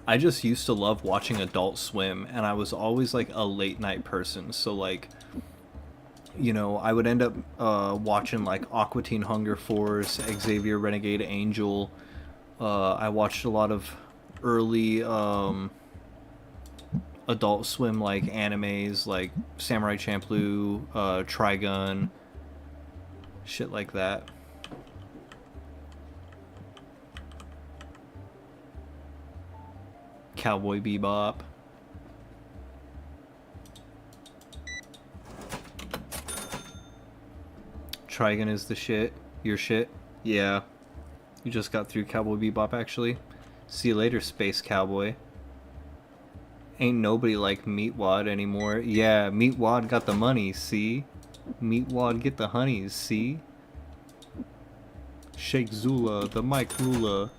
I just used to love watching Adult Swim, and I was always like a late night person, so like, you know, I would end up watching like Aqua Teen Hunger Force, Xavier Renegade Angel. I watched a lot of early Adult Swim like animes, like Samurai Champloo, Trigun, shit like that. Cowboy Bebop. Trigun is the shit. Your shit? Yeah. You just got through Cowboy Bebop, actually. See you later, Space Cowboy. Ain't nobody like Meatwad anymore. Yeah, Meatwad got the money, see? Meatwad get the honeys, see? Sheikh Zula, the Mike Ruler.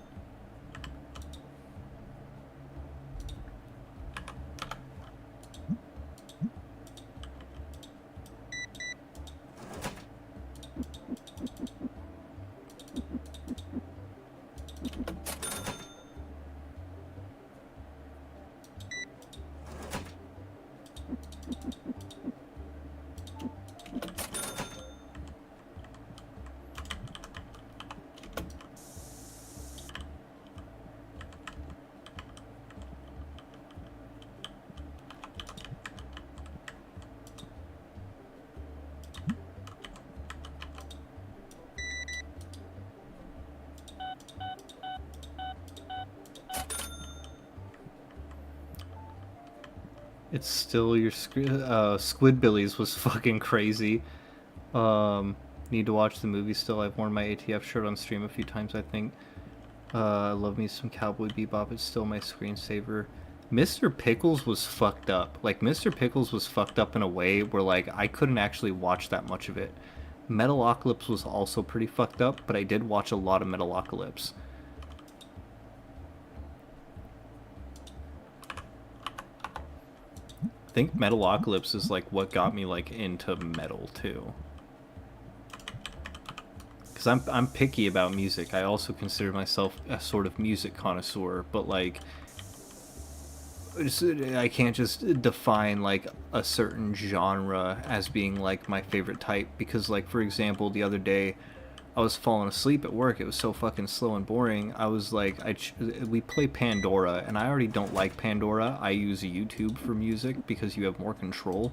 It's still your Squidbillies was fucking crazy. Need to watch the movie still. I've worn my ATF shirt on stream a few times, I think. I love me some Cowboy Bebop. It's still my screensaver. Mr. Pickles was fucked up. Like, Mr. Pickles was fucked up in a way where, like, I couldn't actually watch that much of it. Metalocalypse was also pretty fucked up, but I did watch a lot of Metalocalypse. I think Metalocalypse is like what got me like into metal too. because I'm picky about music. I also consider myself a sort of music connoisseur, but like I can't just define like a certain genre as being like my favorite type, because like for example the other day I was falling asleep at work. It was so fucking slow and boring. I was like, we play Pandora, and I already don't like Pandora. I use YouTube for music because you have more control.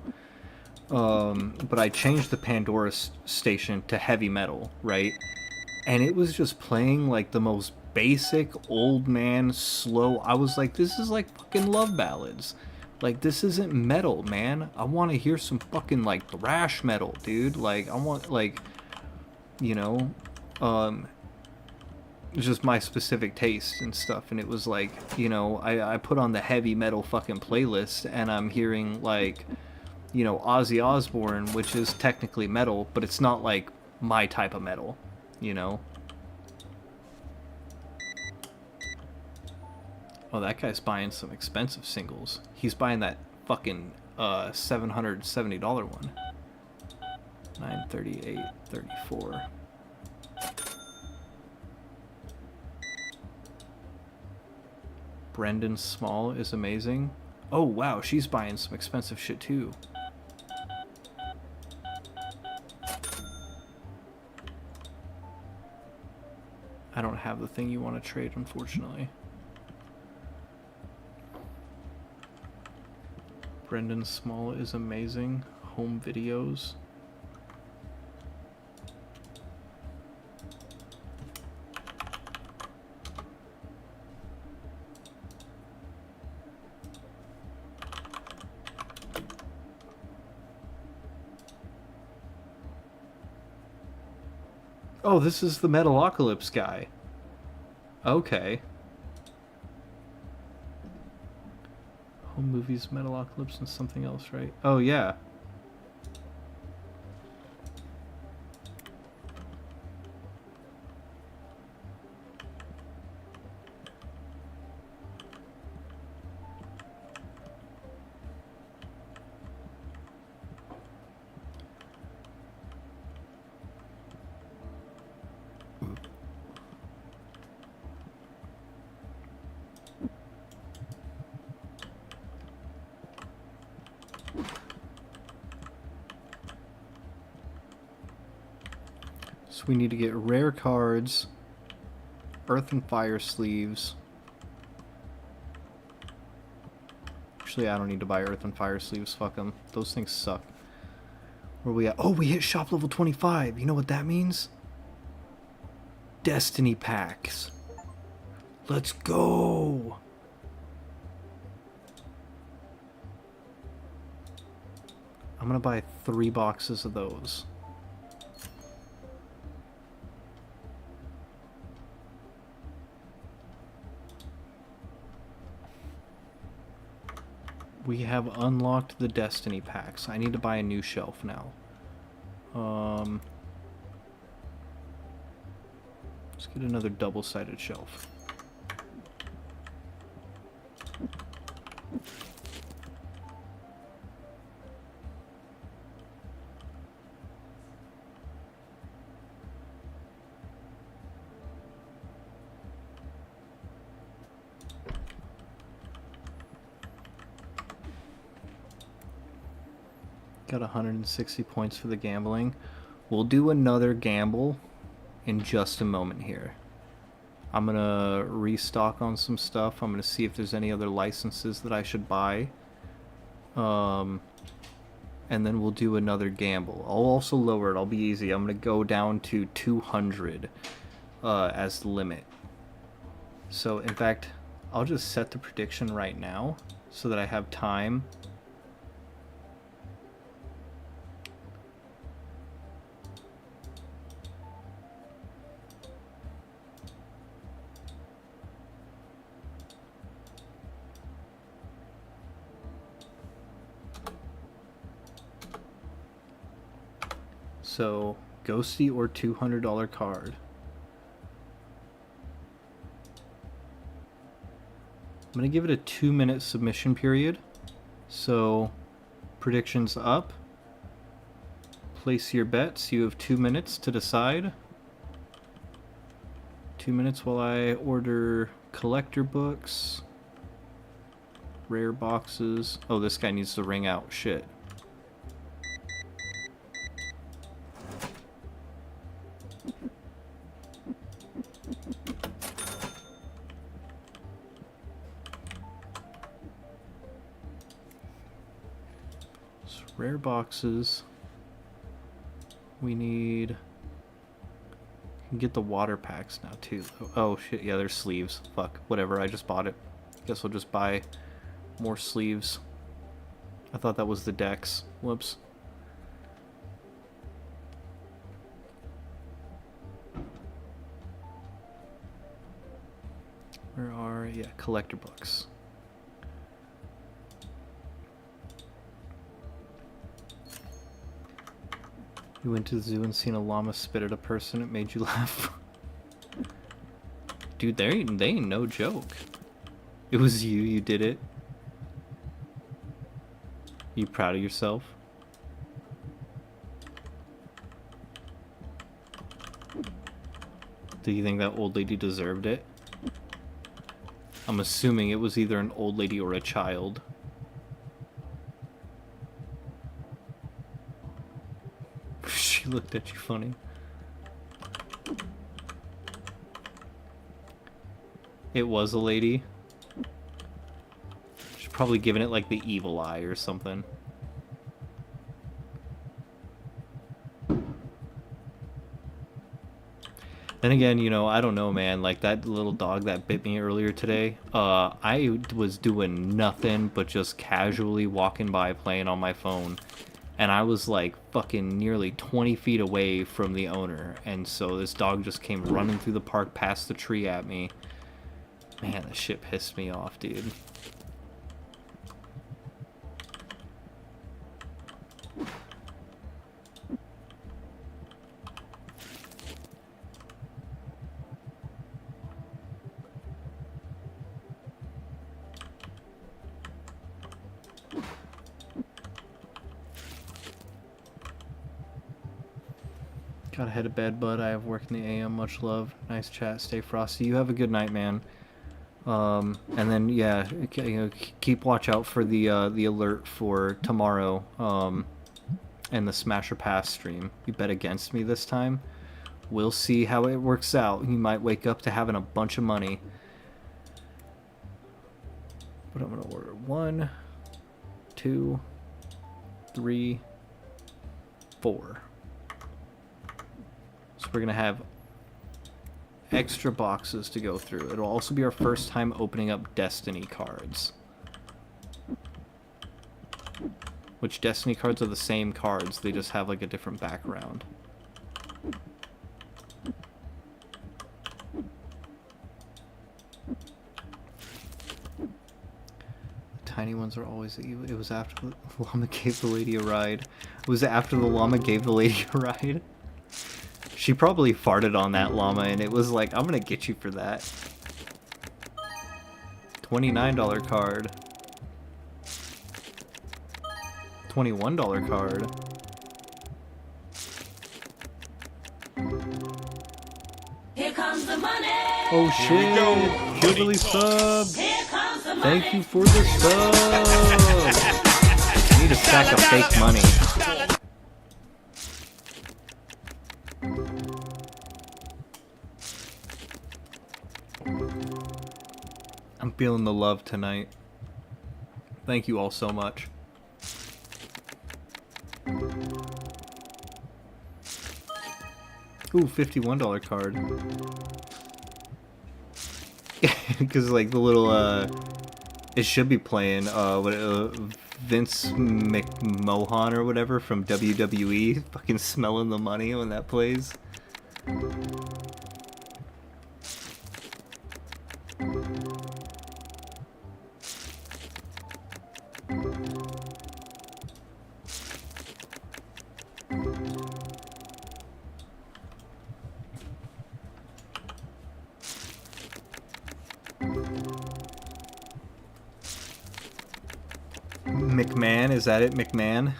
But I changed the Pandora station to heavy metal, right? And it was just playing like the most basic old man slow. I was like, this is like fucking love ballads. Like, this isn't metal, man. I want to hear some fucking like thrash metal, dude. Like, I want like, you know, it's just my specific taste and stuff. And it was like, you know, I put on the heavy metal fucking playlist, and I'm hearing like, you know, Ozzy Osbourne, which is technically metal, but it's not like my type of metal, you know? Oh, that guy's buying some expensive singles. He's buying that fucking $770 one. 938.34. Brendan Small is amazing. Oh wow, she's buying some expensive shit too. I don't have the thing you want to trade, unfortunately. Brendan Small is amazing. Home videos. Oh, this is the Metalocalypse guy. Okay. Home movies, Metalocalypse, and something else, right? Oh, yeah. So we need to get rare cards, Earth and Fire sleeves. Actually, I don't need to buy Earth and Fire sleeves. Fuck them. Those things suck. Where are we at? Oh, we hit shop level 25. You know what that means? Destiny packs. Let's go. I'm gonna buy 3 boxes of those. We have unlocked the Destiny packs. I need to buy a new shelf now. Let's get another double-sided shelf. Got 160 points for the gambling. We'll do another gamble in just a moment here. I'm gonna restock on some stuff. I'm gonna see if there's any other licenses that I should buy. And then we'll do another gamble. I'll also lower it. I'll be easy. I'm gonna go down to 200 as the limit. So in fact, I'll just set the prediction right now so that I have time. So, Ghosty or $200 card. I'm going to give it a 2-minute submission period. So, predictions up. Place your bets. You have 2 minutes to decide. 2 minutes while I order collector books. Rare boxes. Oh, this guy needs to ring out. Shit. So rare boxes. We need... You can get the water packs now too. Oh shit, yeah, there's sleeves. Fuck, whatever, I just bought it. Guess we'll just buy more sleeves. I thought that was the decks. Whoops. Where are... yeah, collector books. You went to the zoo and seen a llama spit at a person, it made you laugh. Dude, they ain't no joke. It was you did it. You proud of yourself? Do you think that old lady deserved it? I'm assuming it was either an old lady or a child. She looked at you funny. It was a lady. She's probably giving it like the evil eye or something. Then again, you know, I don't know, man. Like that little dog that bit me earlier today. I was doing nothing but just casually walking by playing on my phone. And I was like fucking nearly 20 feet away from the owner. And so this dog just came running through the park past the tree at me. Man, that shit pissed me off, dude. Gotta head to bed, bud. I have work in the AM. Much love. Nice chat. Stay frosty. You have a good night, man. And then yeah, you know, keep watch out for the alert for tomorrow. And the Smasher Pass stream. You bet against me this time. We'll see how it works out. You might wake up to having a bunch of money. But I'm gonna order 1, 2, 3, 4. So we're gonna have extra boxes to go through. It'll also be our first time opening up Destiny cards. Which Destiny cards are the same cards, they just have like a different background. The tiny ones are always... It was after the llama gave the lady a ride. Was it after the llama gave the lady a ride? She probably farted on that llama and it was like, I'm gonna get you for that. $29 card. $21 card. Here comes the money. Oh shit! Hillbilly sub! Here comes the money. Thank you for the sub! I need a stack of fake money. I'm feeling the love tonight. Thank you all so much. Ooh, $51 card. Because like the little it should be playing Vince McMahon or whatever from WWE, fucking smelling the money when that plays. McMahon, is that it, McMahon?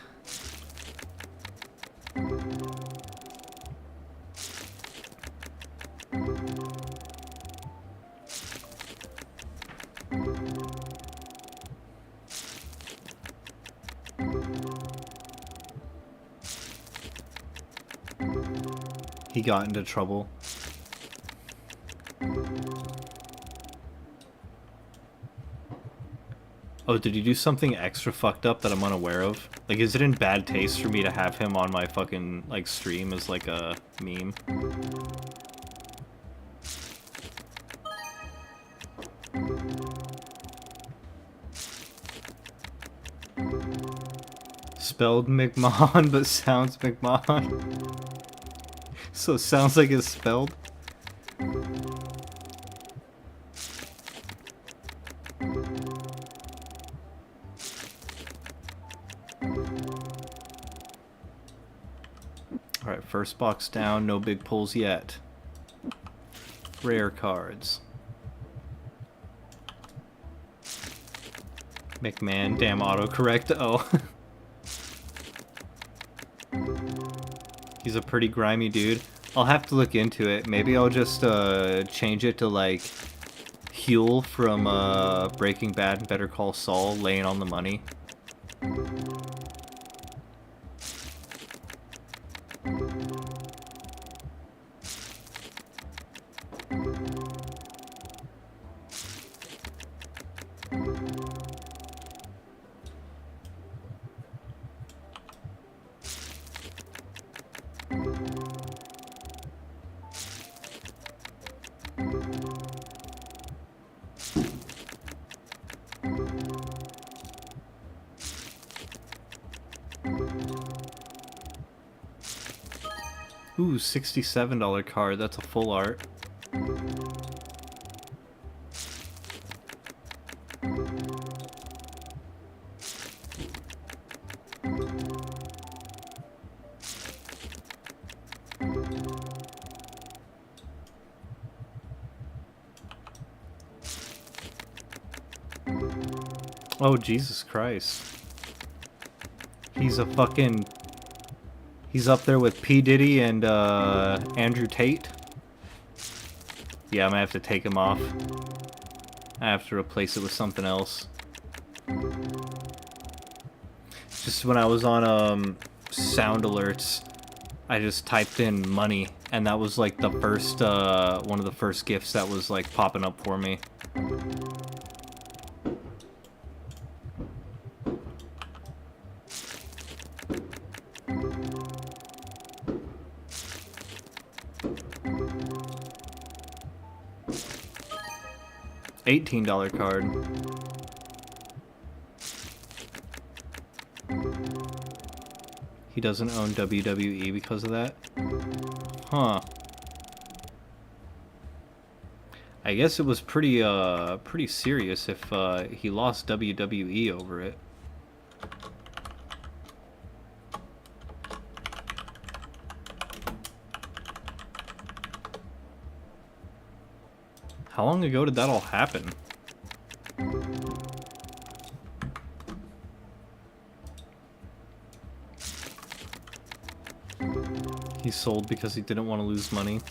He got into trouble. Oh, did he do something extra fucked up that I'm unaware of? Like, is it in bad taste for me to have him on my fucking, like, stream as, like, a meme? Spelled McMahon, but sounds McMahon. So it sounds like it's spelled? Alright, first box down, no big pulls yet. Rare cards. McMahon, damn autocorrect. Oh. He's a pretty grimy dude. I'll have to look into it. Maybe I'll just change it to like Huel from Breaking Bad and Better Call Saul laying on the money. Ooh, $67 card. That's a full art. Oh, Jesus Christ. He's a fucking... He's up there with P. Diddy and Andrew Tate. Yeah, I'm gonna have to take him off. I have to replace it with something else. Just when I was on sound alerts, I just typed in money, and that was like the first one of the first gifts that was like popping up for me. $18 card. He doesn't own WWE because of that? Huh. I guess it was pretty serious if he lost WWE over it. How long ago did that all happen? He sold because he didn't want to lose money.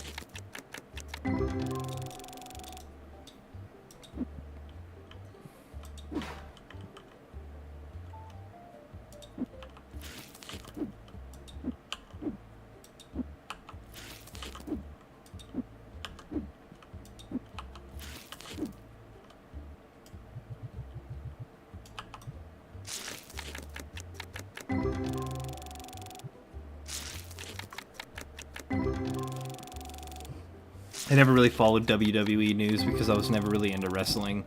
I never really followed WWE news because I was never really into wrestling.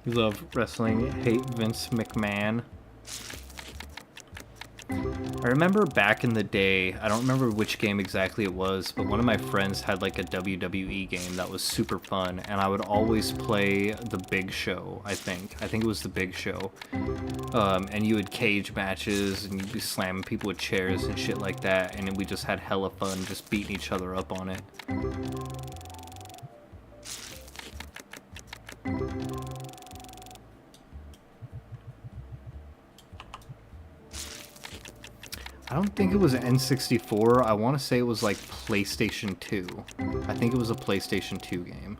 You love wrestling, hate Vince McMahon. I remember back in the day, I don't remember which game exactly it was, but one of my friends had like a WWE game that was super fun, and I would always play The Big Show, I think. I think it was The Big Show. And you would cage matches, and you'd be slamming people with chairs and shit like that, and we just had hella fun just beating each other up on it. I don't think it was N64. I want to say it was like PlayStation 2. I think it was a PlayStation 2 game.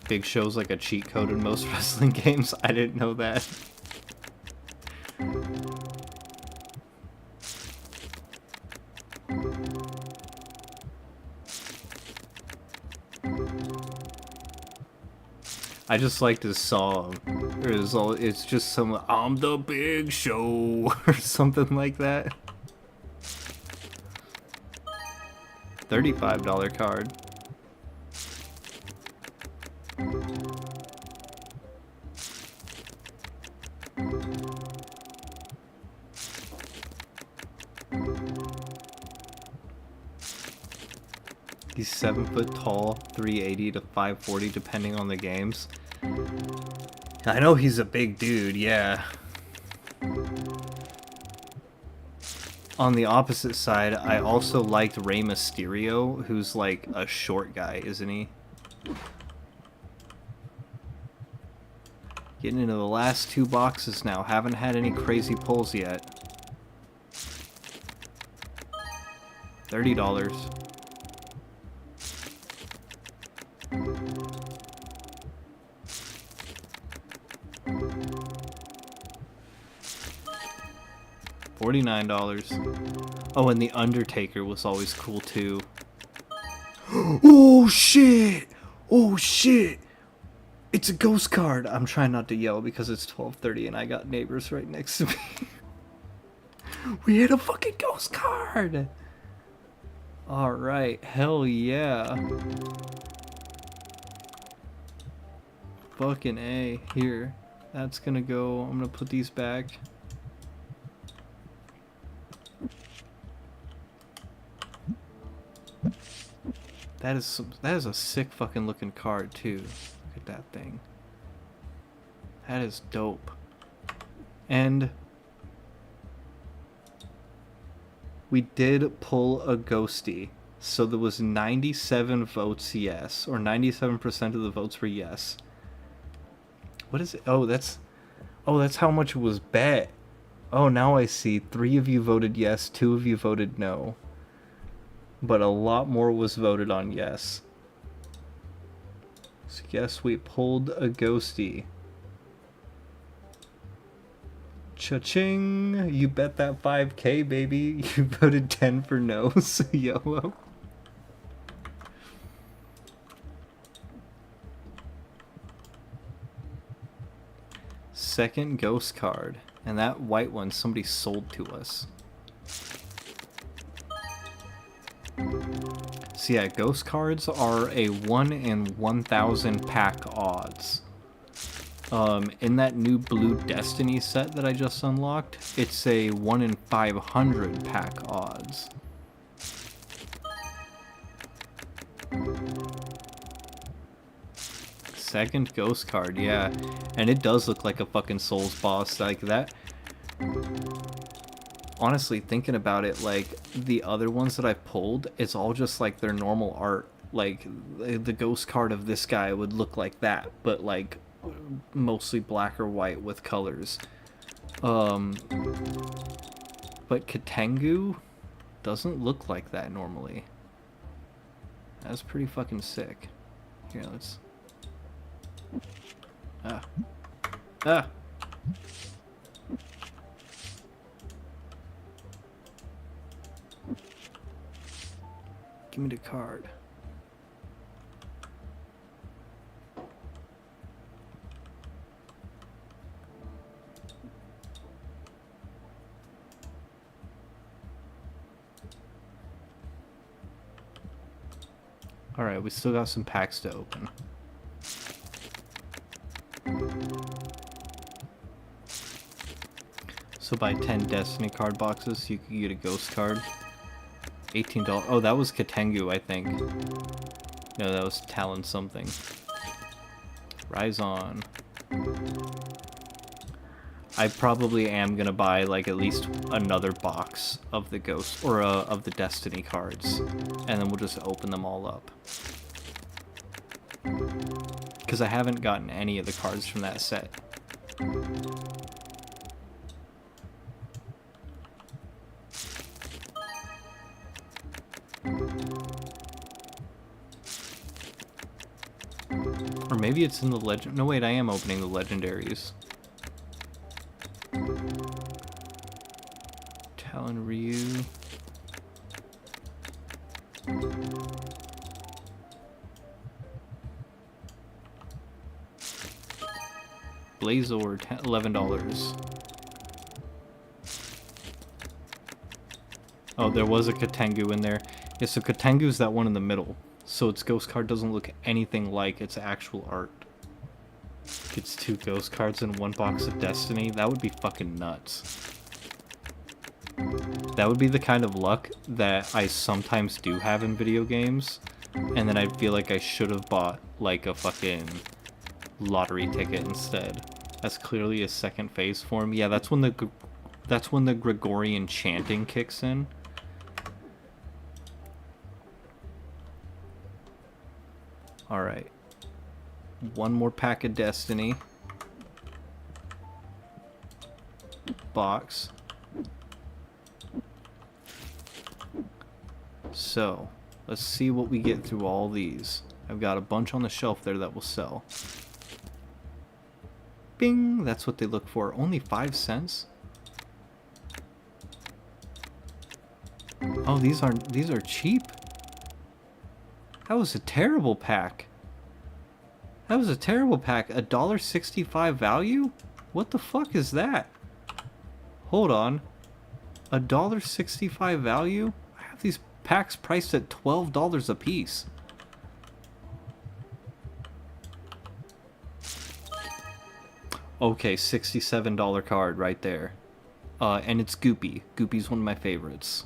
Big Show's like a cheat code in most wrestling games. I didn't know that. I just liked his song. It's just some "I'm the Big Show" or something like that. $35 card. He's 7 foot tall, 380 to 540 depending on the games. I know he's a big dude, yeah. On the opposite side, I also liked Rey Mysterio, who's like a short guy, isn't he? Getting into the last 2 boxes now. Haven't had any crazy pulls yet. $30. $49. Oh, and the Undertaker was always cool too. Oh shit! Oh shit! It's a ghost card! I'm trying not to yell because it's 12:30 and I got neighbors right next to me. We hit a fucking ghost card! Alright, hell yeah. Fucking A. Here. That's gonna go. I'm gonna put these back. That is a sick fucking looking card too. Look at that thing. That is dope. And we did pull a ghosty. So there was 97 votes yes, or 97% of the votes were yes. What is it? Oh, that's how much it was bet. Oh, now I see. 3 of you voted yes, 2 of you voted no. But a lot more was voted on yes. So yes, we pulled a ghosty. Cha-ching! You bet that 5K, baby. You voted 10 for no, so YOLO. Second ghost card. And that white one somebody sold to us. So yeah, ghost cards are a 1 in 1,000 pack odds. In that new blue Destiny set that I just unlocked, it's a 1 in 500 pack odds. Second ghost card, yeah. And it does look like a fucking Souls boss like that. Honestly, thinking about it, like, the other ones that I've pulled, it's all just, like, their normal art. Like, the ghost card of this guy would look like that, but, like, mostly black or white with colors. But Katengu doesn't look like that normally. That's pretty fucking sick. Here, let's... Ah! Give me the card. Alright, we still got some packs to open. So buy 10 Destiny card boxes, you can get a ghost card. $18. Oh, that was Katengu, I think. No, that was Talon something. Rise on. I probably am gonna buy like at least another box of the ghost or of the Destiny cards, and then we'll just open them all up. Because I haven't gotten any of the cards from that set. Or maybe it's in the legend. No, wait, I am opening the legendaries. Talon Ryu. Blazor, $11. Oh, there was a Katengu in there. Yeah, so Katengu's that one in the middle. So its ghost card doesn't look anything like its actual art. Gets 2 ghost cards in 1 box of Destiny. That would be fucking nuts. That would be the kind of luck that I sometimes do have in video games. And then I feel like I should have bought, like, a fucking lottery ticket instead. That's clearly a second phase form. Yeah, that's when the Gregorian chanting kicks in. Alright. 1 more pack of Destiny. Box. So, let's see what we get through all these. I've got a bunch on the shelf there that will sell. Bing! That's what they look for. Only 5 cents? Oh, these are cheap. That was a terrible pack. That was a terrible pack. $1.65 value? What the fuck is that? Hold on. $1.65 value? I have these packs priced at $12 a piece. Okay, $67 card right there. And it's Goopy. Goopy's one of my favorites.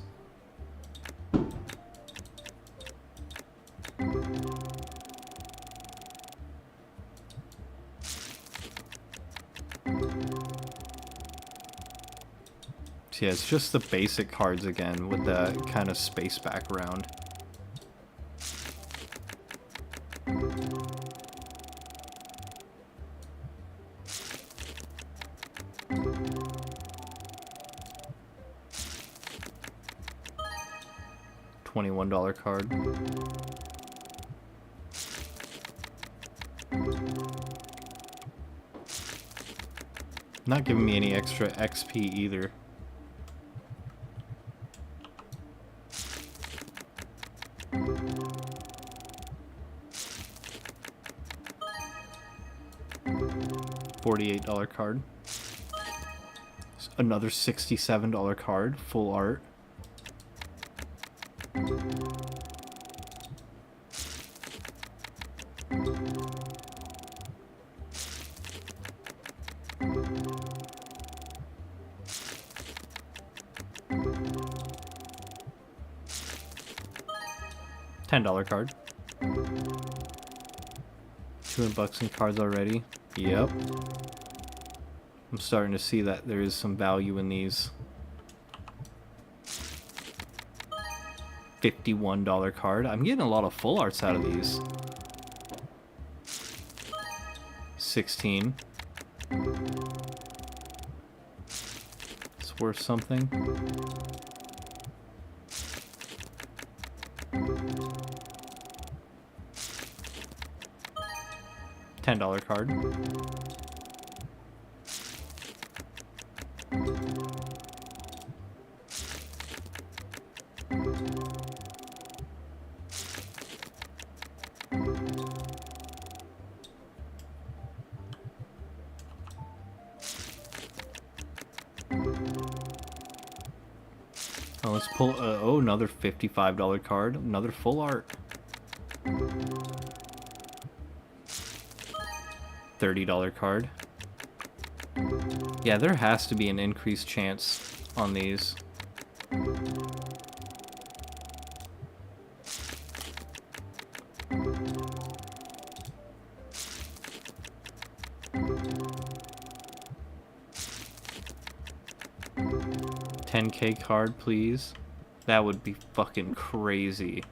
So yeah, it's just the basic cards again with the kind of space background. $21 card. Not giving me any extra XP either. $48 card. Another $67 card, full art. $10 card. 200 bucks in cards already. Yep. I'm starting to see that there is some value in these. $51 card. I'm getting a lot of full arts out of these. 16. It's worth something. $10 card. Oh, let's pull. Oh, another $55 card. Another full art. $30 card. Yeah, there has to be an increased chance on these. $10K card, please. That would be fucking crazy.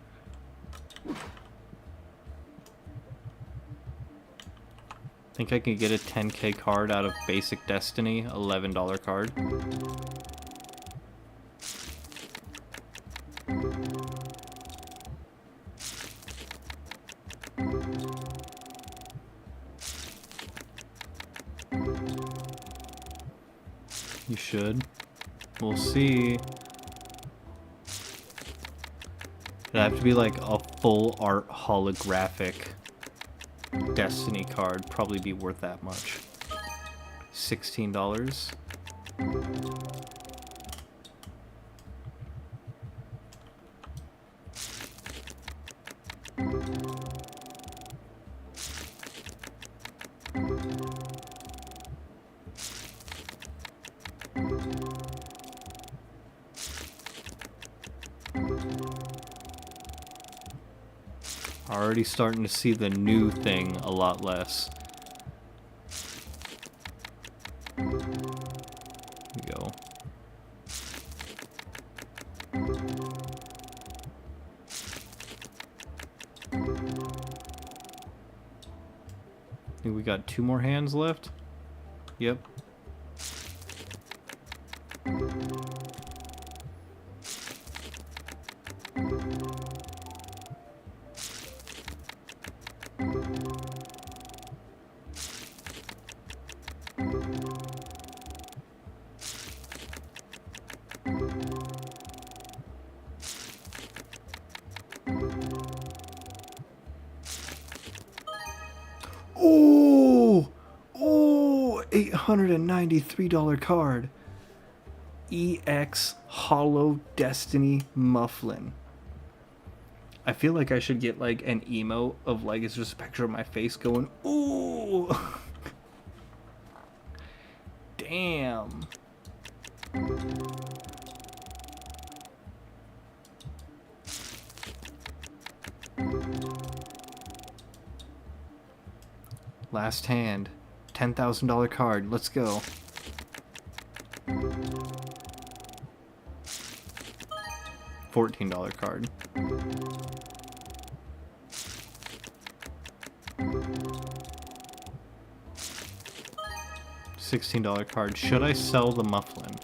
Think I can get a 10K card out of basic Destiny, $11 card. You should. We'll see. It'd have to be like a full art holographic Destiny card. Probably be worth that much. $16. Already starting to see the new thing a lot less. Here we go. I think we got 2 more hands left. Yep. Oh! Oh! $893 card. EX Hollow Destiny Mufflin. I feel like I should get like an emote of like it's just a picture of my face going, ooh! Damn. Last hand. $10,000 card. Let's go. $14 card. $16 card. Should I sell the mufflin?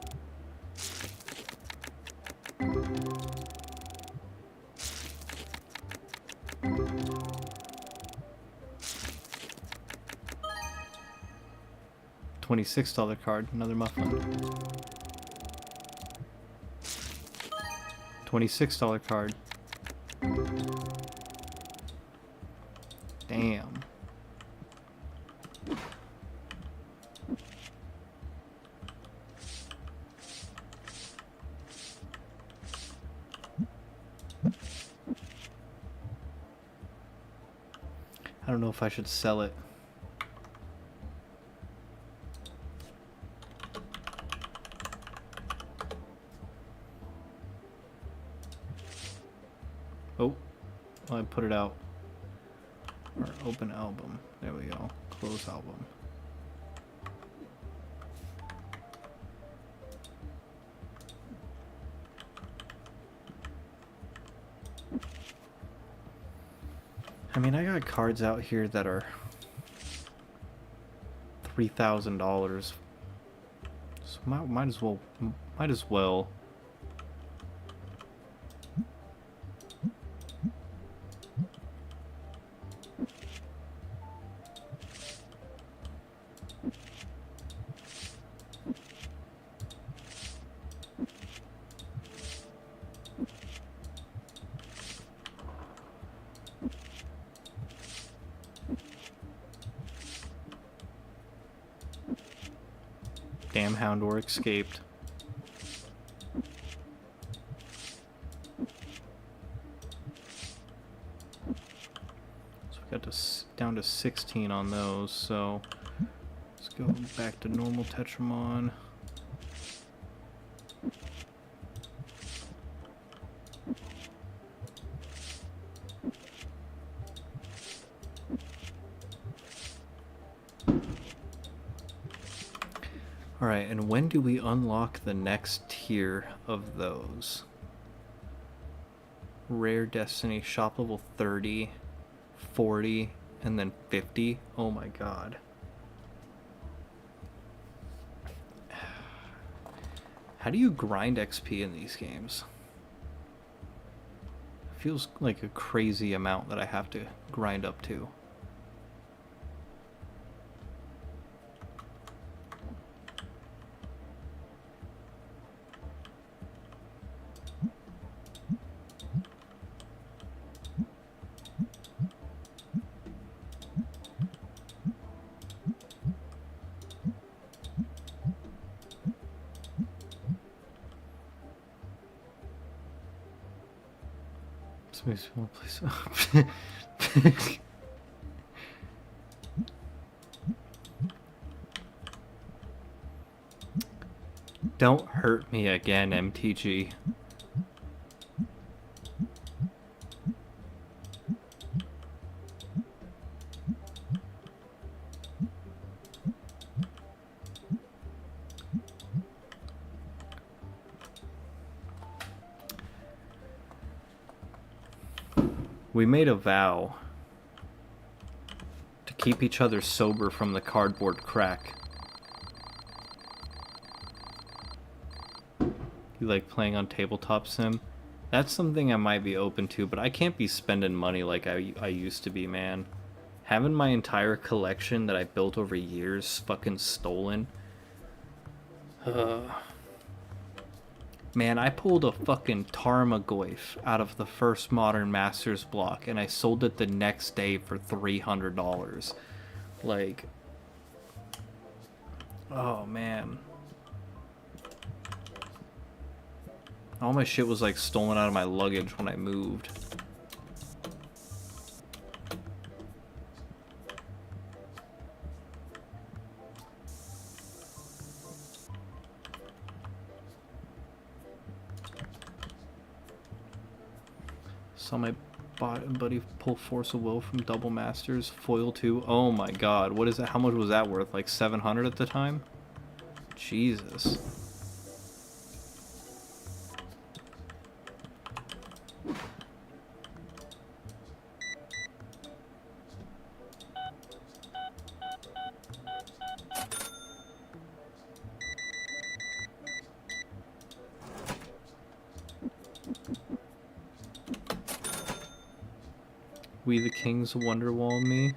$26 card. Another mufflin. $26 card. Damn. I don't know if I should sell it. Oh, I put it out. Or open album. There we go. Close album. I mean, I got cards out here that are $3,000. So might as well. Might as well. Damn Houndor escaped. So we got down to 16 on those, so let's go back to normal Tetramon. Alright, and when do we unlock the next tier of those? Rare Destiny, shop level 30, 40, and then 50? Oh my god. How do you grind XP in these games? It feels like a crazy amount that I have to grind up to. This makes me want to play some. Don't hurt me again, MTG. We made a vow to keep each other sober from the cardboard crack. You like playing on tabletop sim? That's something I might be open to, but I can't be spending money like I used to be, man. Having my entire collection that I built over years fucking stolen. Man, I pulled a fucking Tarmogoyf out of the first Modern Masters block, and I sold it the next day for $300. Like, oh man. All my shit was like stolen out of my luggage when I moved. Saw my buddy pull Force of Will from Double Masters, foil 2. Oh my god, what is that? How much was that worth? Like 700 at the time? Jesus. We the Kings Wonderwall me.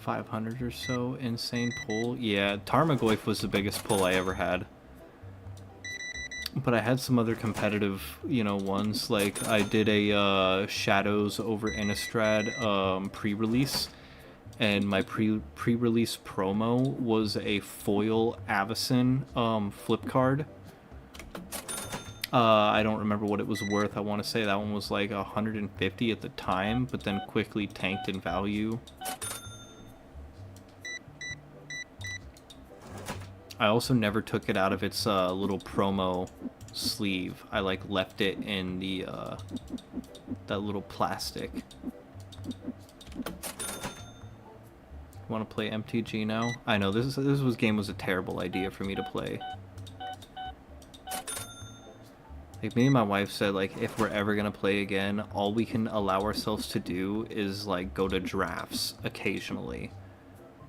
$500 or so. Insane pull. Yeah, Tarmogoyf was the biggest pull I ever had. But I had some other competitive, you know, ones. Like, I did a Shadows over Innistrad pre-release. And my pre-release promo was a foil Avacyn flip card. I don't remember what it was worth. I want to say that one was like 150 at the time, but then quickly tanked in value. I also never took it out of its little promo sleeve. I like left it in the that little plastic. Want to play MTG now? I know this game was a terrible idea for me to play. Like, me and my wife said, like, if we're ever gonna play again, all we can allow ourselves to do is like go to drafts occasionally.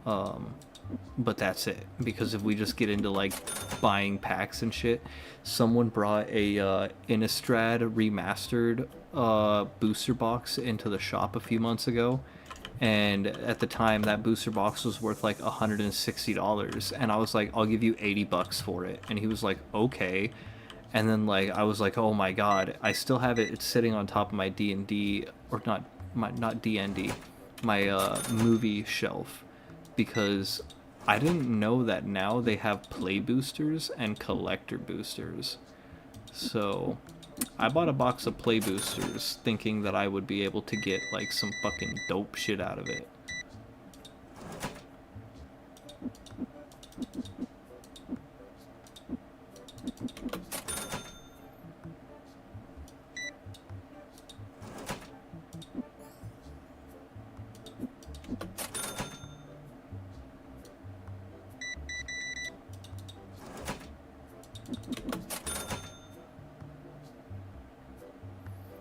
But that's it, because if we just get into like buying packs and shit, someone brought a Innistrad remastered booster box into the shop a few months ago. And at the time, that booster box was worth like $160, and I was like, "I'll give you $80 for it." And he was like, "Okay." And then like I was like, "Oh my god!" I still have it. It's sitting on top of my D&D, or not D&D, my movie shelf, because I didn't know that now they have play boosters and collector boosters. So I bought a box of play boosters thinking that I would be able to get like some fucking dope shit out of it.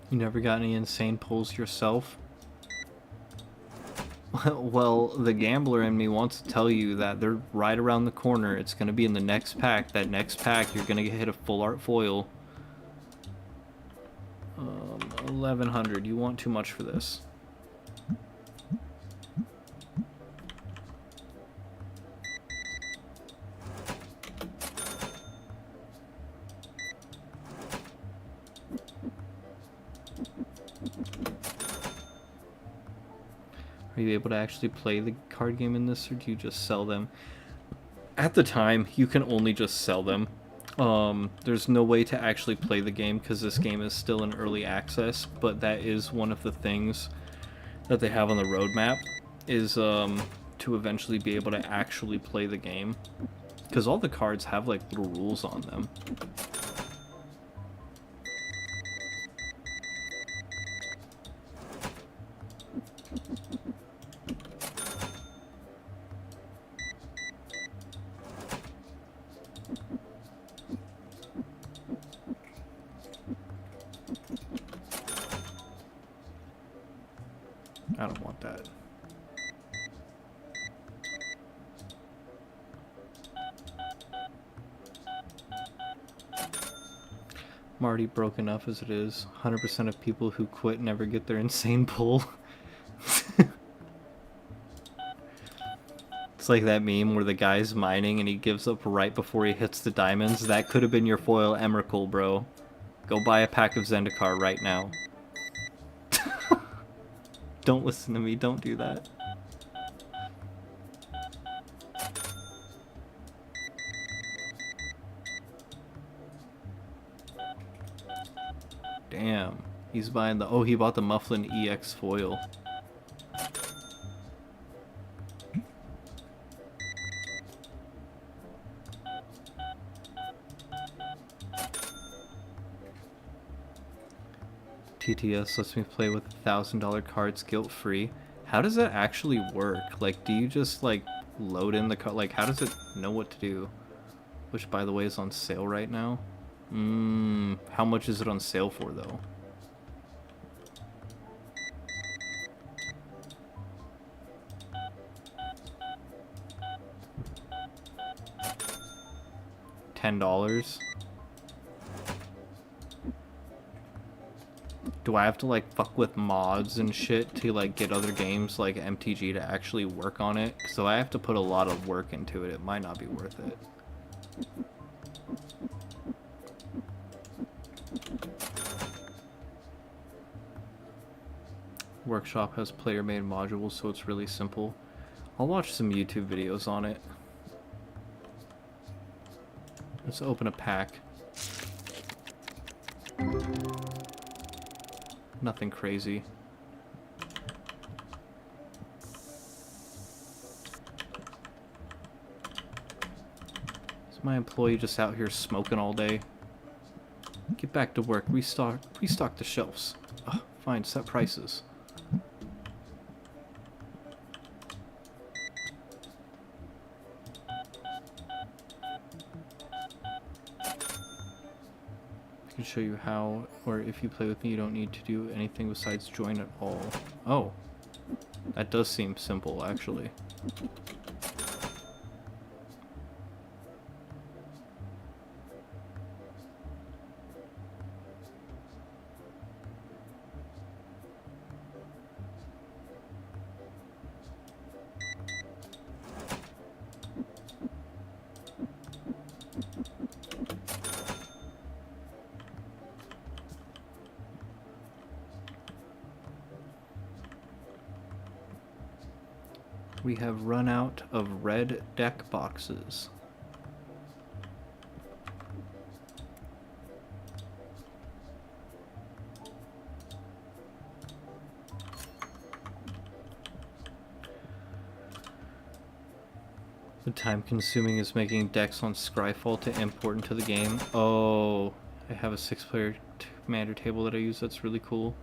You never got any insane pulls yourself? Well, the gambler in me wants to tell you that they're right around the corner. It's going to be in the next pack. That next pack, you're going to hit a full art foil. 1100. You want too much for this. Are you able to actually play the card game in this, or do you just sell them? at the time, you can only just sell them. There's no way to actually play the game because this game is still in early access, but that is one of the things that they have on the roadmap, is to eventually be able to actually play the game. Because all the cards have like little rules on them. I don't want that. I'm already broke enough as it is. 100% of people who quit never get their insane pull. It's like that meme where the guy's mining and he gives up right before he hits the diamonds. That could have been your foil Emrakul, bro. Go buy a pack of Zendikar right now. Don't listen to me, don't do that. Damn. He's buying the... Oh, he bought the Mufflin EX foil. TTS lets me play with $1,000 cards guilt-free. How does that actually work? Like, do you just, like, load in the card? Like, how does it know what to do? Which, by the way, is on sale right now. How much is it on sale for, though? $10? Do I have to like fuck with mods and shit to like get other games like MTG to actually work on it? So I have to put a lot of work into it. It might not be worth it. Workshop has player-made modules, so it's really simple. I'll watch some YouTube videos on it. Let's open a pack. Nothing crazy. Is my employee just out here smoking all day? Get back to work. Restock the shelves. Ugh, fine, set prices. I can show you how, or if you play with me, you don't need to do anything besides join at all. Oh, that does seem simple, actually. We have run out of red deck boxes. The time consuming is making decks on Scryfall to import into the game. Oh, I have a 6-player commander table that I use that's really cool.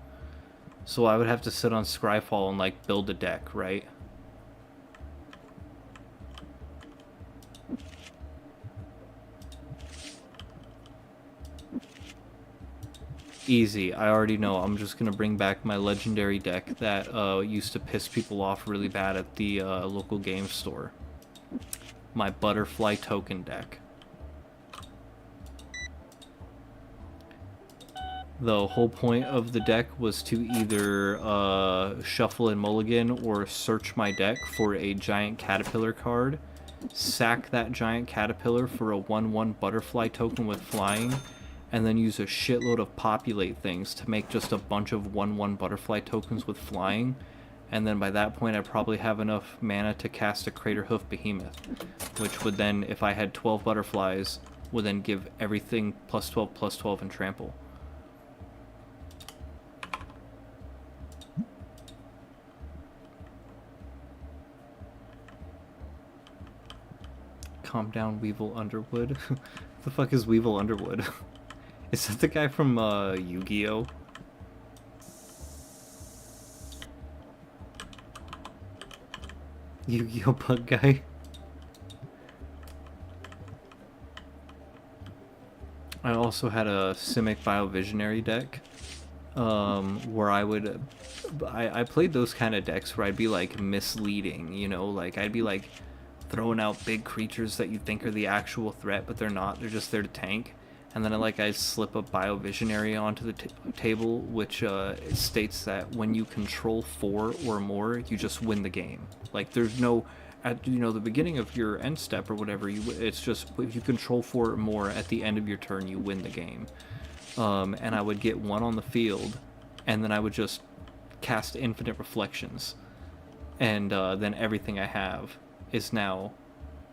So I would have to sit on Scryfall and like build a deck, right? Easy. I already know. I'm just gonna bring back my legendary deck that used to piss people off really bad at the local game store. My butterfly token deck. The whole point of the deck was to either shuffle and mulligan or search my deck for a giant caterpillar card, sack that giant caterpillar for a 1/1 butterfly token with flying, and then use a shitload of populate things to make just a bunch of 1/1 butterfly tokens with flying, And then by that point, I probably have enough mana to cast a Craterhoof Behemoth, which would then, if I had 12 butterflies, would then give everything plus 12 and trample. Calm down, Weevil Underwood. What the fuck is Weevil Underwood? Is that the guy from Yu-Gi-Oh? Yu-Gi-Oh bug guy? I also had a Simic Biovisionary deck, where I played those kind of decks where I'd be like misleading, you know, like I'd be like throwing out big creatures that you think are the actual threat, but they're not. They're just there to tank. And then I slip a Biovisionary onto the table, which states that when you control 4 or more, you just win the game. Like there's no, at the beginning of your end step or whatever, it's just if you control 4 or more at the end of your turn, you win the game. And I would get 1 on the field, and then I would just cast Infinite Reflections, and then everything I have is now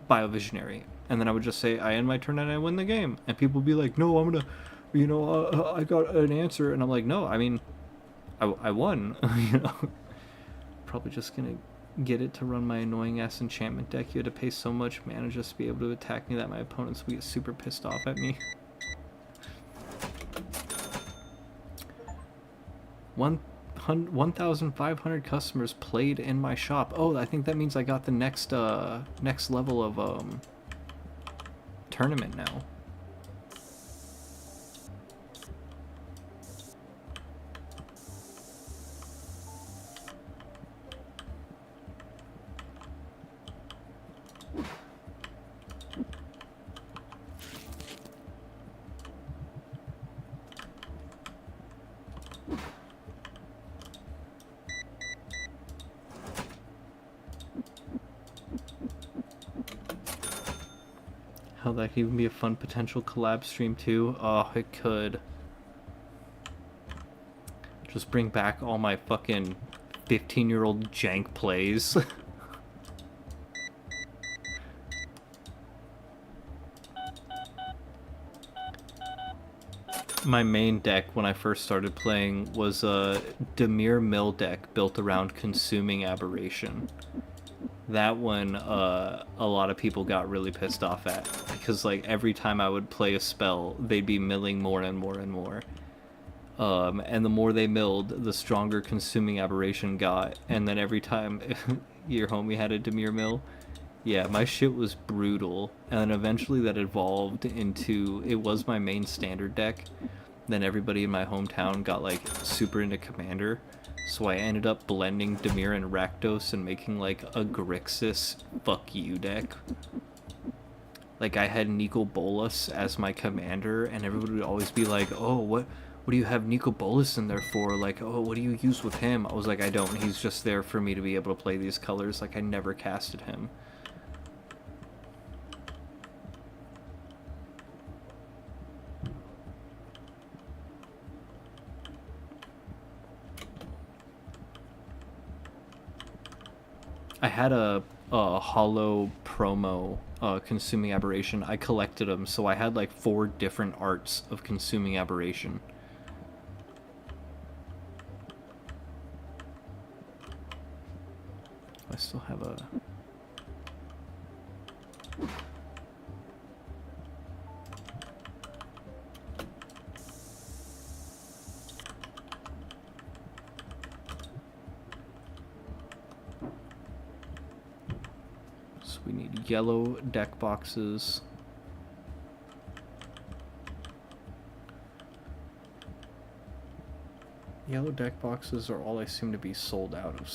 Biovisionary. And then I would just say, I end my turn and I win the game. And people would be like, no, I'm gonna, I got an answer. And I'm like, no, I mean, I won, you know. Probably just gonna get it to run my annoying ass enchantment deck. You had to pay so much mana just to be able to attack me that my opponents would get super pissed off at me. 1,500 customers played in my shop. Oh, I think that means I got the next level of tournament now. Hell, that could even be a fun potential collab stream too. Oh, it could. Just bring back all my fucking 15-year-old jank plays. My main deck when I first started playing was a Demir Mill deck built around Consuming Aberration. That one, a lot of people got really pissed off at, because like every time I would play a spell, they'd be milling more and more and more. And the more they milled, the stronger Consuming Aberration got. And then every time your homie had a Demir Mill, yeah, my shit was brutal. And then eventually that evolved into, it was my main standard deck. Then everybody in my hometown got like super into Commander. So I ended up blending Demir and Rakdos and making like a Grixis fuck you deck. Like I had Nico Bolas as my commander, and everybody would always be like, oh, what do you have Nico Bolas in there for? Like, oh, what do you use with him? I was like, I don't. He's just there for me to be able to play these colors. Like I never casted him. I had a hollow promo Consuming Aberration. I collected them, so I had like 4 different arts of Consuming Aberration. I still have a... We need yellow deck boxes. Yellow deck boxes are all I seem to be sold out of.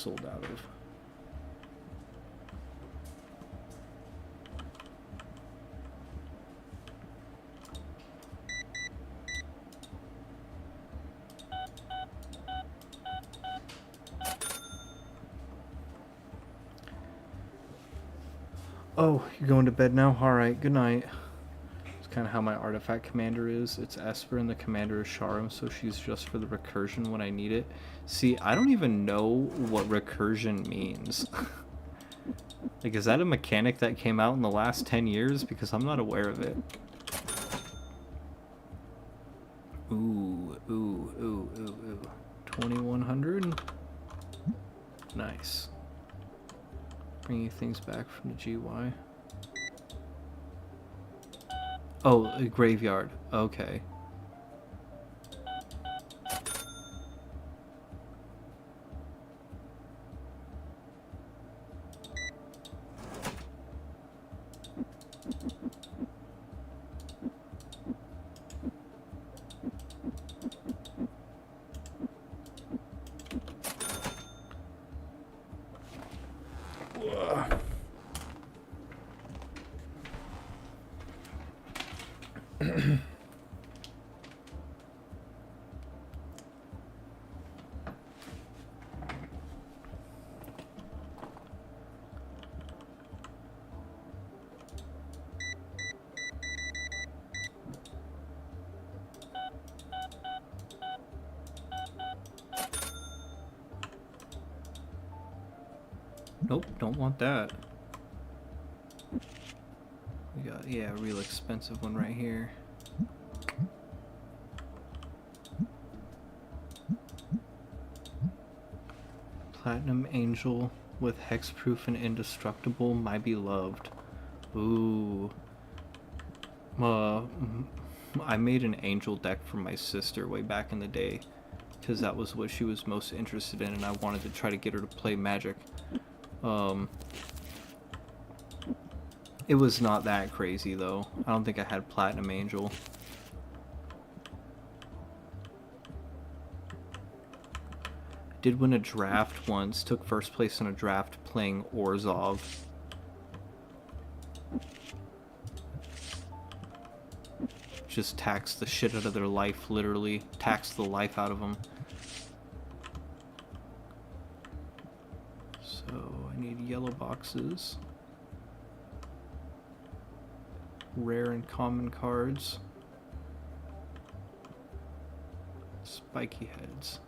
Oh, you're going to bed now? Alright, good night. kind of how my artifact commander is. It's Esper and the commander is Sharam, so she's just for the recursion when I need it. See, I don't even know what recursion means. Like, is that a mechanic that came out in the last 10 years? Because I'm not aware of it. Ooh, ooh, ooh, ooh, ooh. 2100? Nice. Bringing things back from the GY. Oh, a graveyard. Okay. Nope, don't want that. We got, yeah, a real expensive one right here. Platinum Angel with hexproof and indestructible, my beloved. Ooh. I made an angel deck for my sister way back in the day because that was what she was most interested in, and I wanted to try to get her to play Magic. It was not that crazy though. I don't think I had Platinum Angel. Did win a draft once, took first place in a draft playing Orzhov. Just taxed the shit out of their life, literally. Taxed the life out of them. So, I need yellow boxes. Rare and common cards. Spiky heads.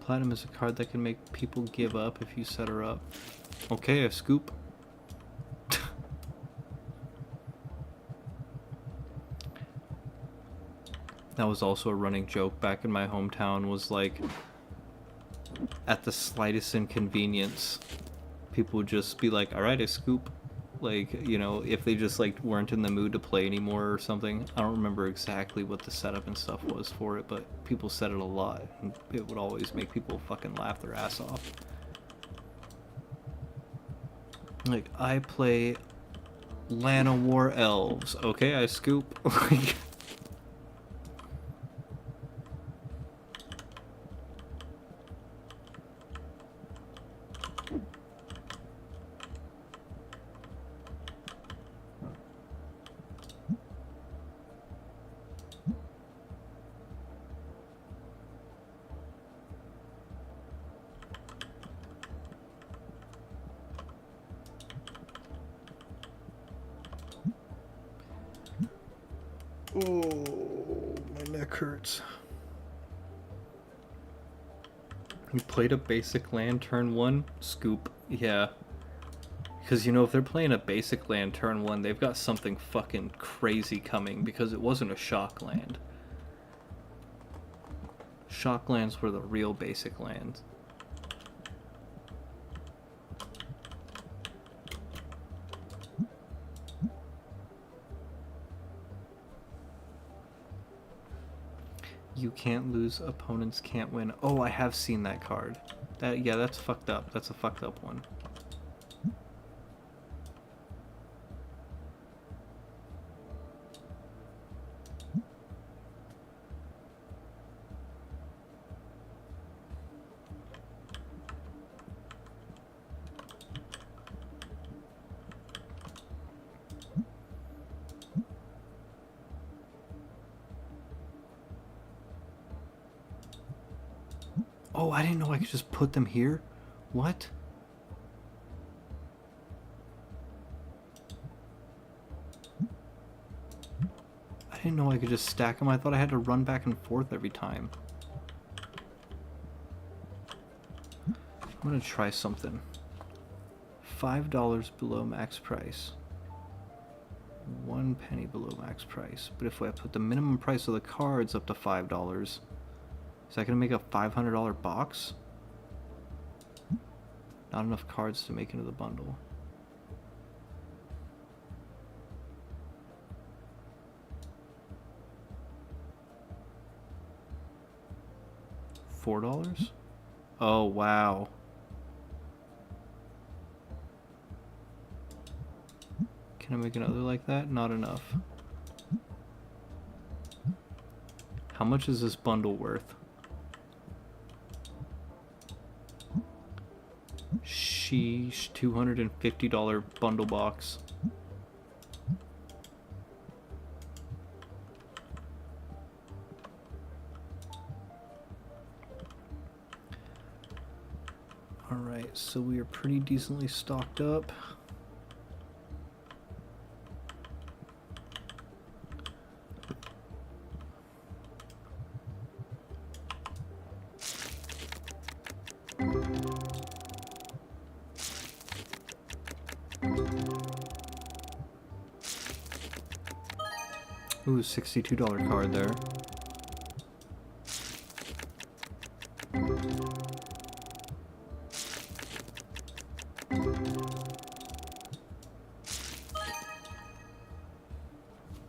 Platinum is a card that can make people give up if you set her up. Okay, a scoop. That was also a running joke back in my hometown, was like, at the slightest inconvenience, people would just be like, alright, a scoop. Like, you know, if they just like weren't in the mood to play anymore or something. I don't remember exactly what the setup and stuff was for it, but people said it a lot, and it would always make people fucking laugh their ass off. Like, I play Lana War Elves. Okay, I scoop. Like, oh, my neck hurts. You played a basic land turn 1? Scoop. Yeah. Because, you know, if they're playing a basic land turn 1, they've got something fucking crazy coming, because it wasn't a shock land. Shock lands were the real basic lands. You can't lose, opponents can't win. Oh, I have seen that card. That, yeah, that's fucked up. That's a fucked up one. Oh, I didn't know I could just put them here. What? I didn't know I could just stack them. I thought I had to run back and forth every time. I'm gonna try something. $5 below max price. 1 penny below max price. But if I put the minimum price of the cards up to $5, is that gonna make a $500 box? Not enough cards to make into the bundle. $4? Oh, wow. Can I make another like that? Not enough. How much is this bundle worth? Sheesh, $250 bundle box. Alright, so we are pretty decently stocked up. Ooh, $62 card there.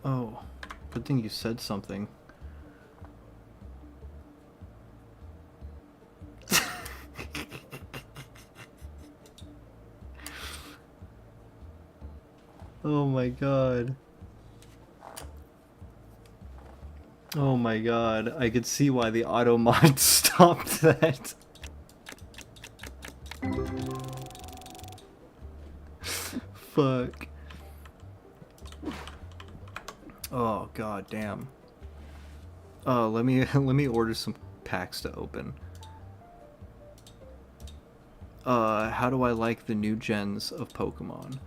Oh, good thing you said something. Oh my god. Oh my god, I could see why the auto mod stopped that. Fuck. Oh god damn. Let me order some packs to open. How do I like the new gens of Pokemon?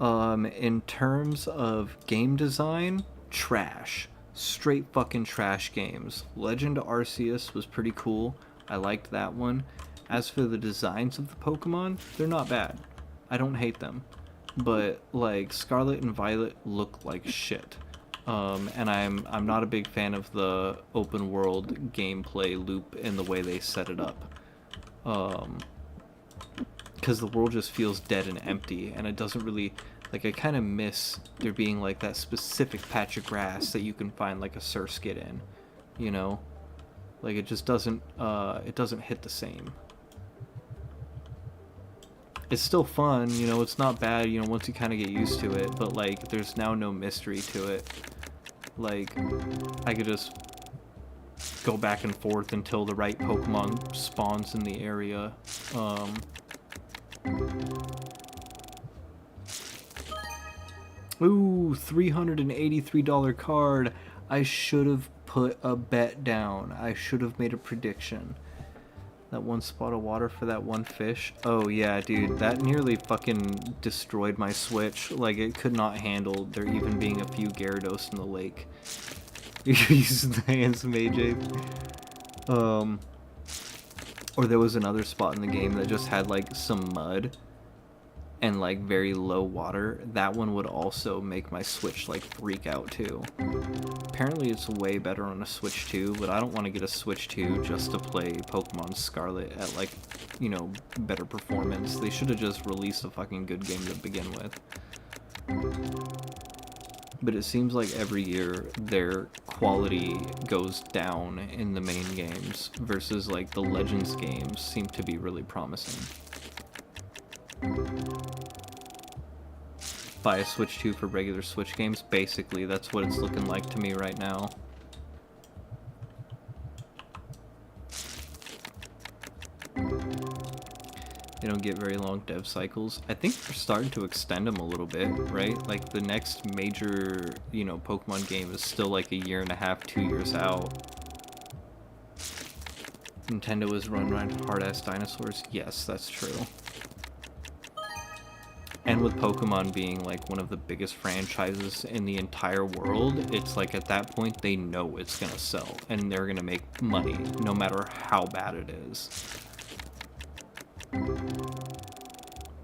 In terms of game design, trash. Straight fucking trash games. Legend Arceus was pretty cool. I liked that one. As for the designs of the Pokemon, they're not bad. I don't hate them. But like Scarlet and Violet look like shit. And I'm not a big fan of the open world gameplay loop and the way they set it up. Because the world just feels dead and empty, and it doesn't really, like, I kind of miss there being like that specific patch of grass that you can find like a Surskit in, you know, like it just doesn't hit the same. It's still fun, you know, it's not bad, you know, once you kind of get used to it, but like there's now no mystery to it. Like I could just go back and forth until the right Pokemon spawns in the area. Ooh, $383 card. I should have put a bet down. I should have made a prediction. That one spot of water for that one fish. Oh yeah, dude, that nearly fucking destroyed my Switch. Like, it could not handle there even being a few Gyarados in the lake. Using the hands of AJ. Or there was another spot in the game that just had like some mud and like very low water. That one would also make my Switch like freak out too. Apparently it's way better on a Switch 2, but I don't want to get a Switch 2 just to play Pokemon Scarlet at like, you know, better performance. They should have just released a fucking good game to begin with. But it seems like every year their quality goes down in the main games versus like the Legends games seem to be really promising. Buy a Switch 2 for regular Switch games. Basically, that's what it's looking like to me right now. They don't get very long dev cycles. I think they're starting to extend them a little bit, right? Like the next major, you know, Pokemon game is still like a year and a half, 2 years out. Nintendo is run by hard-ass dinosaurs. Yes, that's true. And with Pokemon being like one of the biggest franchises in the entire world, it's like at that point they know it's gonna sell and they're gonna make money no matter how bad it is.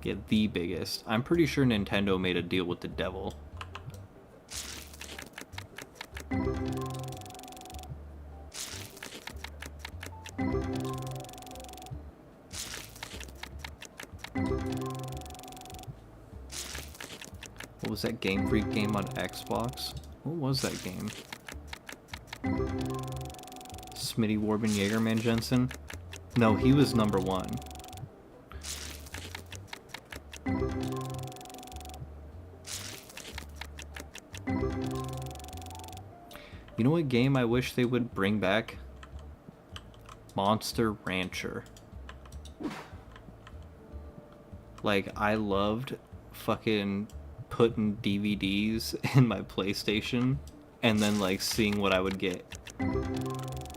Yeah, the biggest. I'm pretty sure Nintendo made a deal with the devil. What was that Game Freak game on Xbox? What was that game? Smitty Warben Jaegerman Jensen? No, he was number one. You know what game I wish they would bring back? Monster Rancher. Like, I loved fucking putting DVDs in my PlayStation and then like seeing what I would get.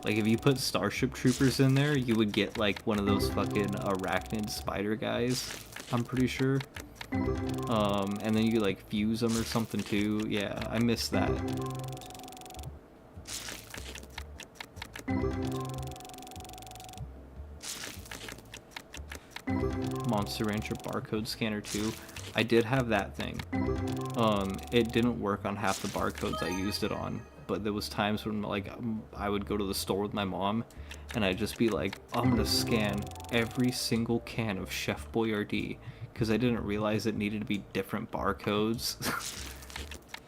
Like if you put Starship Troopers in there, you would get like one of those fucking arachnid spider guys, I'm pretty sure. And then you like fuse them or something too. Yeah, I miss that. Monster Rancher barcode scanner too. I did have that thing. It didn't work on half the barcodes I used it on, but there was times when like I would go to the store with my mom and I'd just be like, I'm gonna scan every single can of Chef Boyardee because I didn't realize it needed to be different barcodes.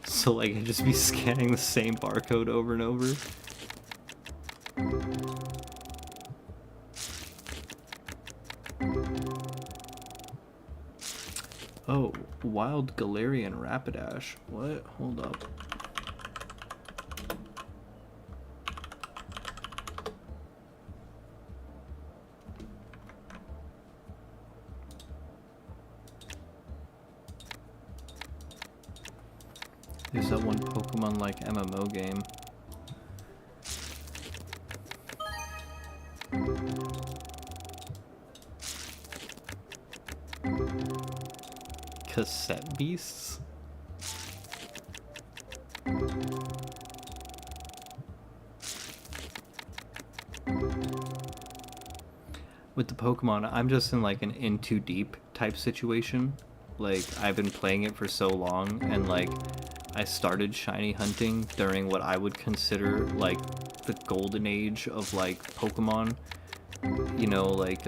So like I'd just be scanning the same barcode over and over. Oh, Wild Galarian Rapidash. What? Hold up. There's that one Pokemon like MMO game. Cassette Beasts? With the Pokemon, I'm just in like an in too deep type situation. Like, I've been playing it for so long, and like, I started shiny hunting during what I would consider like the golden age of like Pokemon. You know, like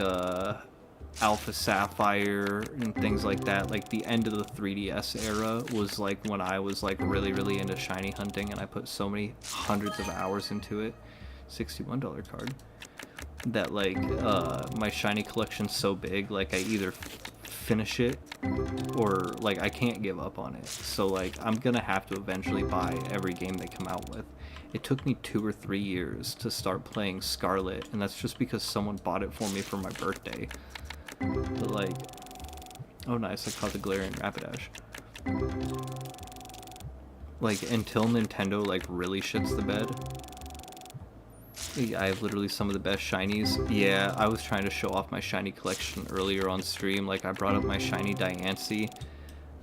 Alpha Sapphire and things like that. Like the end of the 3DS era was like when I was like really into shiny hunting, and I put so many hundreds of hours into it. $61 card. That like my shiny collection's so big, like I either finish it or like I can't give up on it. So like I'm gonna have to eventually buy every game they come out with. It took me 2 or 3 years to start playing Scarlet, and that's just because someone bought it for me for my birthday. But like, oh nice, I caught the Galarian Rapidash. Like until Nintendo like really shits the bed, I have literally some of the best shinies. Yeah, I was trying to show off my shiny collection earlier on stream. Like I brought up my shiny Diancie.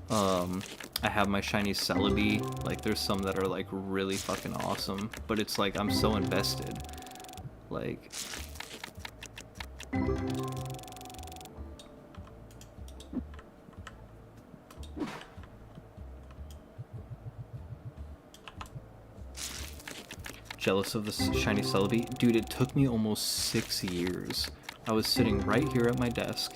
I have my shiny Celebi. Like there's some that are like really fucking awesome, but it's like I'm so invested. Like jealous of the shiny Celebi. Dude, it took me almost 6 years. I was sitting right here at my desk,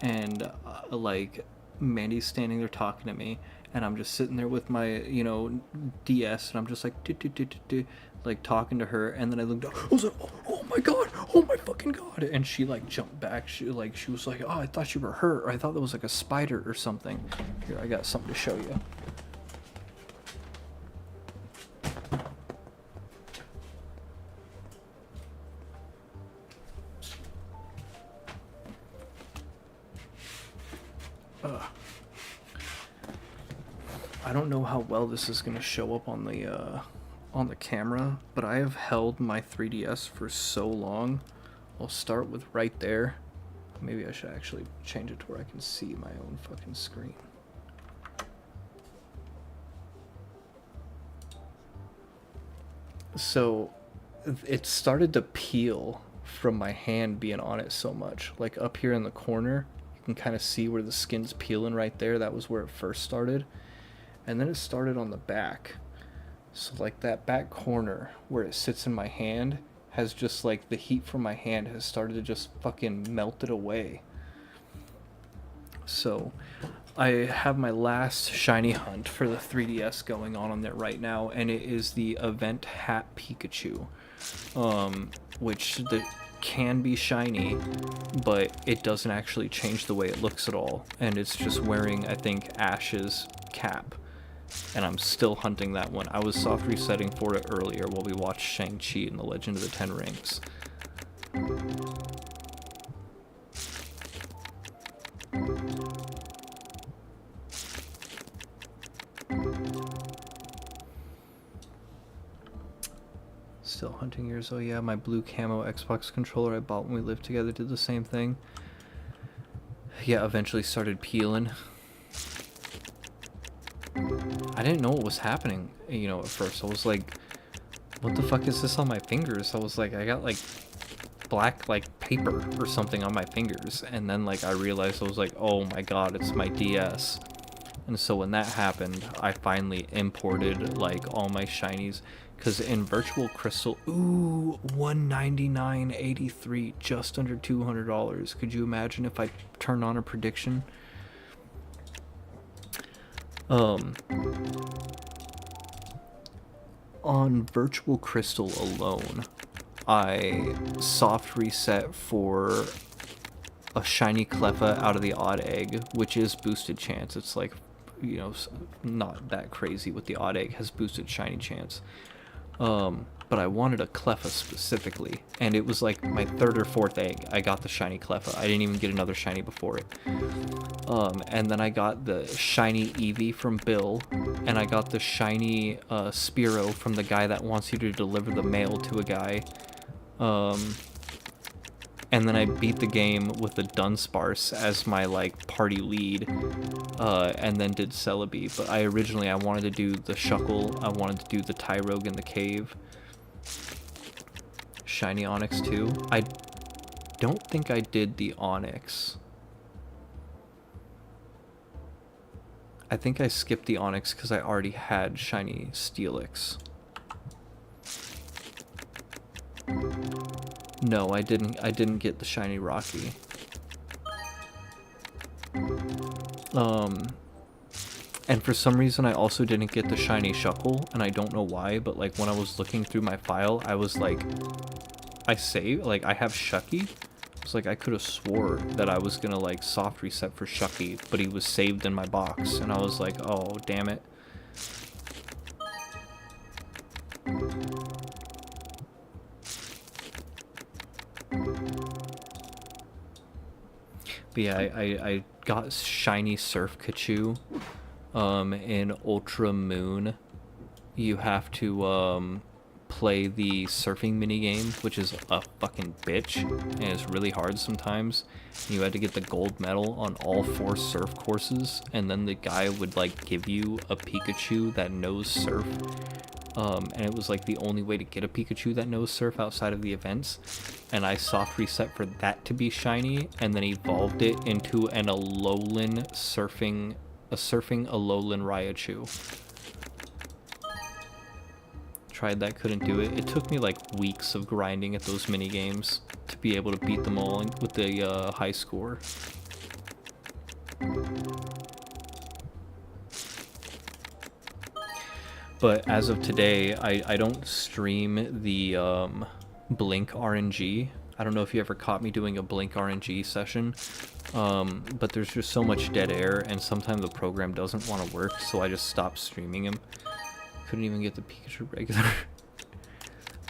and like Mandy's standing there talking to me, and I'm just sitting there with my, you know, DS, and I'm just like, like talking to her, and then I looked up, I was like, oh my god, oh my fucking god, and she like jumped back. She was like, oh, I thought you were hurt, or I thought that was like a spider or something. Here, I got something to show you. I don't know how well this is going to show up on the camera, but I have held my 3DS for so long. I'll start with right there. Maybe I should actually change it to where I can see my own fucking screen. So it started to peel from my hand being on it so much. Like up here in the corner, you can kind of see where the skin's peeling right there. That was where it first started. And then it started on the back. So like that back corner where it sits in my hand has just like the heat from my hand has started to just fucking melt it away. So I have my last shiny hunt for the 3DS going on there right now, and it is the Event Hat Pikachu, which can be shiny, but it doesn't actually change the way it looks at all, and it's just wearing, I think, Ash's cap, and I'm still hunting that one. I was soft resetting for it earlier while we watched Shang-Chi and the Legend of the Ten Rings. Still hunting yours. Oh yeah, my blue camo Xbox controller I bought when we lived together did the same thing. Yeah, eventually started peeling. I didn't know what was happening, you know, at first. I was like, what the fuck is this on my fingers? I was like, I got like black like paper or something on my fingers, and then like I realized, I was like, oh my god, it's my DS. And so when that happened, I finally imported like all my shinies, because in Virtual Crystal, ooh, $199.83, just under $200. Could you imagine if I turned on a prediction? On Virtual Crystal alone, I soft reset for a shiny Cleffa out of the odd egg, which is boosted chance. It's like, you know, not that crazy with the odd egg, has boosted shiny chance. But I wanted a Cleffa specifically, and it was like my third or fourth egg I got the shiny Cleffa. I didn't even get another shiny before it. And then I got the shiny Eevee from Bill, and I got the shiny Spearow from the guy that wants you to deliver the mail to a guy. And then I beat the game with the Dunsparce as my like party lead, and then did Celebi. But I wanted to do the Shuckle, I wanted to do the Tyrogue in the cave. Shiny Onyx too. I don't think I did the Onyx. I think I skipped the Onyx because I already had shiny Steelix. No, I didn't get the shiny Rocky. And for some reason I also didn't get the shiny Shuckle, and I don't know why, but like when I was looking through my file, I was like, I have Shucky. I was like, I could have swore that I was gonna like soft reset for Shucky, but he was saved in my box, and I was like, oh damn it. But yeah, I got shiny Surf Kachu in Ultra Moon. You have to play the surfing minigame, which is a fucking bitch, and it's really hard sometimes. You had to get the gold medal on all 4 surf courses, and then the guy would like give you a Pikachu that knows surf. And it was like the only way to get a Pikachu that knows surf outside of the events, and I soft reset for that to be shiny, and then evolved it into a surfing Alolan Raichu. Tried that, couldn't do it. It took me like weeks of grinding at those mini games to be able to beat them all with the high score. But as of today, I don't stream the Blink RNG. I don't know if you ever caught me doing a Blink RNG session, but there's just so much dead air, and sometimes the program doesn't want to work, so I just stopped streaming him. Couldn't even get the Pikachu regular.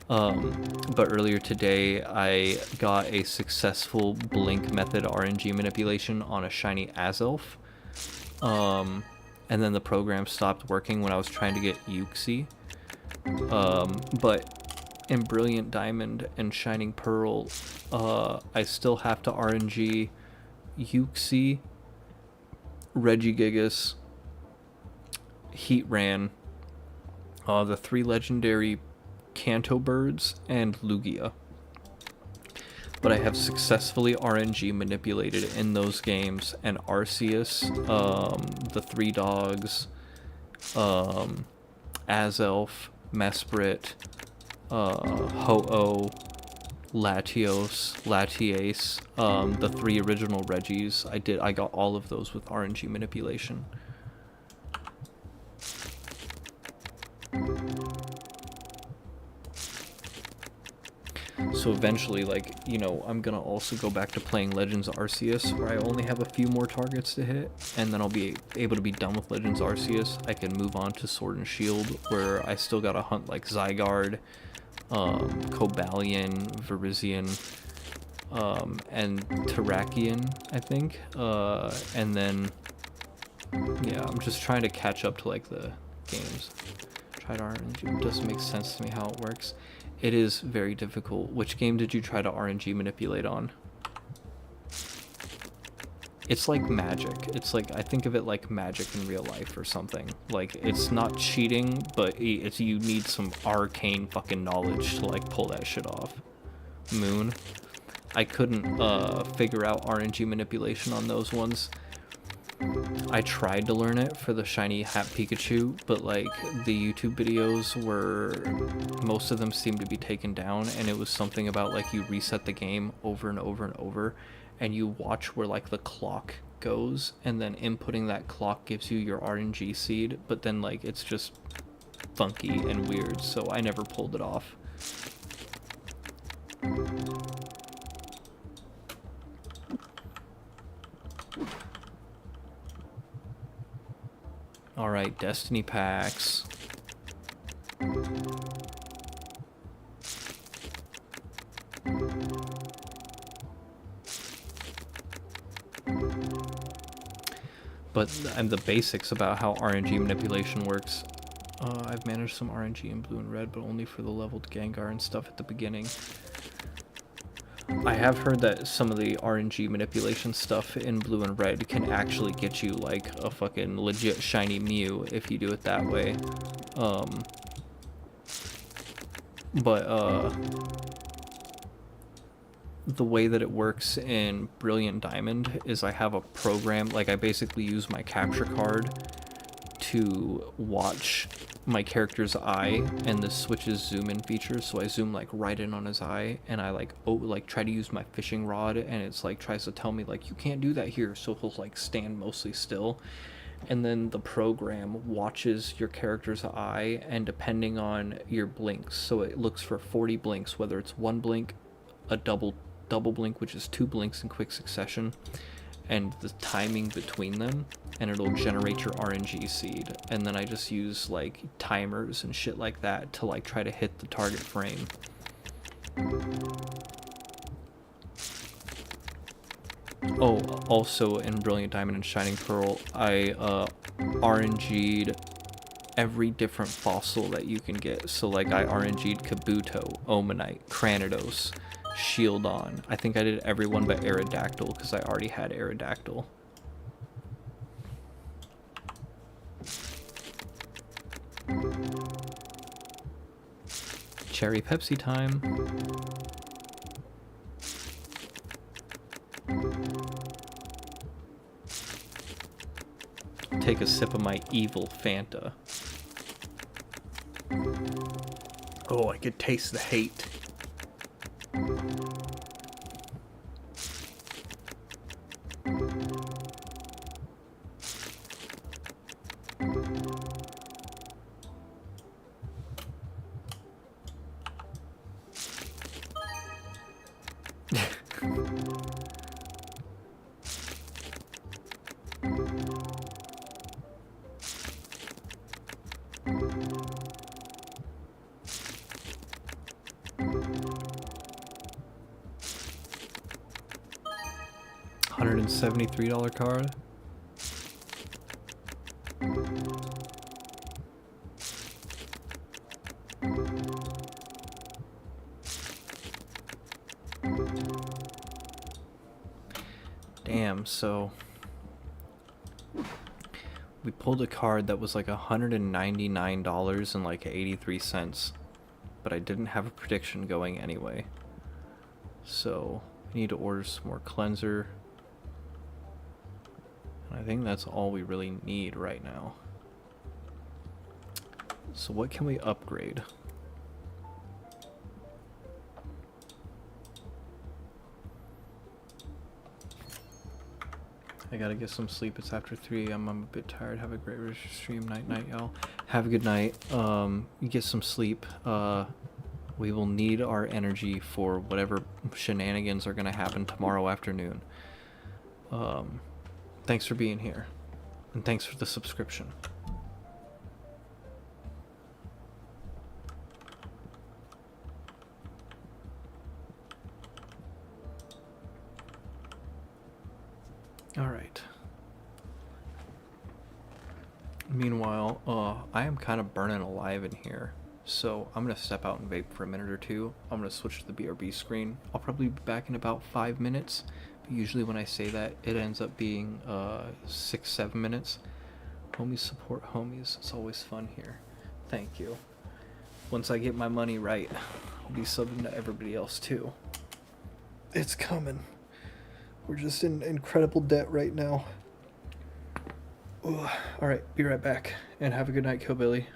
But earlier today, I got a successful Blink method RNG manipulation on a shiny Azelf. And then the program stopped working when I was trying to get Uxie. But in Brilliant Diamond and Shining Pearl, I still have to RNG Yuxi, Regigigas, Heatran, the 3 legendary Kanto birds, and Lugia. But I have successfully RNG manipulated in those games, and Arceus, the 3 dogs, Azelf, Mesprit, Ho-Oh, Latios, Latias, the 3 original Regis. I got all of those with RNG manipulation. So eventually, like, you know, I'm gonna also go back to playing Legends Arceus, where I only have a few more targets to hit, and then I'll be able to be done with Legends Arceus. I can move on to Sword and Shield, where I still gotta hunt, like, Zygarde, Cobalion, Virizion, and Terrakion, I think. And then, yeah, I'm just trying to catch up to, like, the games. Try to RNG. It doesn't make sense to me how it works. It is very difficult. Which game did you try to RNG manipulate on? It's like magic. It's like, I think of it like magic in real life or something. Like, it's not cheating, but it's, you need some arcane fucking knowledge to, like, pull that shit off. Moon. I couldn't figure out RNG manipulation on those ones. I tried to learn it for the shiny hat Pikachu, but, like, the YouTube videos were, most of them seemed to be taken down, and it was something about, like, you reset the game over and over and over, and you watch where, like, the clock goes, and then inputting that clock gives you your RNG seed, but then, like, it's just funky and weird, so I never pulled it off. Alright, Destiny packs. But, and the basics about how RNG manipulation works. I've managed some RNG in blue and red, but only for the leveled Gengar and stuff at the beginning. I have heard that some of the RNG manipulation stuff in blue and red can actually get you, like, a fucking legit shiny Mew if you do it that way. The way that it works in Brilliant Diamond is I have a program, like, I basically use my capture card to watch my character's eye, and this switches zoom in features, so I zoom, like, right in on his eye, and I, like, try to use my fishing rod, and it's, like, tries to tell me, like, you can't do that here, so he'll, like, stand mostly still, and then the program watches your character's eye, and depending on your blinks, so it looks for 40 blinks, whether it's one blink, a double blink, which is 2 blinks in quick succession, and the timing between them, and it'll generate your RNG seed. And then I just use, like, timers and shit like that to, like, try to hit the target frame. Oh, also in Brilliant Diamond and Shining Pearl, I RNG'd every different fossil that you can get. So, like, I RNG'd Kabuto, Omanite, Cranidos, Shieldon. I think I did everyone but Aerodactyl because I already had Aerodactyl. Cherry Pepsi time. Take a sip of my evil Fanta. Oh, I could taste the hate. $173 card. scam. So we pulled a card that was like $199 and like 83 cents, but I didn't have a prediction going anyway. So I need to order some more cleanser. And I think that's all we really need right now. So what can we upgrade? I gotta get some sleep. It's after 3. I'm a bit tired. Have a great stream. Night, y'all. Have a good night. You get some sleep. We will need our energy for whatever shenanigans are gonna happen tomorrow afternoon. Thanks for being here, and thanks for the subscription. All right. Meanwhile, I am kind of burning alive in here, so I'm gonna step out and vape for a minute or two. I'm gonna switch to the BRB screen. I'll probably be back in about 5 minutes, but usually when I say that, it ends up being 6-7 minutes. Homies support homies. It's always fun here. Thank you. Once I get my money right, I'll be subbing to everybody else too. It's coming. We're just in incredible debt right now. Ugh. All right, be right back, and have a good night, Killbilly.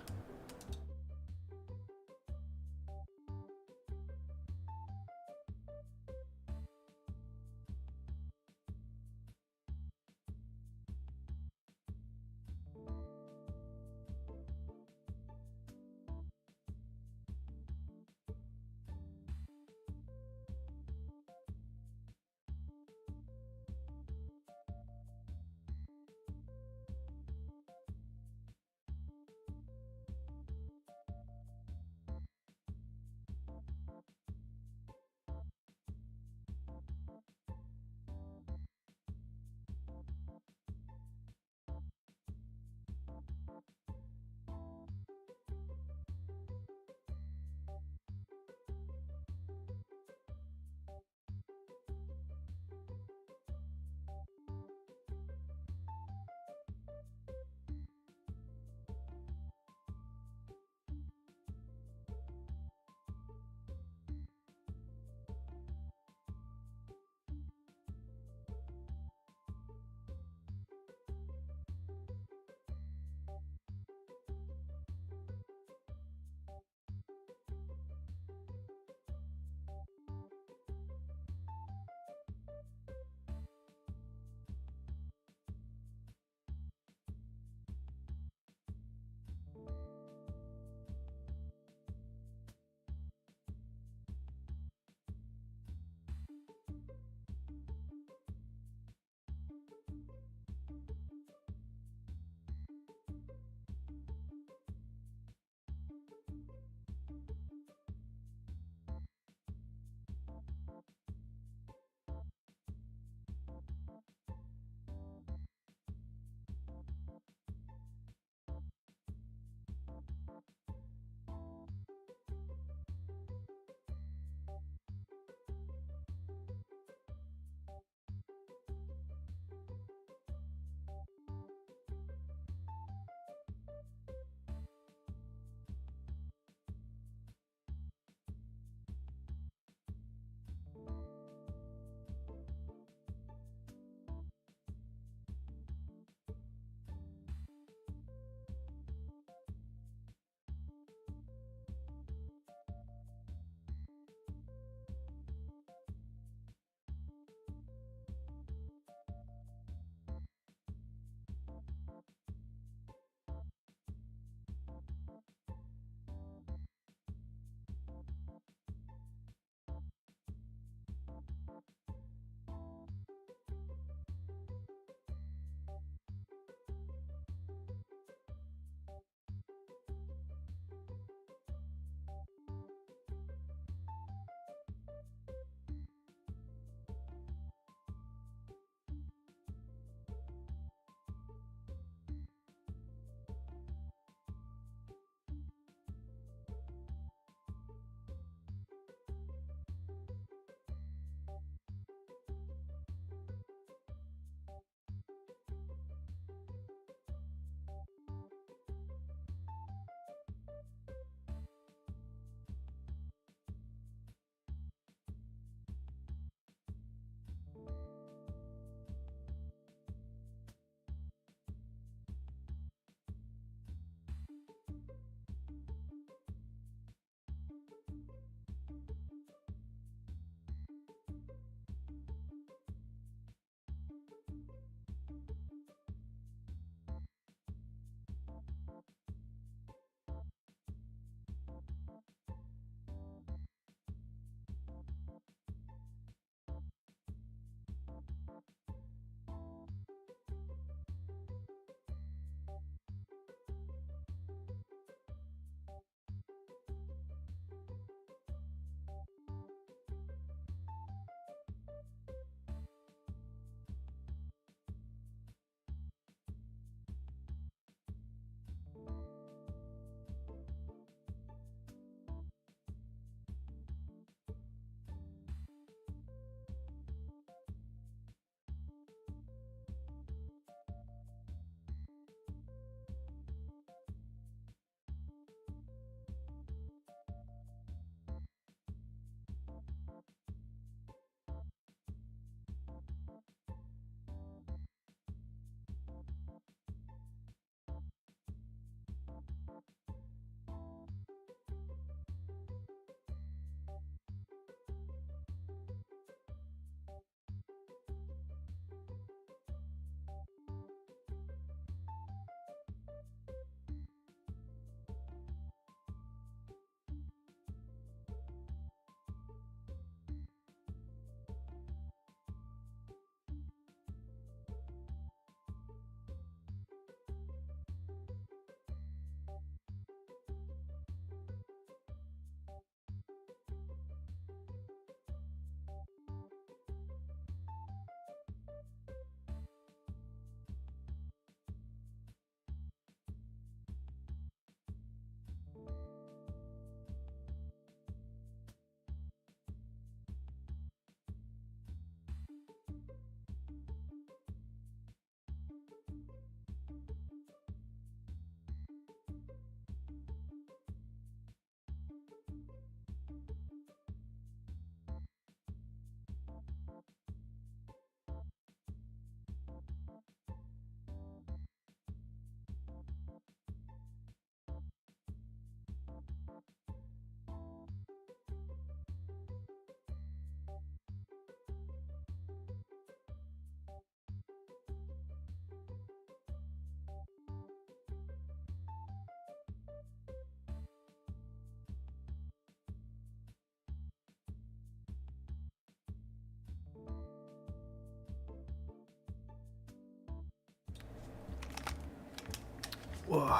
Whoa.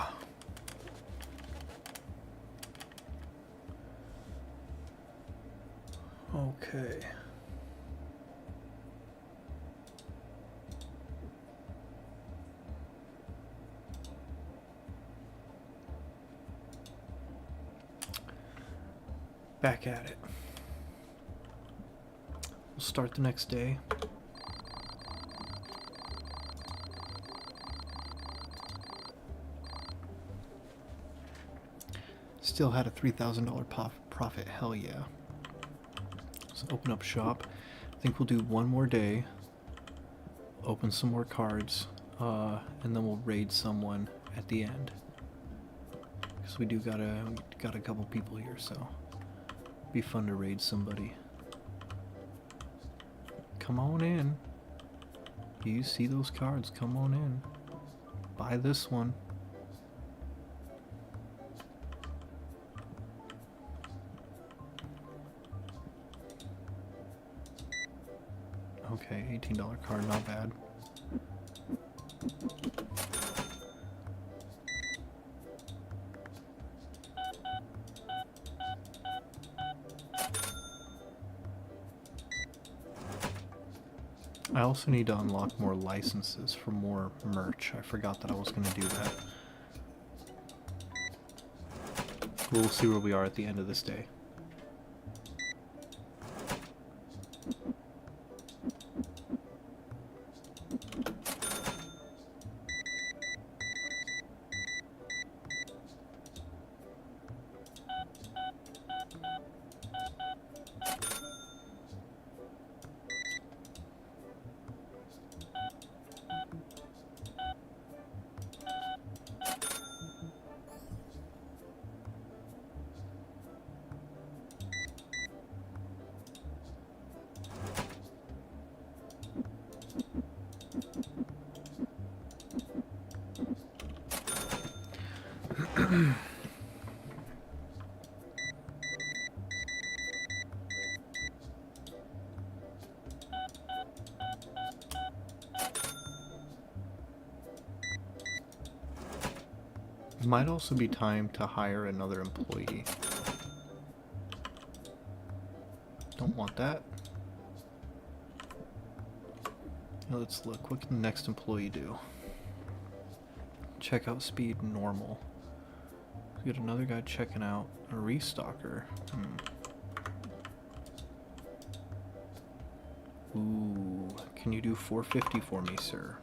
Okay. Back at it. We'll start the next day. Still had a $3,000 profit. Hell yeah. Let's open up shop. I think we'll do one more day. Open some more cards. And then we'll raid someone at the end. Because we got a couple people here, so be fun to raid somebody. Come on in. Do you see those cards? Come on in. Buy this one. Okay, $18 card, not bad. I also need to unlock more licenses for more merch. I forgot that I was going to do that. We'll see where we are at the end of this day. It might also be time to hire another employee. Don't want that. Now let's look. What can the next employee do? Checkout speed normal. We got another guy checking out. A restocker. Ooh, can you do 450 for me, sir?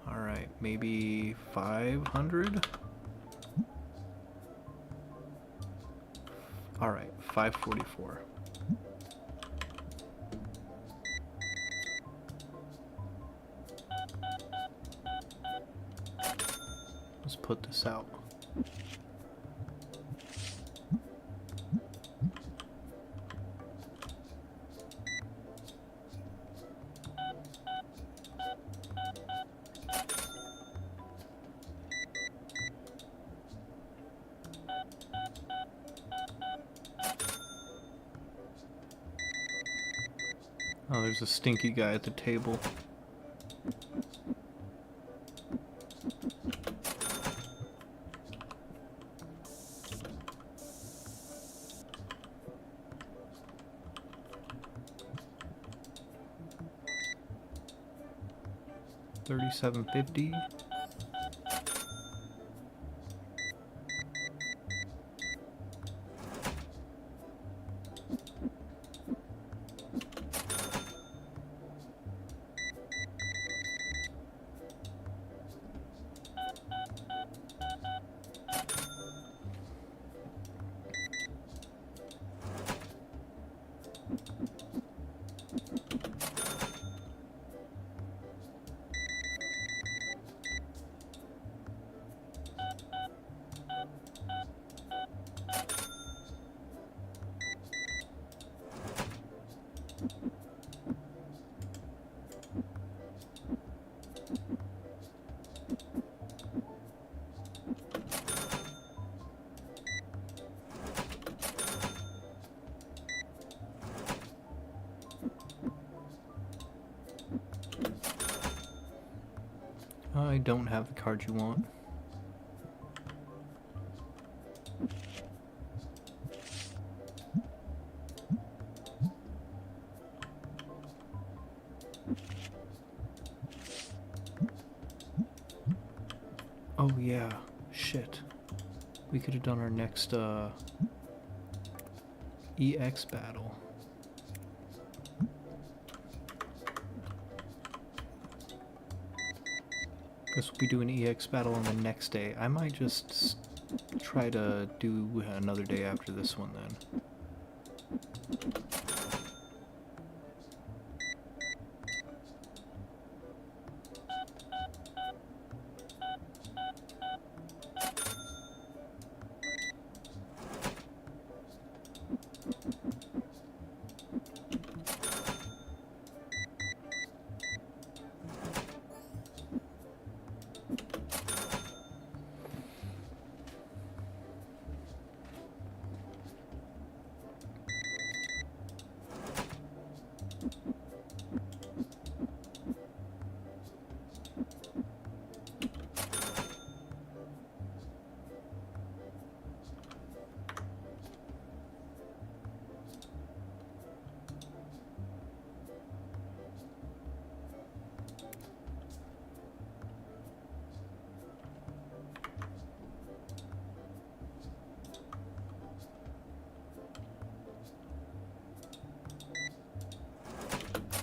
Alright, maybe 500? Alright, 544. Let's put this out. Oh, there's a stinky guy at the table. $37.50. I don't have the card you want. Oh yeah, shit. We could have done our next EX battle. Guess we'll be doing EX battle on the next day. I might just try to do another day after this one then.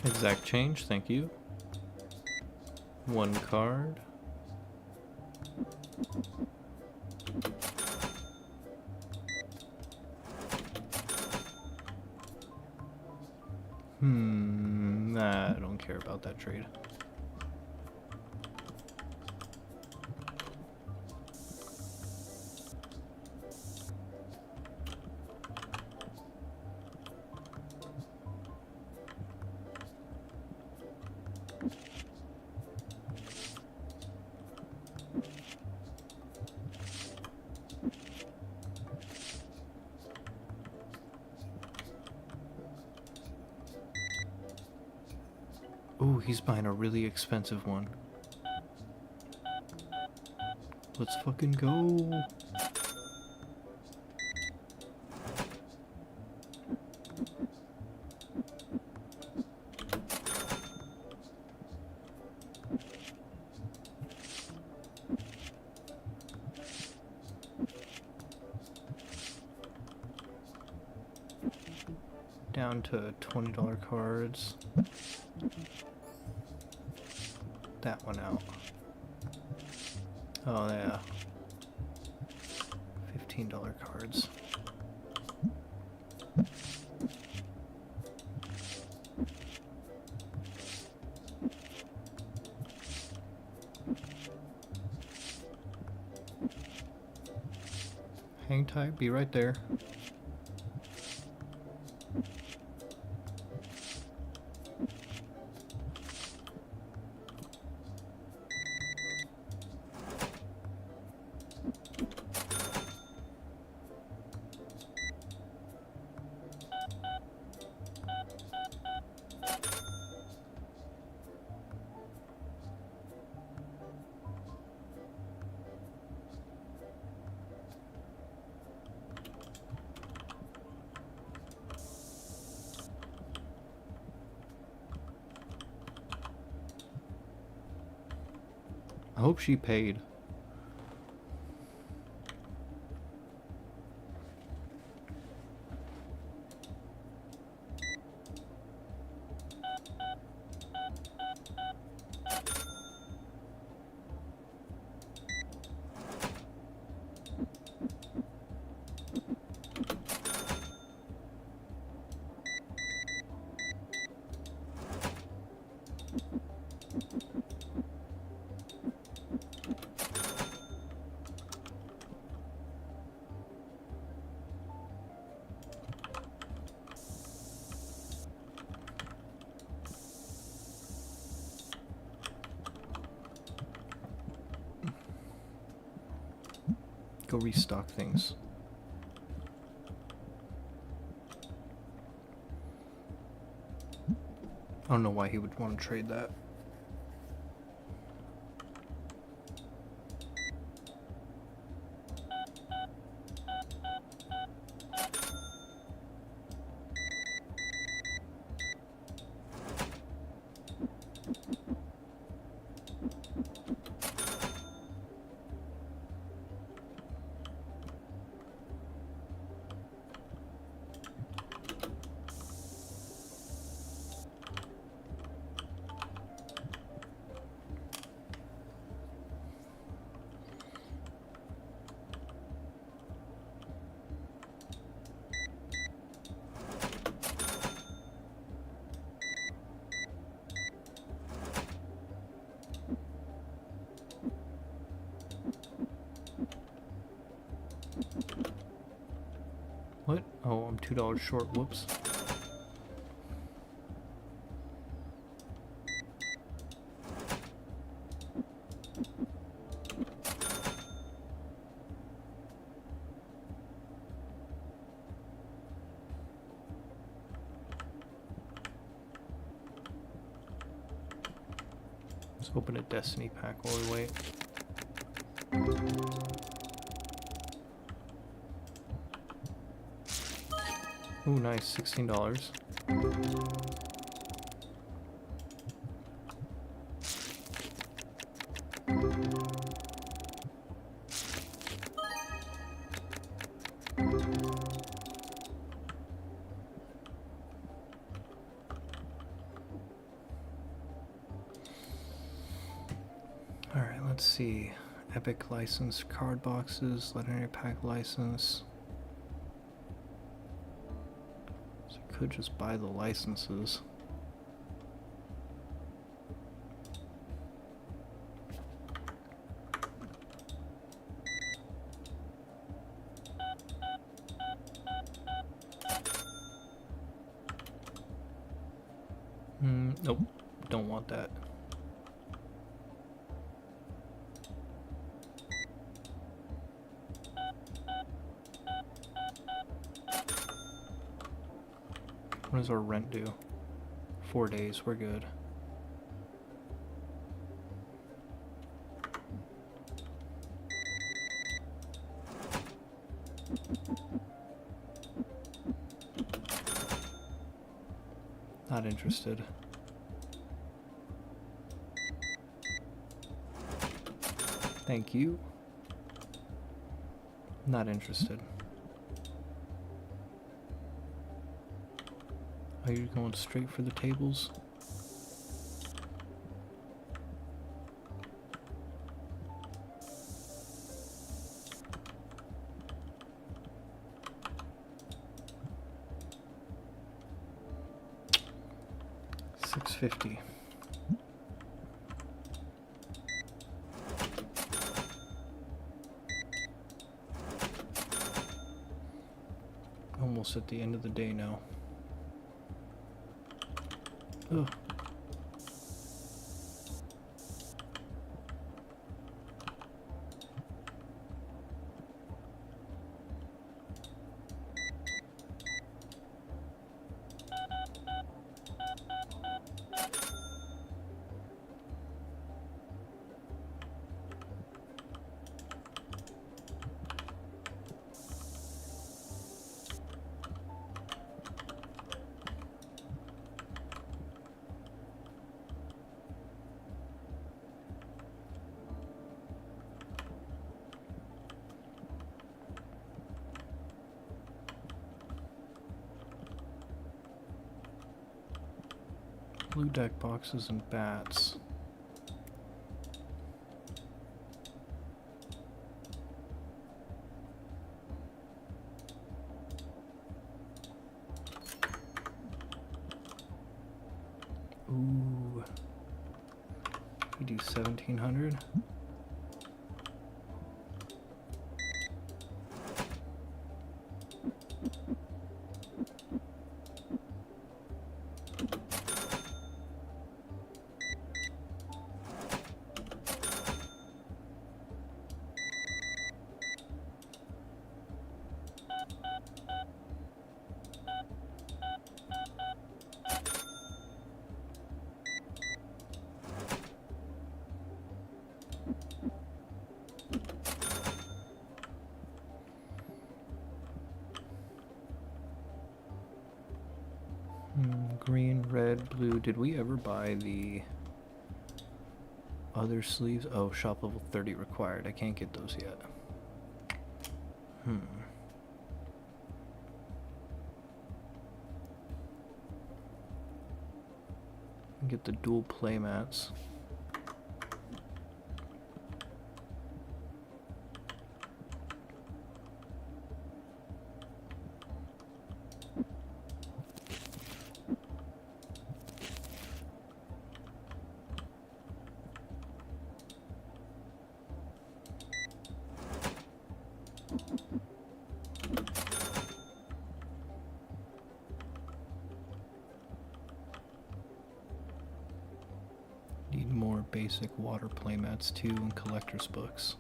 Exact change, thank you. One card. I don't care about that trade. Ooh, he's buying a really expensive one. Let's fucking go. Down to $20 cards. That one out. Oh yeah. $15 cards. Hang tight, be right there. I hope she paid. Go restock things. I don't know why he would want to trade that. $2 short. Whoops. Let's open a Destiny pack while we wait. Ooh, nice, $16. Alright, let's see. Epic license, card boxes, legendary pack license. So I could just buy the licenses. Nope, don't want that. What does our rent do? 4 days, we're good. Not interested. Thank you. Not interested. Are you going straight for the tables? $6.50. Almost at the end of the day now. Ugh. Blue deck boxes and bats. Ooh. We do 1700. Green, red, blue. Did we ever buy the other sleeves? Oh, shop level 30 required. I can't get those yet. Get the dual play mats. basic water playmats too and collector's books.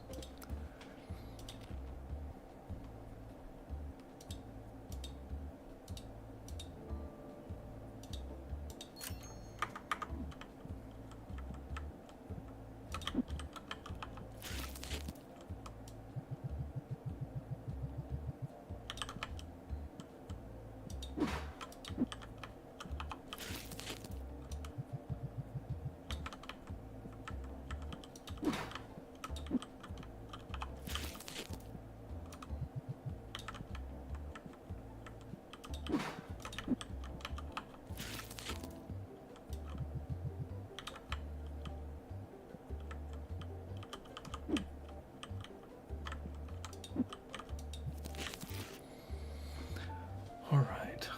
All right.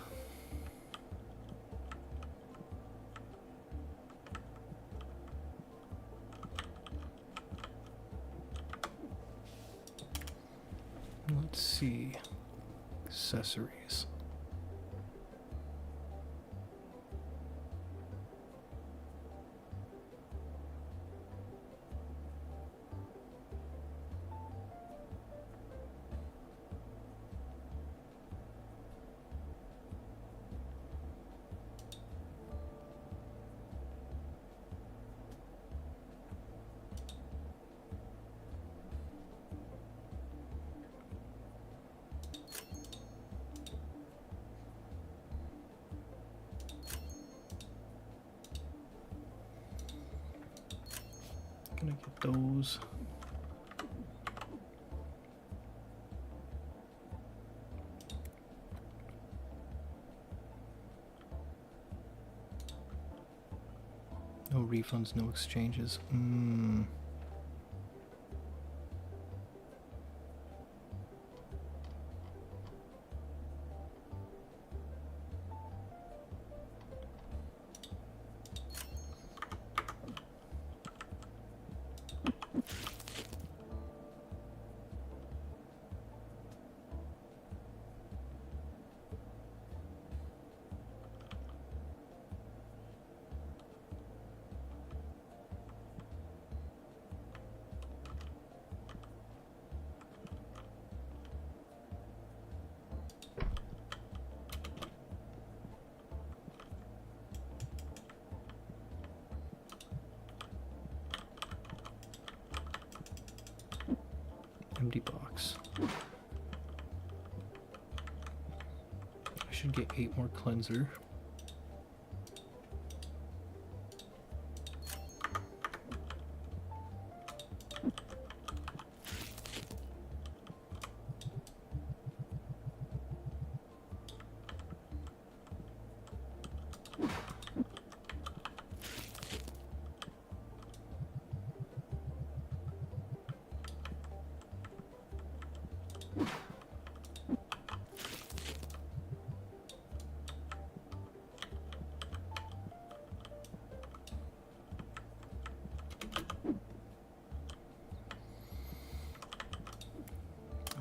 Let's see. Accessories. Gonna get those. No refunds, no exchanges. Empty box. I should get 8 more cleanser.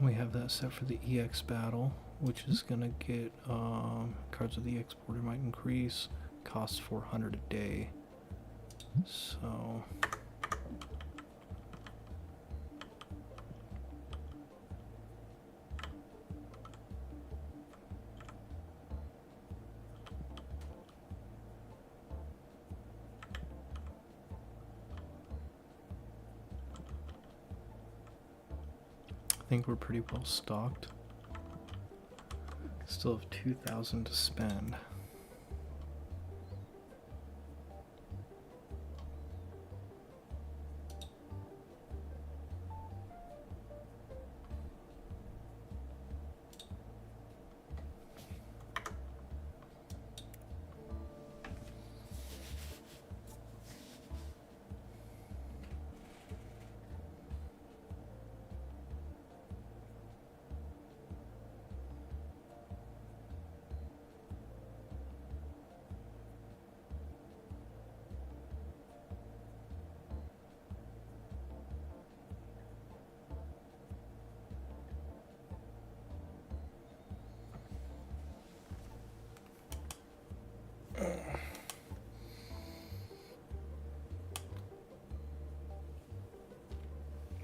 We have that set for the EX battle, which is gonna get cards of the exporter might increase, costs 400 a day. So I think we're pretty well stocked. Still have 2,000 to spend.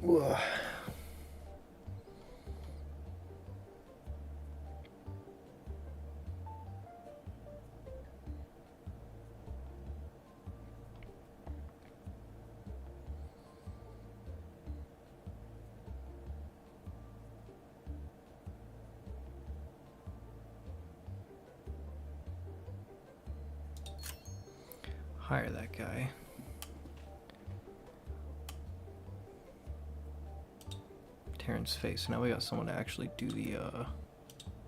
Ugh. Hire that guy. Terran's face. Now we got someone to actually do the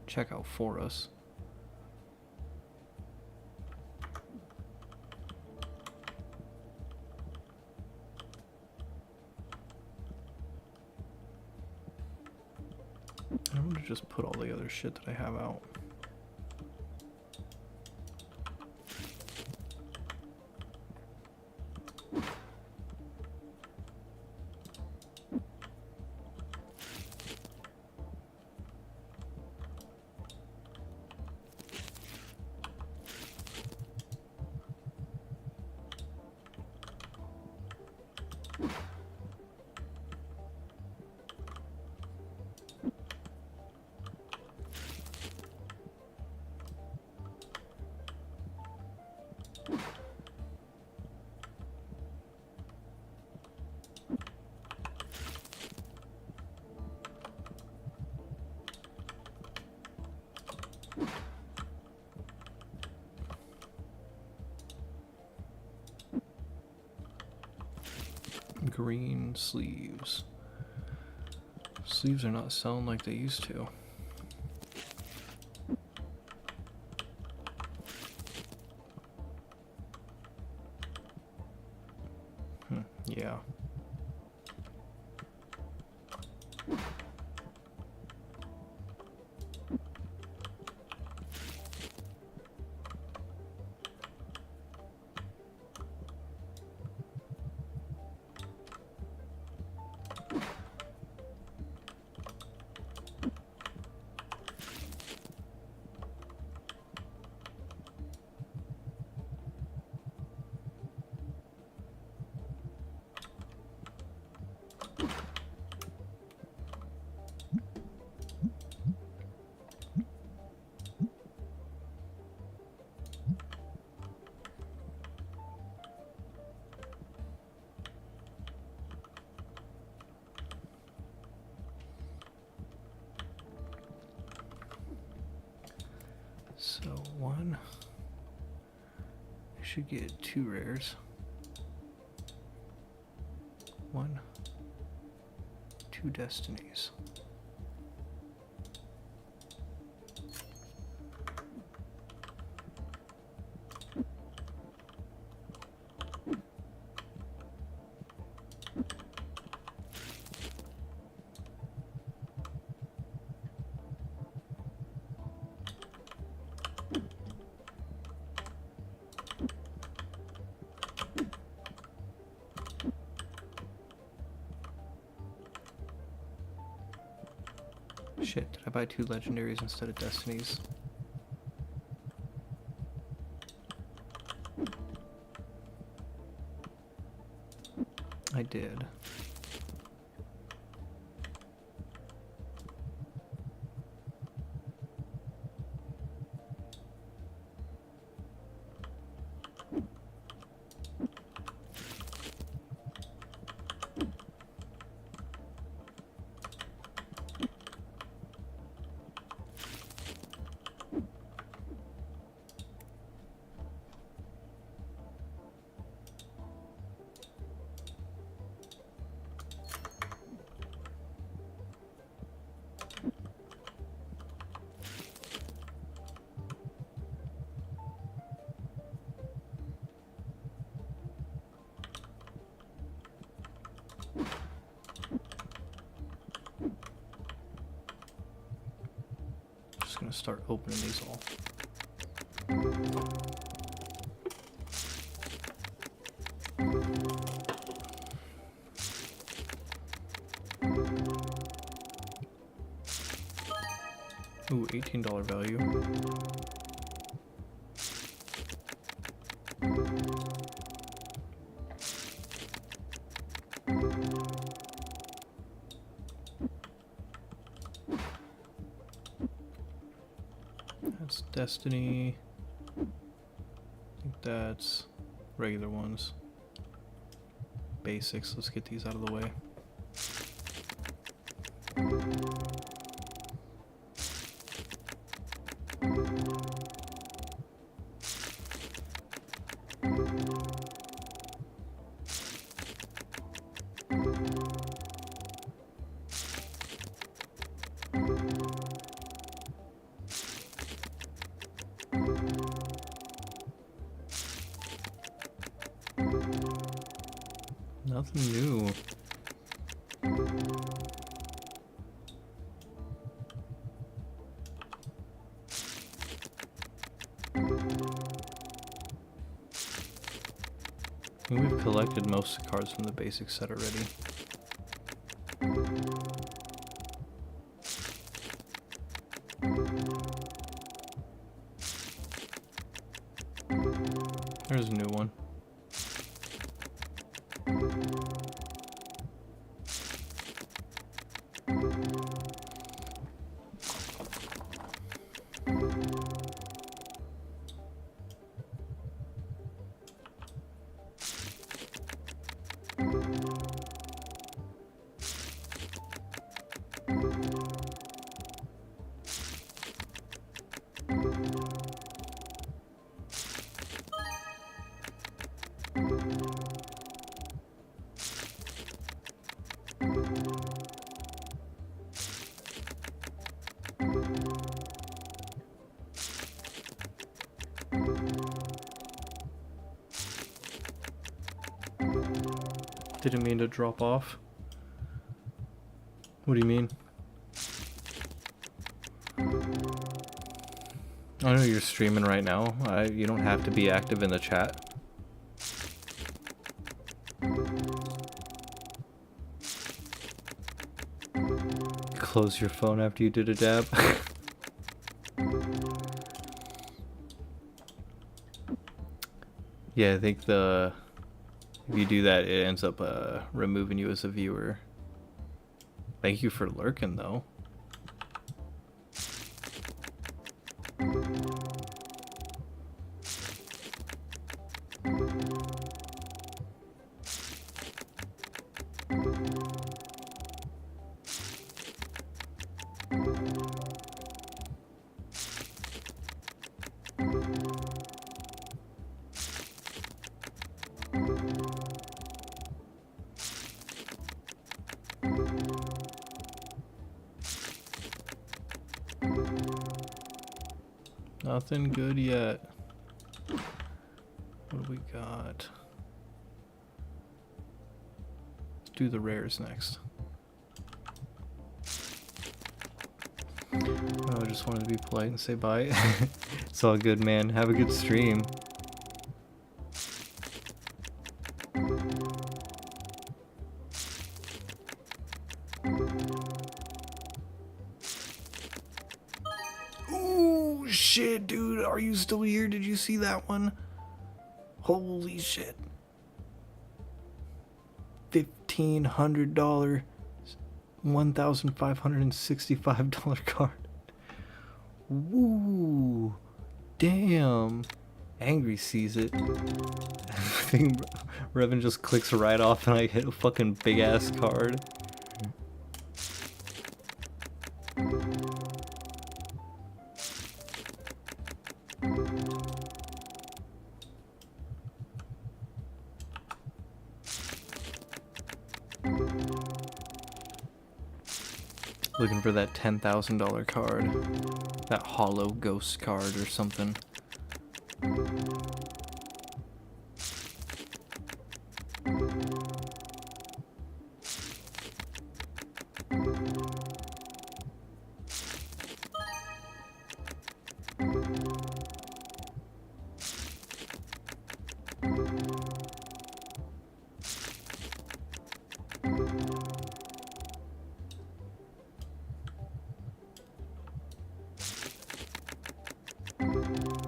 checkout for us. I'm gonna just put all the other shit that I have out. Green sleeves. Sleeves are not selling like they used to. Yeah. So one, I should get 2 rares. 1, 2 destinies. Shit, did I buy 2 legendaries instead of destinies? I did. Just gonna start opening these all. Ooh, $18 value. Destiny. I think that's regular ones. Basics. Let's get these out of the way. Nothing new. I think we've collected most of the cards from the basic set already. There's a new one. Didn't mean to drop off. What do you mean? I know you're streaming right now. You don't have to be active in the chat. Close your phone after you did a dab. Yeah, I think if you do that, it ends up removing you as a viewer. Thank you for lurking, though. Nothing good yet. What do we got? Let's do the rares next. Oh, I just wanted to be polite and say bye. It's all good, man. Have a good stream. Ooh, shit, dude. Are you still here? Did you see that one? Holy shit. $1,500, $1,565 card. Woo. Damn. Angry sees it. I think Revan just clicks right off and I hit a fucking big ass card. Looking for that $10,000 card. That hollow ghost card or something.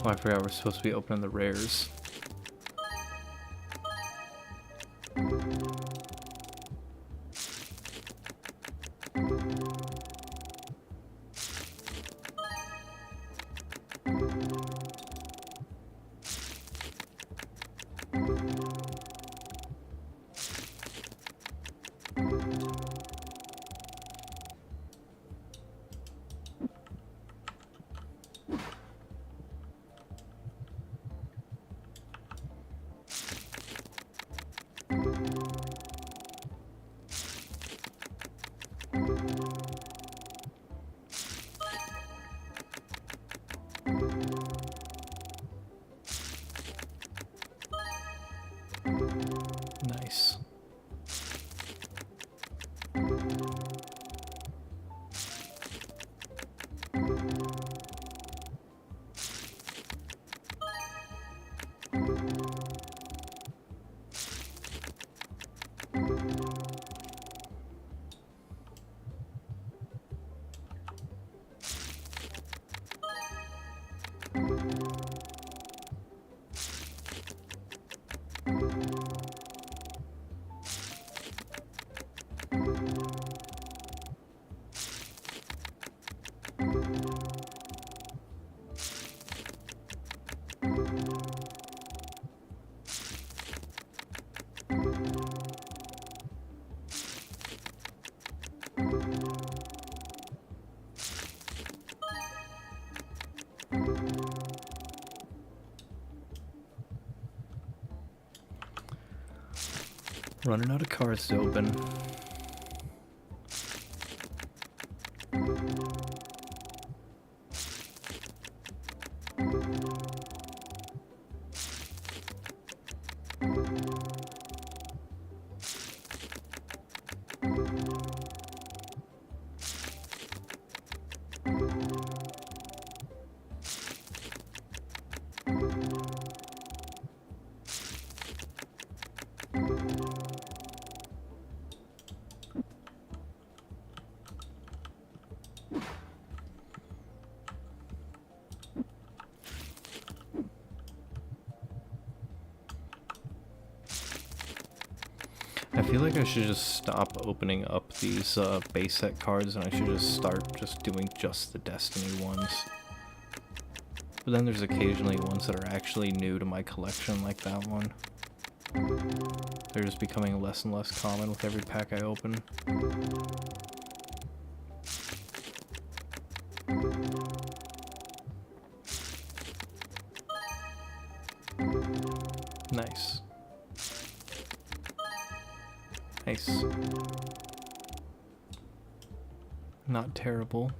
Oh, I forgot we're supposed to be opening the rares. Running out of cards to open. I feel like I should just stop opening up these base set cards and I should just start just doing just the Destiny ones. But then there's occasionally ones that are actually new to my collection, like that one. They're just becoming less and less common with every pack I open. Nice. Nice. Not terrible.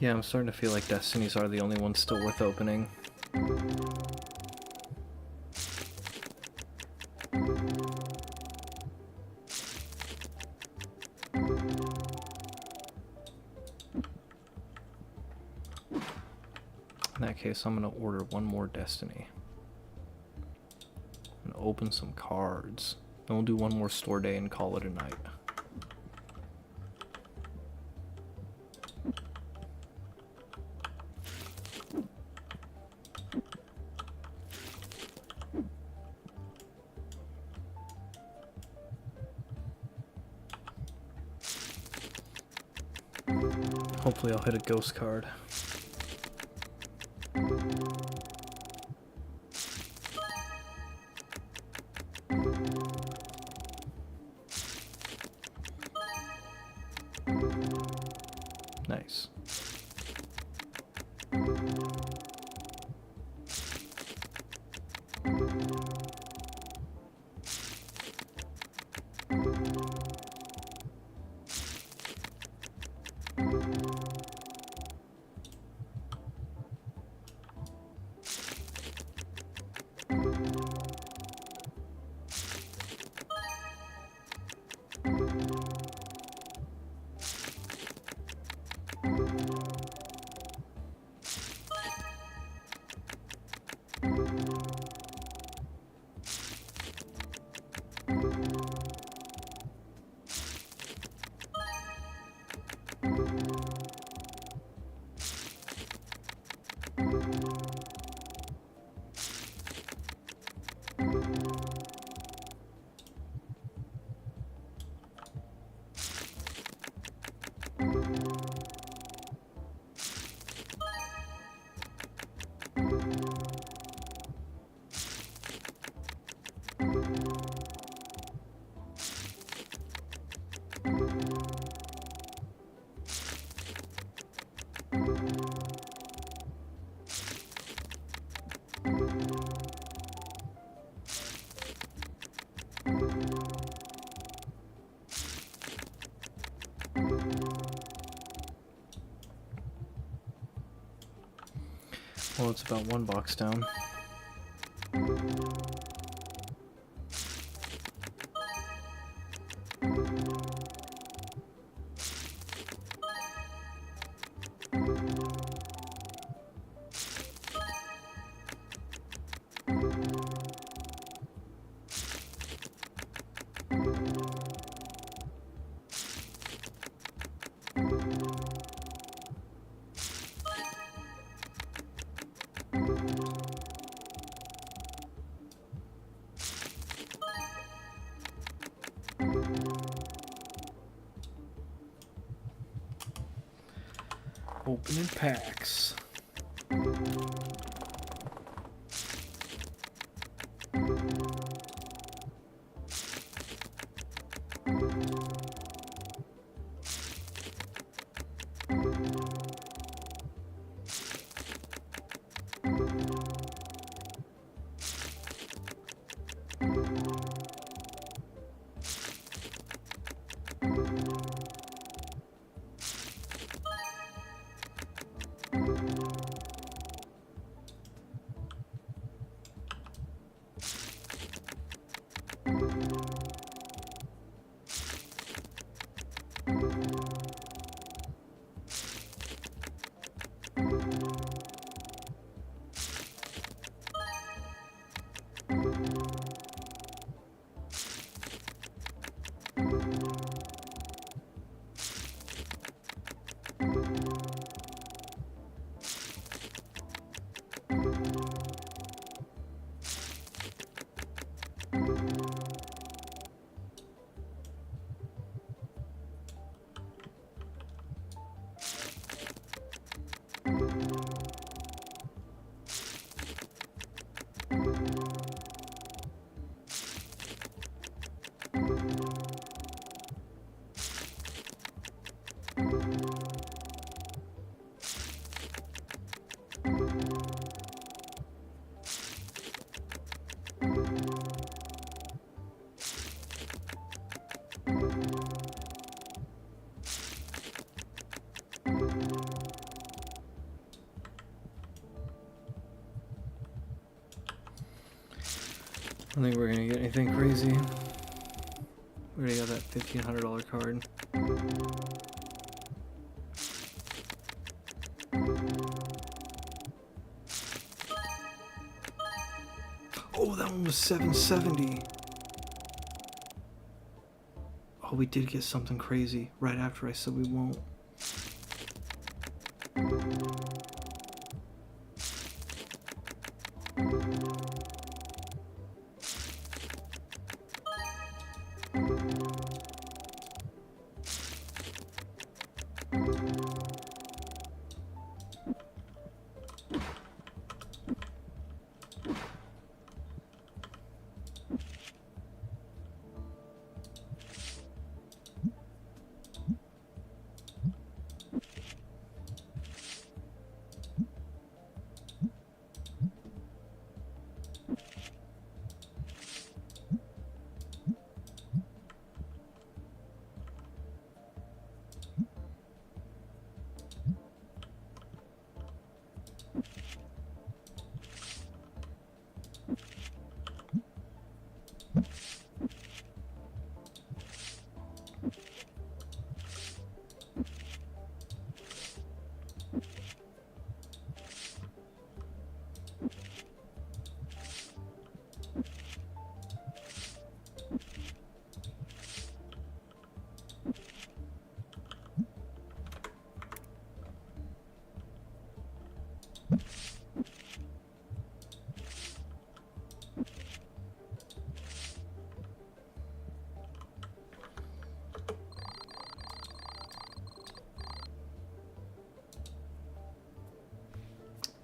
Yeah, I'm starting to feel like Destinies are the only ones still worth opening. In that case, I'm going to order one more Destiny. I'm going to open some cards. Then we'll do one more store day and call it a night. Hopefully I'll hit a ghost card. Nice. Well, it's about one box down. Opening packs. I don't think we're gonna get anything crazy. We already got that $1,500 card. Oh, that one was $770. Oh, we did get something crazy right after I said we won't.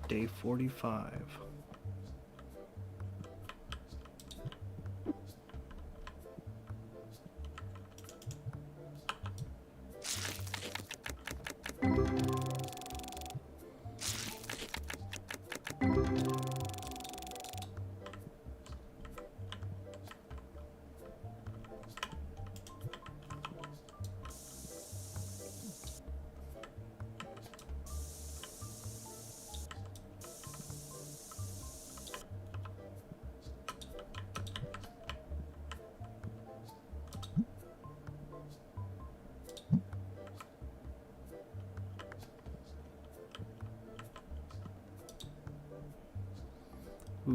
Day 45.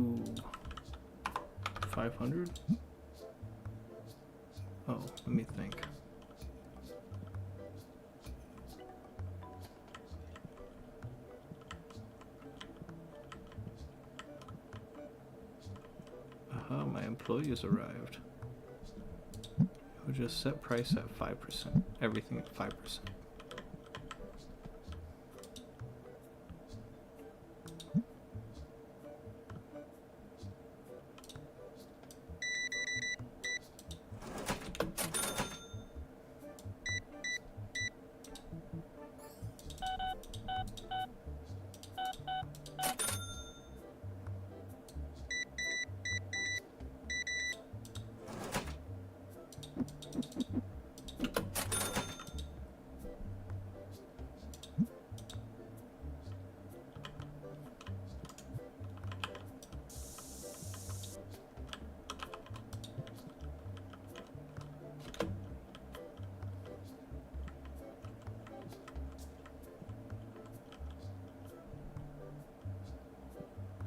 Ooh. 500? Oh, let me think. Aha, my employees arrived. We'll just set price at 5%. Everything at 5%.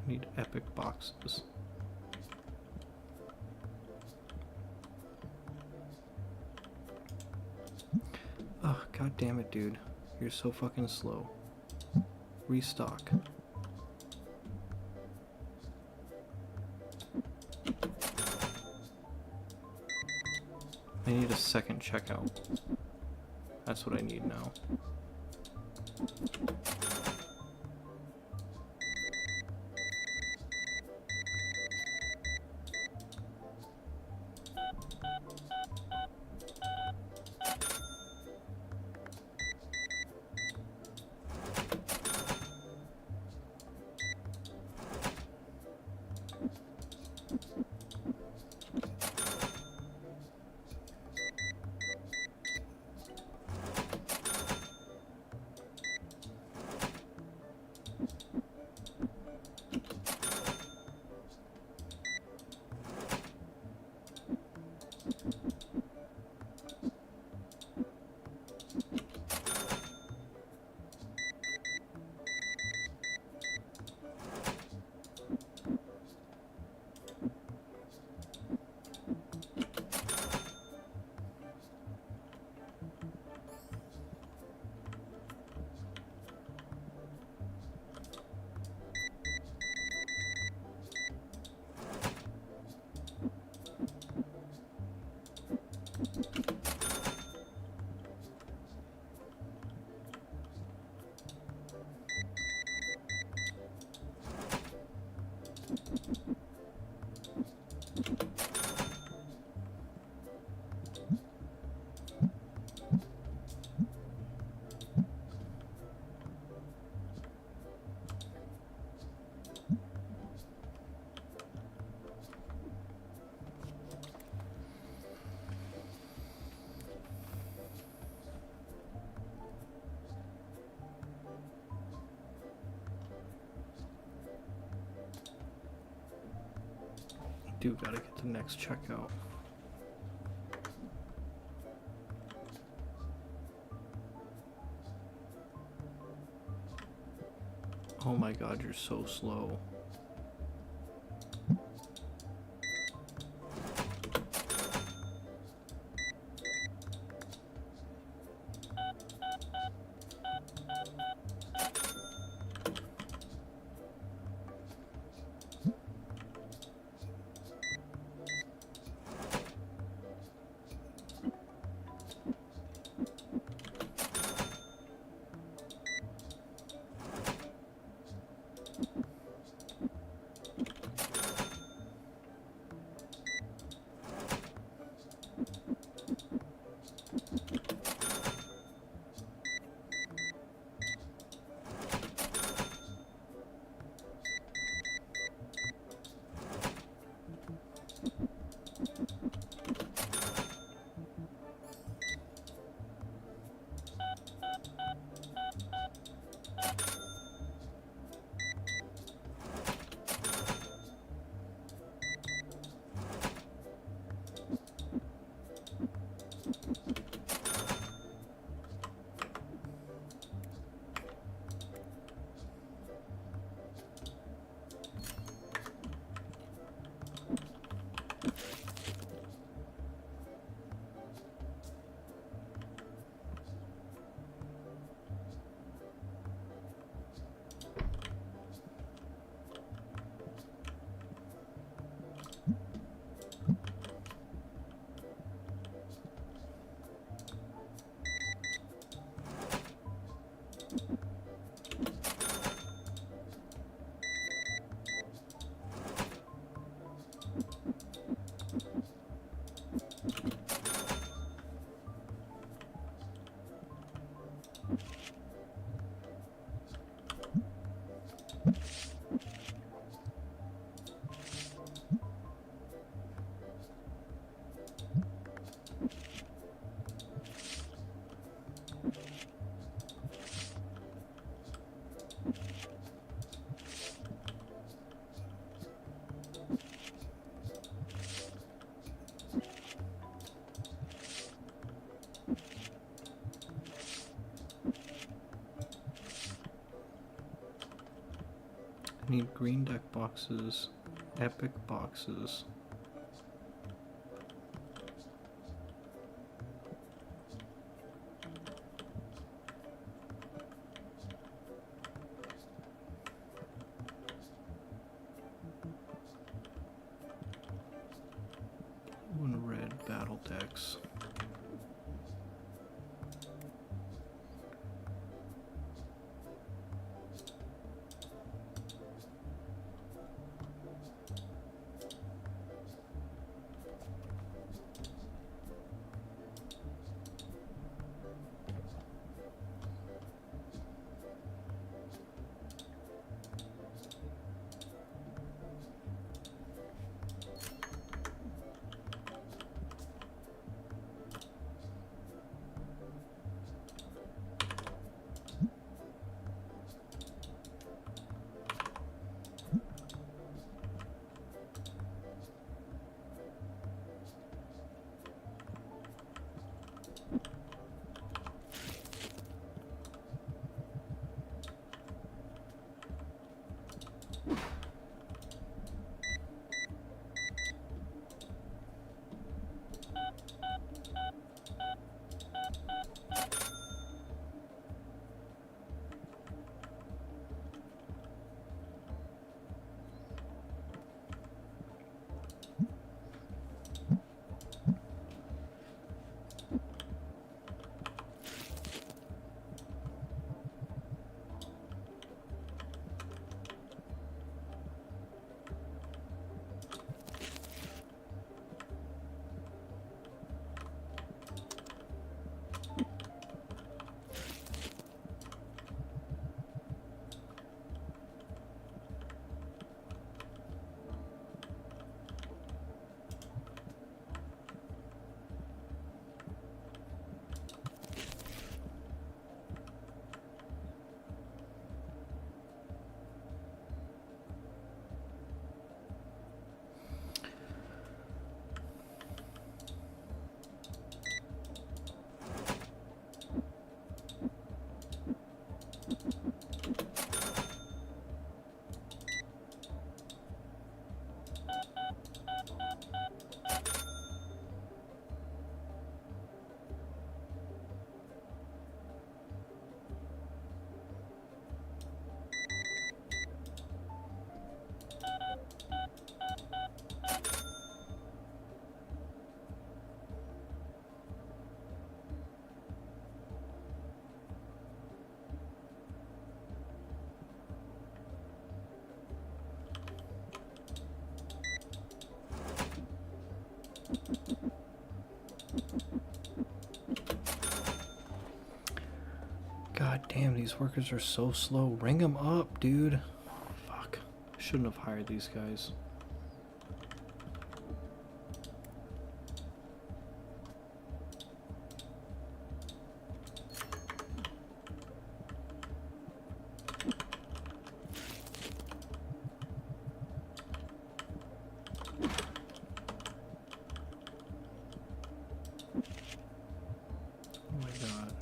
Need epic boxes. Oh, god damn it, dude. You're so fucking slow. Restock. I need a second checkout. That's what I need now. Do gotta get the next checkout. Oh my god, you're so slow. Need green deck boxes. Epic boxes. One red battle decks. God damn, these workers are so slow. Ring them up, dude. Fuck. Shouldn't have hired these guys. Oh my god.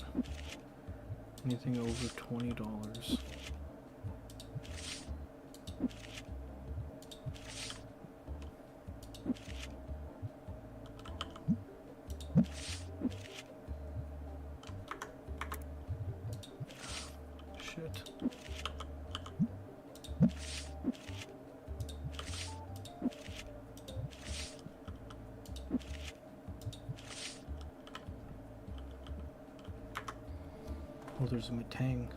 Anything over $20. Shit. Oh, there's a Matang.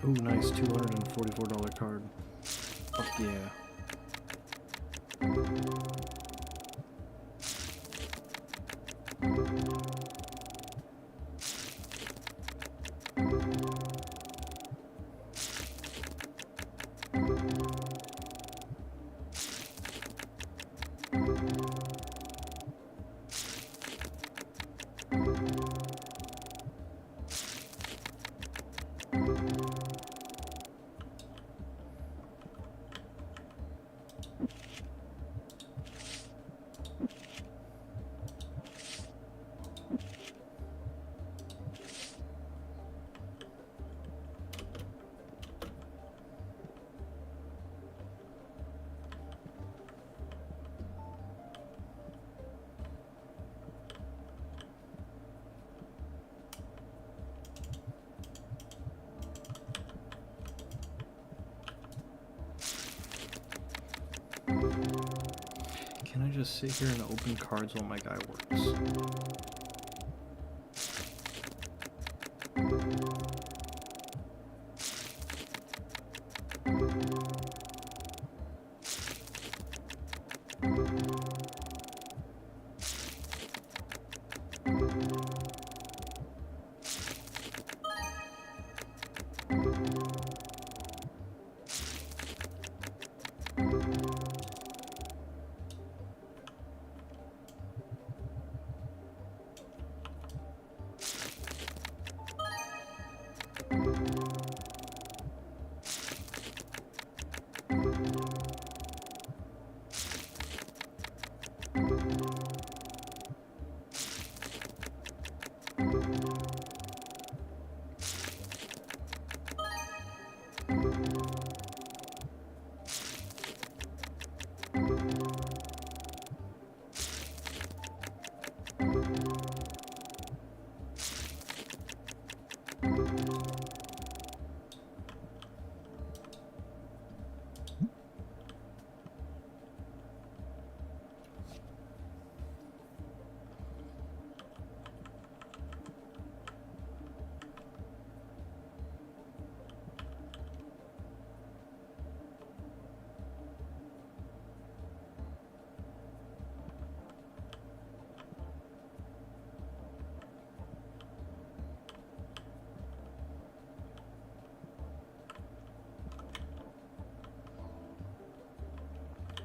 Ooh, nice $244 card. Fuck yeah. Can I just sit here and open cards while my guy works?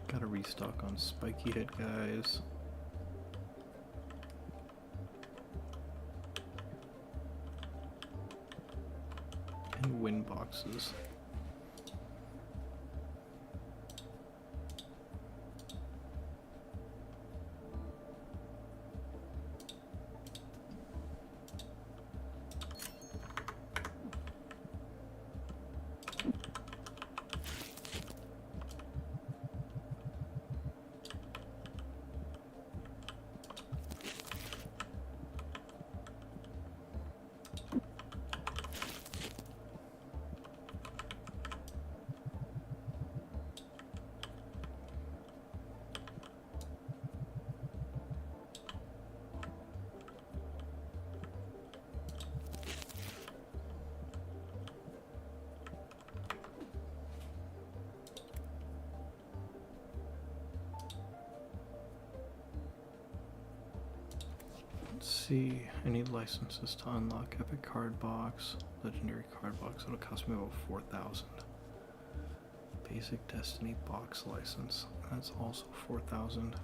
Gotta restock on spiky head guys. And win boxes. Let's see, I need licenses to unlock epic card box, legendary card box. It'll cost me about 4,000. Basic Destiny box license. That's also 4,000.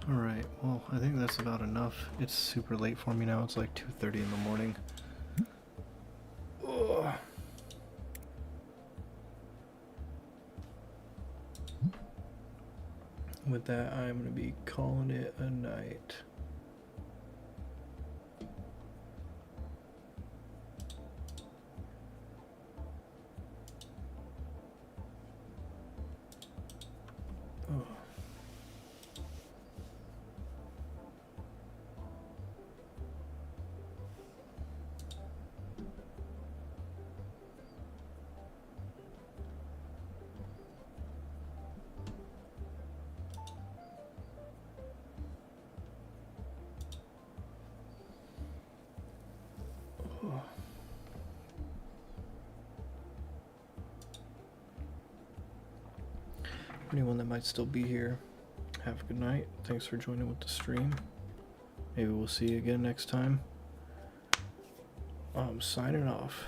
Alright, well, I think that's about enough. It's super late for me now. It's like 2:30 in the morning. Ugh. With that, I'm going to be calling it a night. Ugh. Anyone that might still be here, have a good night. Thanks for joining with the stream. Maybe we'll see you again next time. I'm signing off.